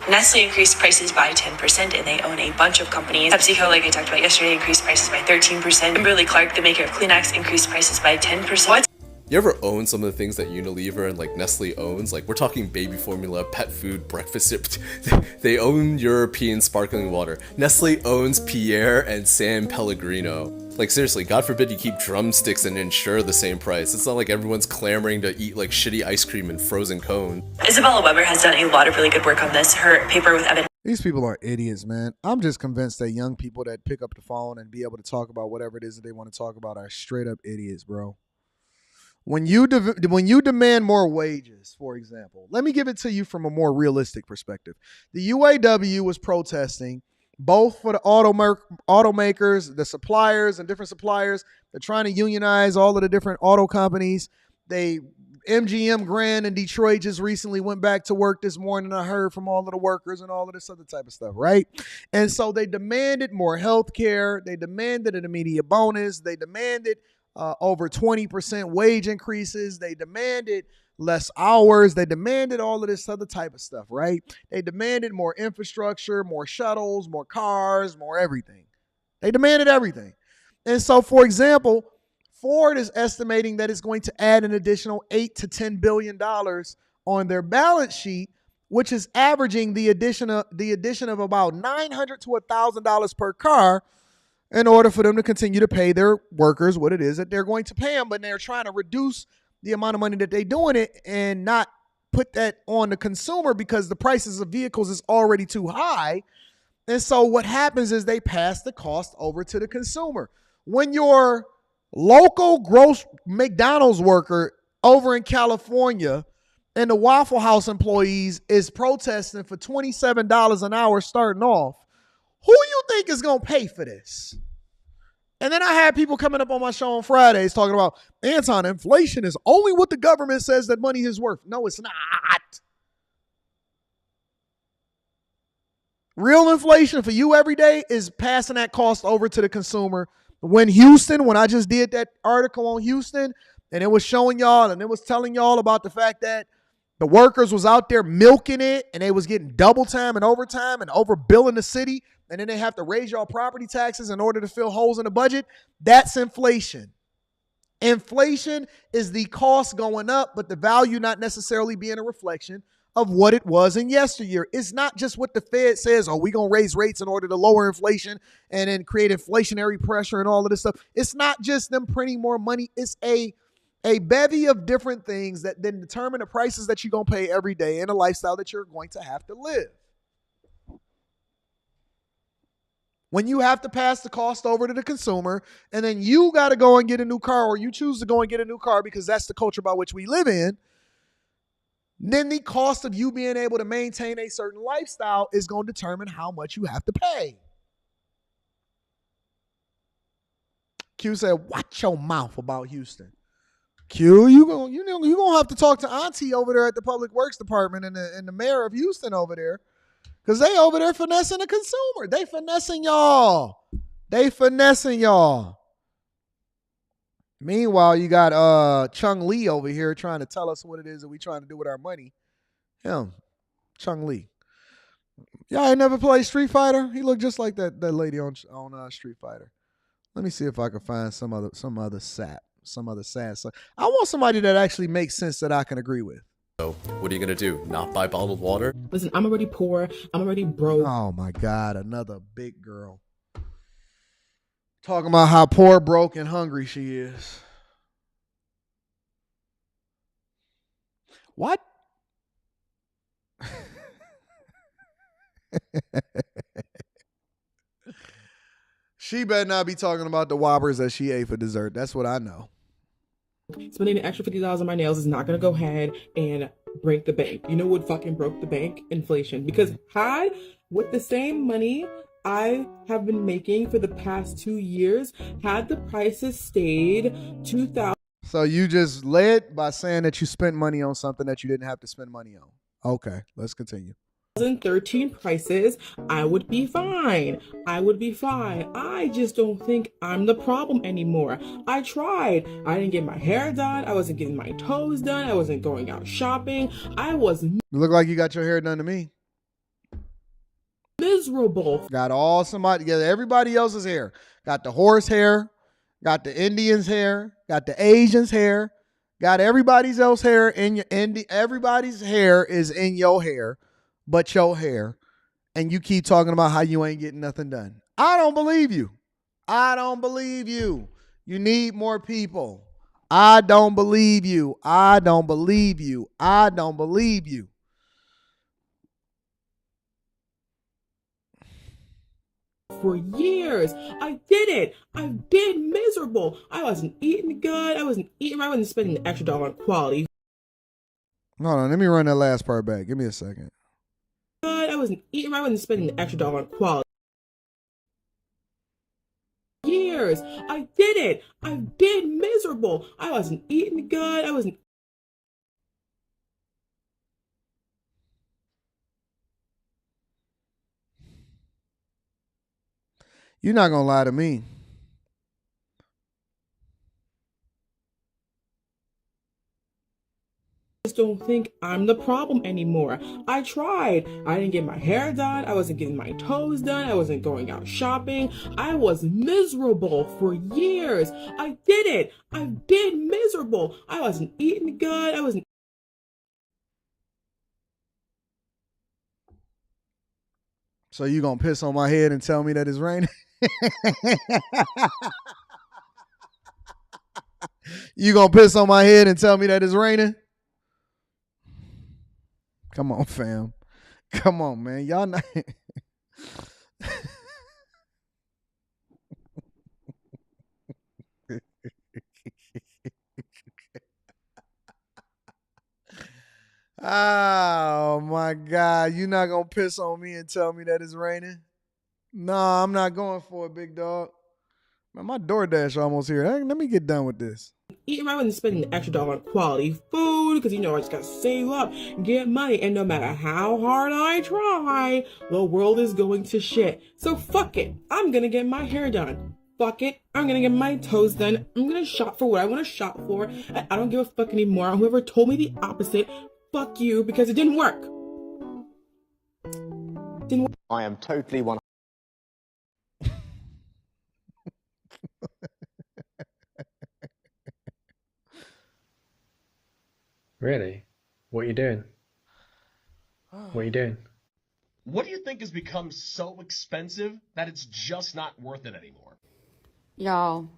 Nestle increased prices by 10% and they own a bunch of companies. PepsiCo, like I talked about yesterday, increased prices by 13%. Kimberly-Clark, the maker of Kleenex, increased prices by 10%. What? You ever own some of the things that Unilever and like Nestle owns? Like we're talking baby formula, pet food, breakfast. They own European sparkling water. Nestle owns Pierre and San Pellegrino. Like seriously, God forbid you keep drumsticks and ensure the same price. It's not like everyone's clamoring to eat like shitty ice cream and frozen cone. Isabella Weber has done a lot of really good work on this. Her paper with Evan. These people are idiots, man. I'm just convinced that young people that pick up the phone and be able to talk about whatever it is that they want to talk about are straight up idiots, bro. When you demand more wages, for example, let me give it to you from a more realistic perspective. The UAW was protesting both for the automakers, the suppliers, and different suppliers. They're trying to unionize all of the different auto companies. MGM Grand in Detroit just recently went back to work this morning. I heard from all of the workers and all of this other type of stuff, right? And so they demanded more health care. They demanded an immediate bonus. They demanded over 20% wage increases. They demanded less hours. They demanded all of this other type of stuff, right? They demanded more infrastructure, more shuttles, more cars, more everything. They demanded everything. And so, for example, Ford is estimating that it's going to add an additional $8 to $10 billion on their balance sheet, which is averaging the addition of about $900 to $1,000 per car, in order for them to continue to pay their workers what it is that they're going to pay them. But they're trying to reduce the amount of money that they're doing it and not put that on the consumer because the prices of vehicles is already too high. And so what happens is they pass the cost over to the consumer. When your local gross McDonald's worker over in California and the Waffle House employees is protesting for $27 an hour starting off, who you think is going to pay for this? And then I had people coming up on my show on Fridays talking about, Anton, inflation is only what the government says that money is worth. No, it's not. Real inflation for you every day is passing that cost over to the consumer. When I just did that article on Houston, and it was showing y'all and it was telling y'all about the fact that the workers was out there milking it and they was getting double time and overtime and overbilling the city. And then they have to raise y'all property taxes in order to fill holes in the budget. That's inflation. Inflation is the cost going up, but the value not necessarily being a reflection of what it was in yesteryear. It's not just what the Fed says, oh, we're going to raise rates in order to lower inflation and then create inflationary pressure and all of this stuff. It's not just them printing more money. It's a bevy of different things that then determine the prices that you're going to pay every day and the lifestyle that you're going to have to live. When you have to pass the cost over to the consumer and then you got to go and get a new car, or you choose to go and get a new car because that's the culture by which we live in, then the cost of you being able to maintain a certain lifestyle is going to determine how much you have to pay. Q said, watch your mouth about Houston. Q, you gonna have to talk to Auntie over there at the Public Works Department and the mayor of Houston over there. Because they over there finessing the consumer. They finessing y'all. Meanwhile, you got Chung Lee over here trying to tell us what it is that we trying to do with our money. Him, Chung Lee. Y'all ain't never played Street Fighter? He looked just like that lady on Street Fighter. Let me see if I can find some other sad. So I want somebody that actually makes sense that I can agree with. So, what are you gonna do? Not buy bottled water? Listen, I'm already poor. I'm already broke. Oh my God, another big girl. Talking about how poor, broke, and hungry she is. What? She better not be talking about the Whoppers that she ate for dessert. That's what I know. Spending an extra $50 on my nails is not going to go ahead and break the bank. You know what fucking broke the bank? Inflation. Because with the same money I have been making for the past 2 years, had the prices stayed $2,000. So you just led by saying that you spent money on something that you didn't have to spend money on. Okay, let's continue. 2013 prices, I would be fine. I just don't think I'm the problem anymore. I tried. I didn't get my hair done. I wasn't getting my toes done. I wasn't going out shopping. I was You look like you got your hair done to me. Miserable. Got everybody else's hair. Got the horse hair, got the Indians' hair, got the Asians' hair, got everybody's else hair everybody's hair is in your hair. But your hair, and you keep talking about how you ain't getting nothing done. I don't believe you. You need more people. I don't believe you. For years, I did it. I've been miserable. I wasn't eating good. I wasn't spending the extra dollar on quality. Hold on, let me run that last part back. Give me a second. I wasn't spending the extra dollar on quality. Years, I did it. I've been miserable. I wasn't eating good. You're not gonna lie to me. Just don't think I'm the problem anymore. I tried. I didn't get my hair done. I wasn't getting my toes done. I wasn't going out shopping. I was miserable for years. I did it. I've been miserable. I wasn't eating good. So you gonna piss on my head and tell me that it's raining? You gonna piss on my head and tell me that it's raining? Come on, fam. Come on, man. Y'all not. Oh my God. You not gonna piss on me and tell me that it's raining? No, I'm not going for it, big dog. Man, my DoorDash almost here. Hey, let me get done with this. I wasn't spending the extra dollar on quality food because, I just got to save up, get money, and no matter how hard I try, the world is going to shit. So fuck it. I'm going to get my hair done. Fuck it. I'm going to get my toes done. I'm going to shop for what I want to shop for. And I don't give a fuck anymore. Whoever told me the opposite, fuck you, because it didn't work. I am totally one. Really? What are you doing? What are you doing? What do you think has become so expensive that it's just not worth it anymore? Y'all,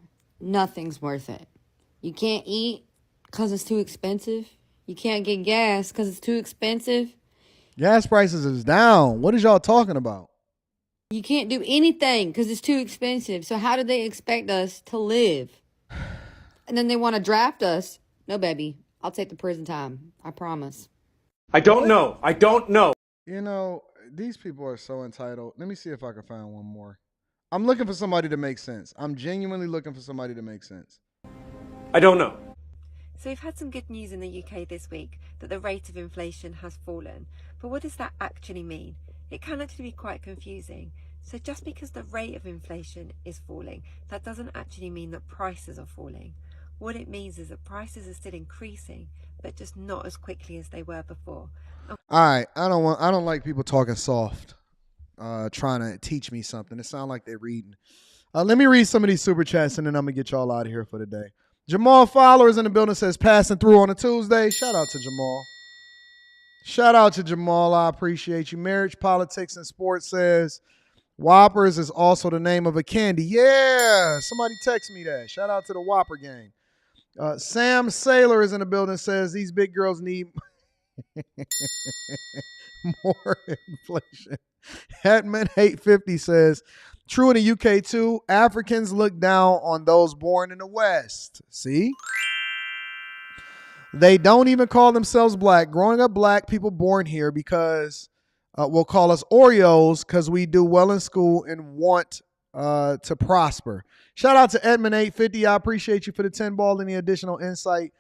nothing's worth it. You can't eat because it's too expensive. You can't get gas because it's too expensive. Gas prices is down. What is y'all talking about? You can't do anything because it's too expensive. So how do they expect us to live? And then they want to draft us. No, baby. I'll take the prison time. I promise. I don't know. These people are so entitled. Let me see if I can find one more. I'm looking for somebody to make sense. I'm genuinely looking for somebody to make sense. I don't know. So we've had some good news in the UK this week that the rate of inflation has fallen. But what does that actually mean? It can actually be quite confusing. So just because the rate of inflation is falling, that doesn't actually mean that prices are falling. What it means is that prices are still increasing, but just not as quickly as they were before. All right, I don't like people talking soft, trying to teach me something. It sounds like they're reading. Let me read some of these super chats, and then I'm gonna get y'all out of here for the day. Jamal Followers in the building says passing through on a Tuesday. Shout out to Jamal. Shout out to Jamal. I appreciate you. Marriage, Politics, and Sports says Whoppers is also the name of a candy. Yeah, somebody text me that. Shout out to the Whopper gang. Sam Saylor is in the building, says these big girls need more inflation. Hetman 850 says, true in the UK too, Africans look down on those born in the West. See? They don't even call themselves black. Growing up black, people born here because will call us Oreos because we do well in school and want to prosper. Shout out to Edmund 850. I appreciate you for the 10 ball and the additional insight.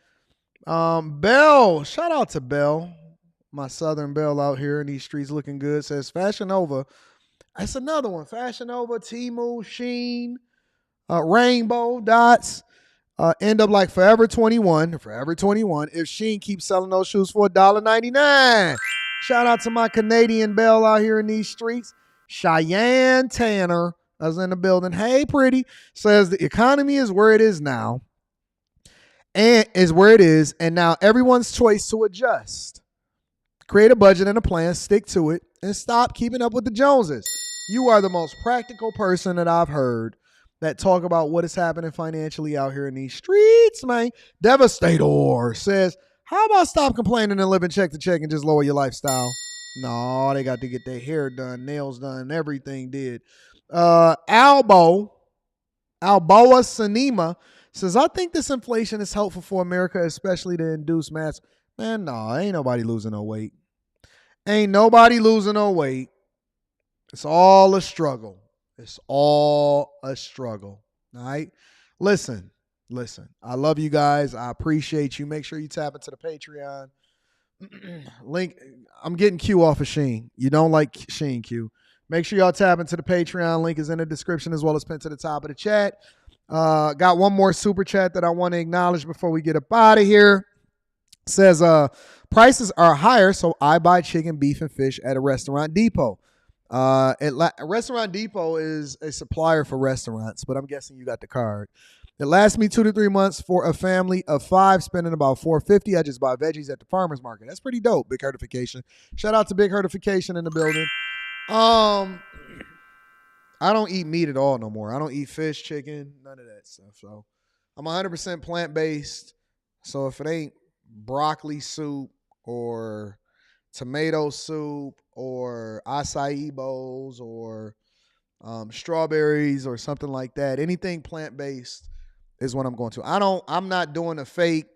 Bell, shout out to Bell. My Southern Belle out here in these streets looking good. Says Fashion Nova. That's another one. Fashion Nova, Temu, Sheen, Rainbow, Dots. End up like Forever 21. Forever 21. If Sheen keeps selling those shoes for $1.99. Shout out to my Canadian Belle out here in these streets. Cheyenne Tanner is in the building. Hey, pretty. Says the economy is where it is now. And is where it is. And now everyone's choice to adjust. Create a budget and a plan, stick to it, and stop keeping up with the Joneses. You are the most practical person that I've heard that talk about what is happening financially out here in these streets, man. Devastator says, how about stop complaining and living check to check and just lower your lifestyle? No, they got to get their hair done, nails done, everything did. Alboa Sinema says, I think this inflation is helpful for America, especially to induce mass. Man, no, ain't nobody losing no weight. Ain't nobody losing no weight. It's all a struggle. It's all a struggle. All right? Listen. I love you guys. I appreciate you. Make sure you tap into the Patreon. Link. I'm getting Q off of Sheen. You don't like Sheen, Q. Make sure y'all tap into the Patreon. Link is in the description as well as pinned to the top of the chat. Got one more super chat that I want to acknowledge before we get up out of here. Says, prices are higher, so I buy chicken, beef, and fish at a Restaurant Depot. Restaurant Depot is a supplier for restaurants, but I'm guessing you got the card. It lasts me 2 to 3 months for a family of 5, spending about $4.50. I just buy veggies at the farmer's market. That's pretty dope, Big Hertification. Shout out to Big Hertification in the building. I don't eat meat at all no more. I don't eat fish, chicken, none of that stuff. So I'm 100% plant-based. So if it ain't broccoli soup or tomato soup or acai bowls or strawberries or something like that, anything plant-based is what I'm going to. I'm not doing the fake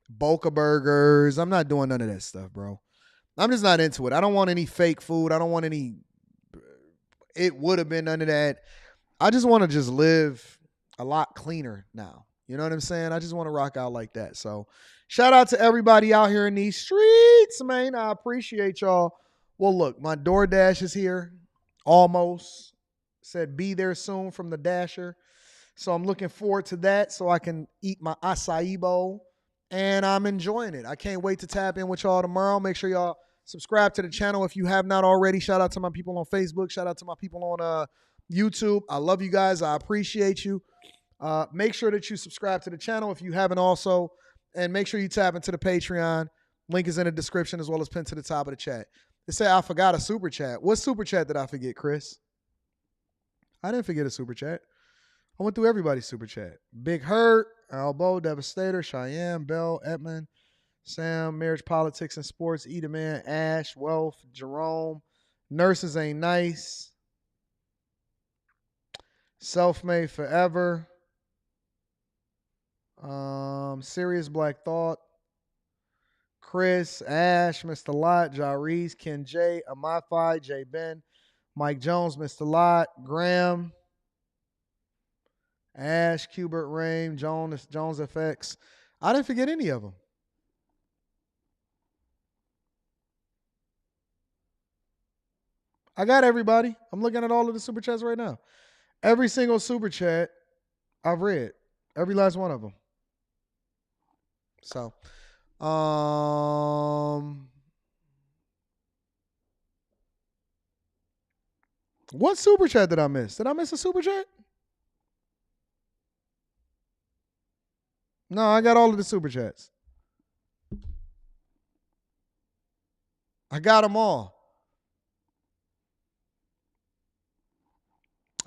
Boca burgers. I'm not doing none of that stuff, bro. I'm just not into it. I don't want any fake food. I don't want any, it would have been none of that. I just want to just live a lot cleaner now. You know what I'm saying? I just want to rock out like that. So shout out to everybody out here in these streets, man. I appreciate y'all. Well, look, my DoorDash is here. Almost. Said be there soon from the Dasher. So I'm looking forward to that so I can eat my acai bowl. And I'm enjoying it. I can't wait to tap in with y'all tomorrow. Make sure y'all subscribe to the channel if you have not already. Shout out to my people on Facebook. Shout out to my people on YouTube. I love you guys. I appreciate you. Make sure that you subscribe to the channel if you haven't also. And make sure you tap into the Patreon. Link is in the description as well as pinned to the top of the chat. They say I forgot a super chat. What super chat did I forget, Chris? I didn't forget a super chat. I went through everybody's super chat. Big Hurt, Albo, Devastator, Cheyenne, Bell, Edmund, Sam, Marriage, Politics, and Sports, Edaman, Ash, Wealth, Jerome, Nurses Ain't Nice, Self-Made Forever, Serious Black Thought, Chris, Ash, Mr. Lot, Jarice, Ken J, Amafi, J Ben, Mike Jones, Mr. Lot, Graham, Ash, Cubert, Rain, Jones FX. I didn't forget any of them. I got everybody. I'm looking at all of the super chats right now. Every single super chat I've read. Every last one of them. So, what super chat did I miss? Did I miss a super chat? No, I got all of the super chats. I got them all.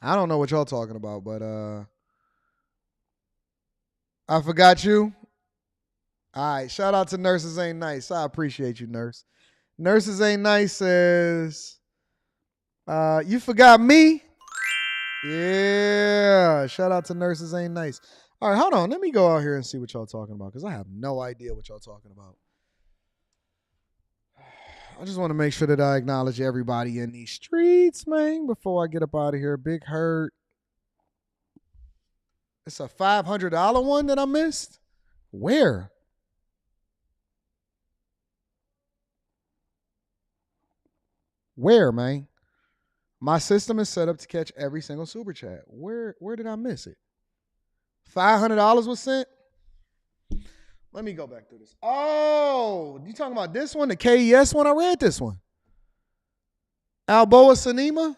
I don't know what y'all talking about, but I forgot you. All right, shout out to Nurses Ain't Nice. I appreciate you, Nurse. Nurses Ain't Nice says, you forgot me? Yeah, shout out to Nurses Ain't Nice. All right, hold on. Let me go out here and see what y'all talking about because I have no idea what y'all talking about. I just want to make sure that I acknowledge everybody in these streets, man, before I get up out of here. Big Hurt. It's a $500 one that I missed? Where? Where, man? My system is set up to catch every single super chat. Where did I miss it? $500 was sent? Let me go back through this. Oh, you talking about this one, the KES one? I read this one. Alboa Sanema?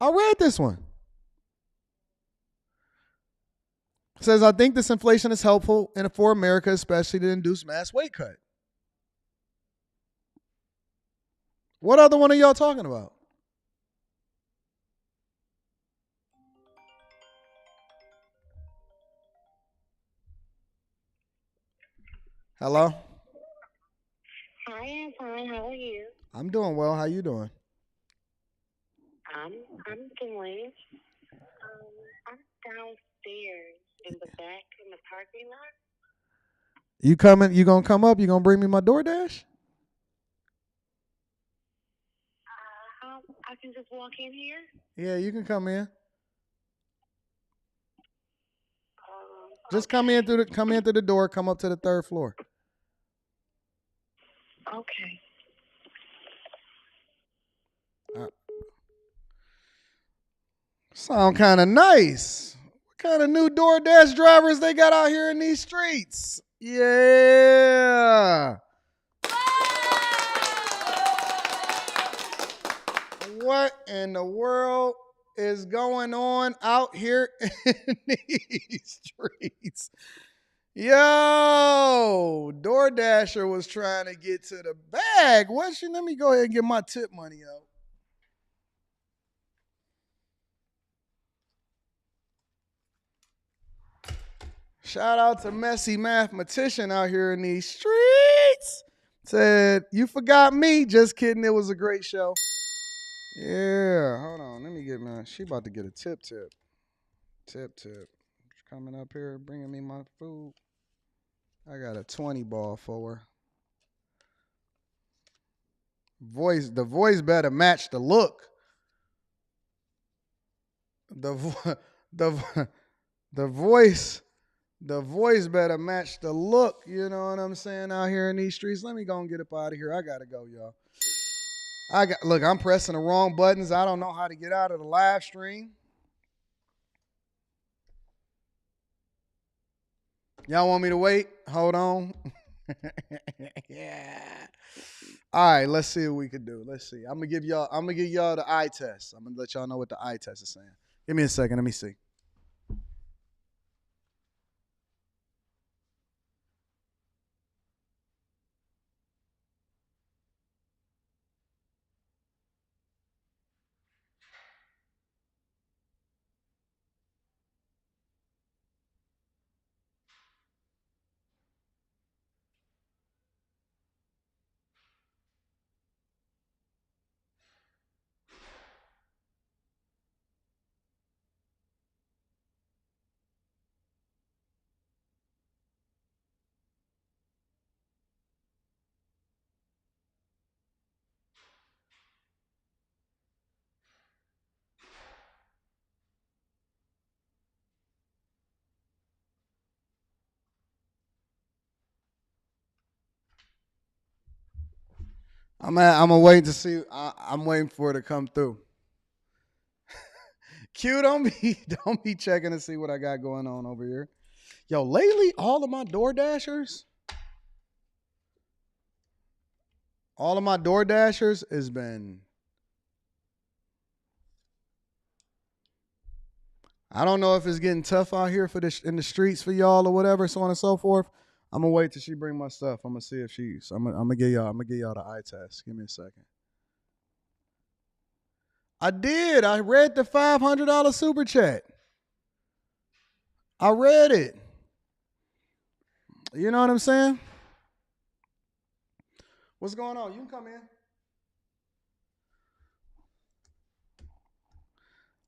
I read this one. It says, I think this inflation is helpful and for America, especially to induce mass weight cut. What other one are y'all talking about? Hello? Hi, Anton. How are you? I'm doing well. How you doing? I'm doing. I'm downstairs in the back in the parking lot. You coming? You gonna come up? You gonna bring me my DoorDash? I can just walk in here. Yeah, you can come in. Just come in through the door. Come up to the 3rd floor. Okay. Sound kind of nice. What kind of new DoorDash drivers they got out here in these streets? Yeah. What in the world is going on out here in these streets? Yo, DoorDasher was trying to get to the bag. Let me go ahead and get my tip money out. Shout out to Messy Mathematician out here in these streets. Said, you forgot me. Just kidding. It was a great show. Yeah, hold on. Let me get she about to get a tip. Tip. Coming up here, bringing me my food. I got a 20 ball for her. The voice better match the look. The voice better match the look. You know what I'm saying? Out here in these streets. Let me go and get up out of here. I gotta go, y'all. Look, I'm pressing the wrong buttons. I don't know how to get out of the live stream. Y'all want me to wait? Hold on. Yeah. All right, let's see what we can do. Let's see. I'm gonna give y'all the eye test. I'm gonna let y'all know what the eye test is saying. Give me a second. Let me see. I'm gonna wait to see. I'm waiting for it to come through. Q, don't be checking to see what I got going on over here. Yo, lately, all of my Door Dashers has been. I don't know if it's getting tough out here in the streets for y'all or whatever, so on and so forth. I'm gonna wait till she bring my stuff. I'm gonna see if she's. I'm gonna give y'all the eye test. Give me a second. I did. I read the $500 super chat. I read it. You know what I'm saying? What's going on? You can come in.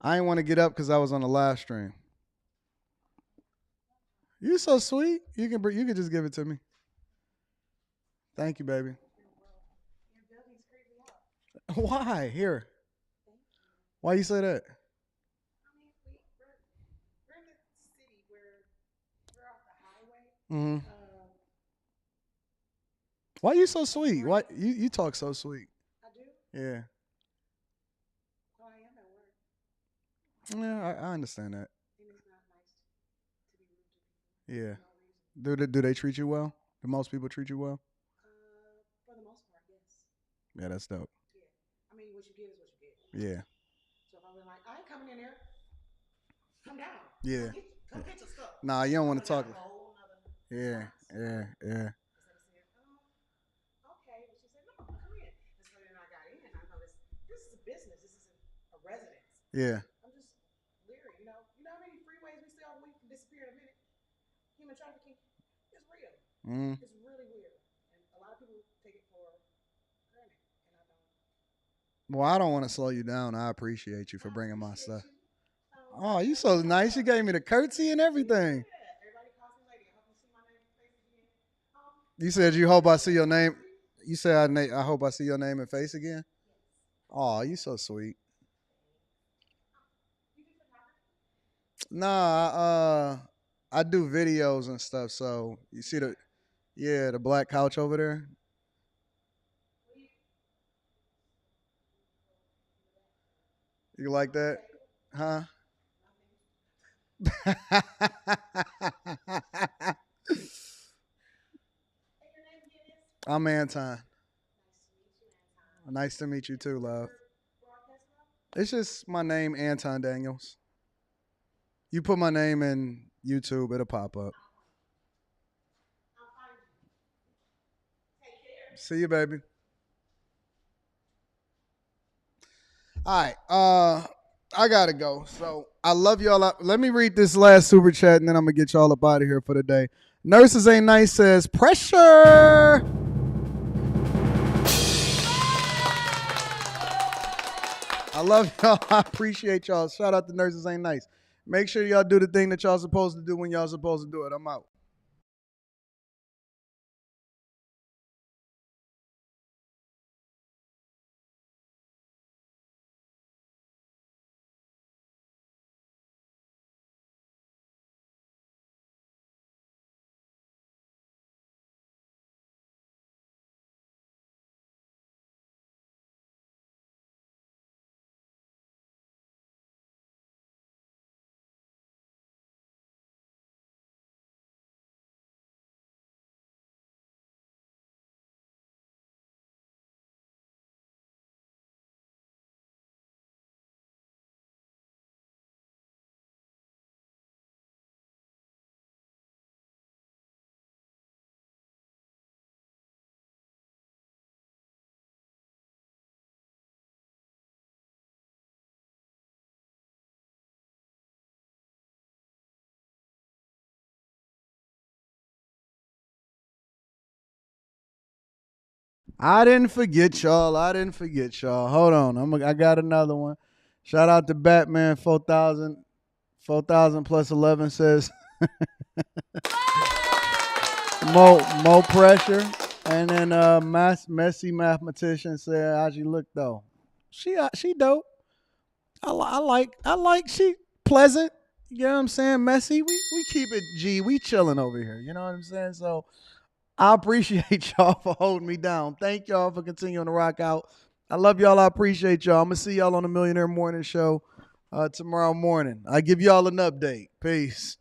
I didn't want to get up because I was on the live stream. You so sweet. You can just give it to me. Thank you, baby. Why? Here. Why you say that? Mm-hmm. Why you so sweet? Why you talk so sweet? I do. Yeah. Oh, I am at work. Yeah, I understand that. And it's not nice to be rude to people. Yeah. Do they treat you well? Do most people treat you well? For the most part, yes. Yeah, that's dope. Yeah. I mean, what you get is what you get. Yeah. So if I was like, I ain't coming in here. Come down. Yeah. Come get your stuff. Nah, you don't want to talk. Yeah. Okay, but she said, no, come in. And so then I got in. I noticed this is a business. This isn't a residence. Yeah. I'm just leery, you know. You know how many freeways we see all week can disappear in a minute? Human trafficking is real. Mm. It's really weird. And a lot of people take it for granted, and I don't. Well, I don't want to slow you down. I appreciate you for bringing my stuff. Oh, you so nice. You gave me the curtsy and everything. You said you hope I see your name. You said I hope I see your name and face again. Oh, you so sweet. Nah, I do videos and stuff. So you see the black couch over there. You like that, huh? I'm Anton. Nice to meet you too, love. It's just my name, Anton Daniels. You put my name in YouTube, it'll pop up. See you, baby. All right. I gotta go. So I love y'all. Let me read this last super chat and then I'm gonna get y'all up out of here for the day. Nurses Ain't Nice says, pressure. I love y'all. I appreciate y'all. Shout out to Nurses Ain't Nice. Make sure y'all do the thing that y'all supposed to do when y'all supposed to do it. I'm out. I didn't forget y'all. Hold on. I got another one. Shout out to Batman 4000. 4000 plus 11 says more pressure. And then messy mathematician said, how'd you look though? She dope. I like she pleasant. You know what I'm saying? Messy. We keep it G. We chilling over here. You know what I'm saying? So I appreciate y'all for holding me down. Thank y'all for continuing to rock out. I love y'all. I appreciate y'all. I'm going to see y'all on the Millionaire Morning Show tomorrow morning. I give y'all an update. Peace.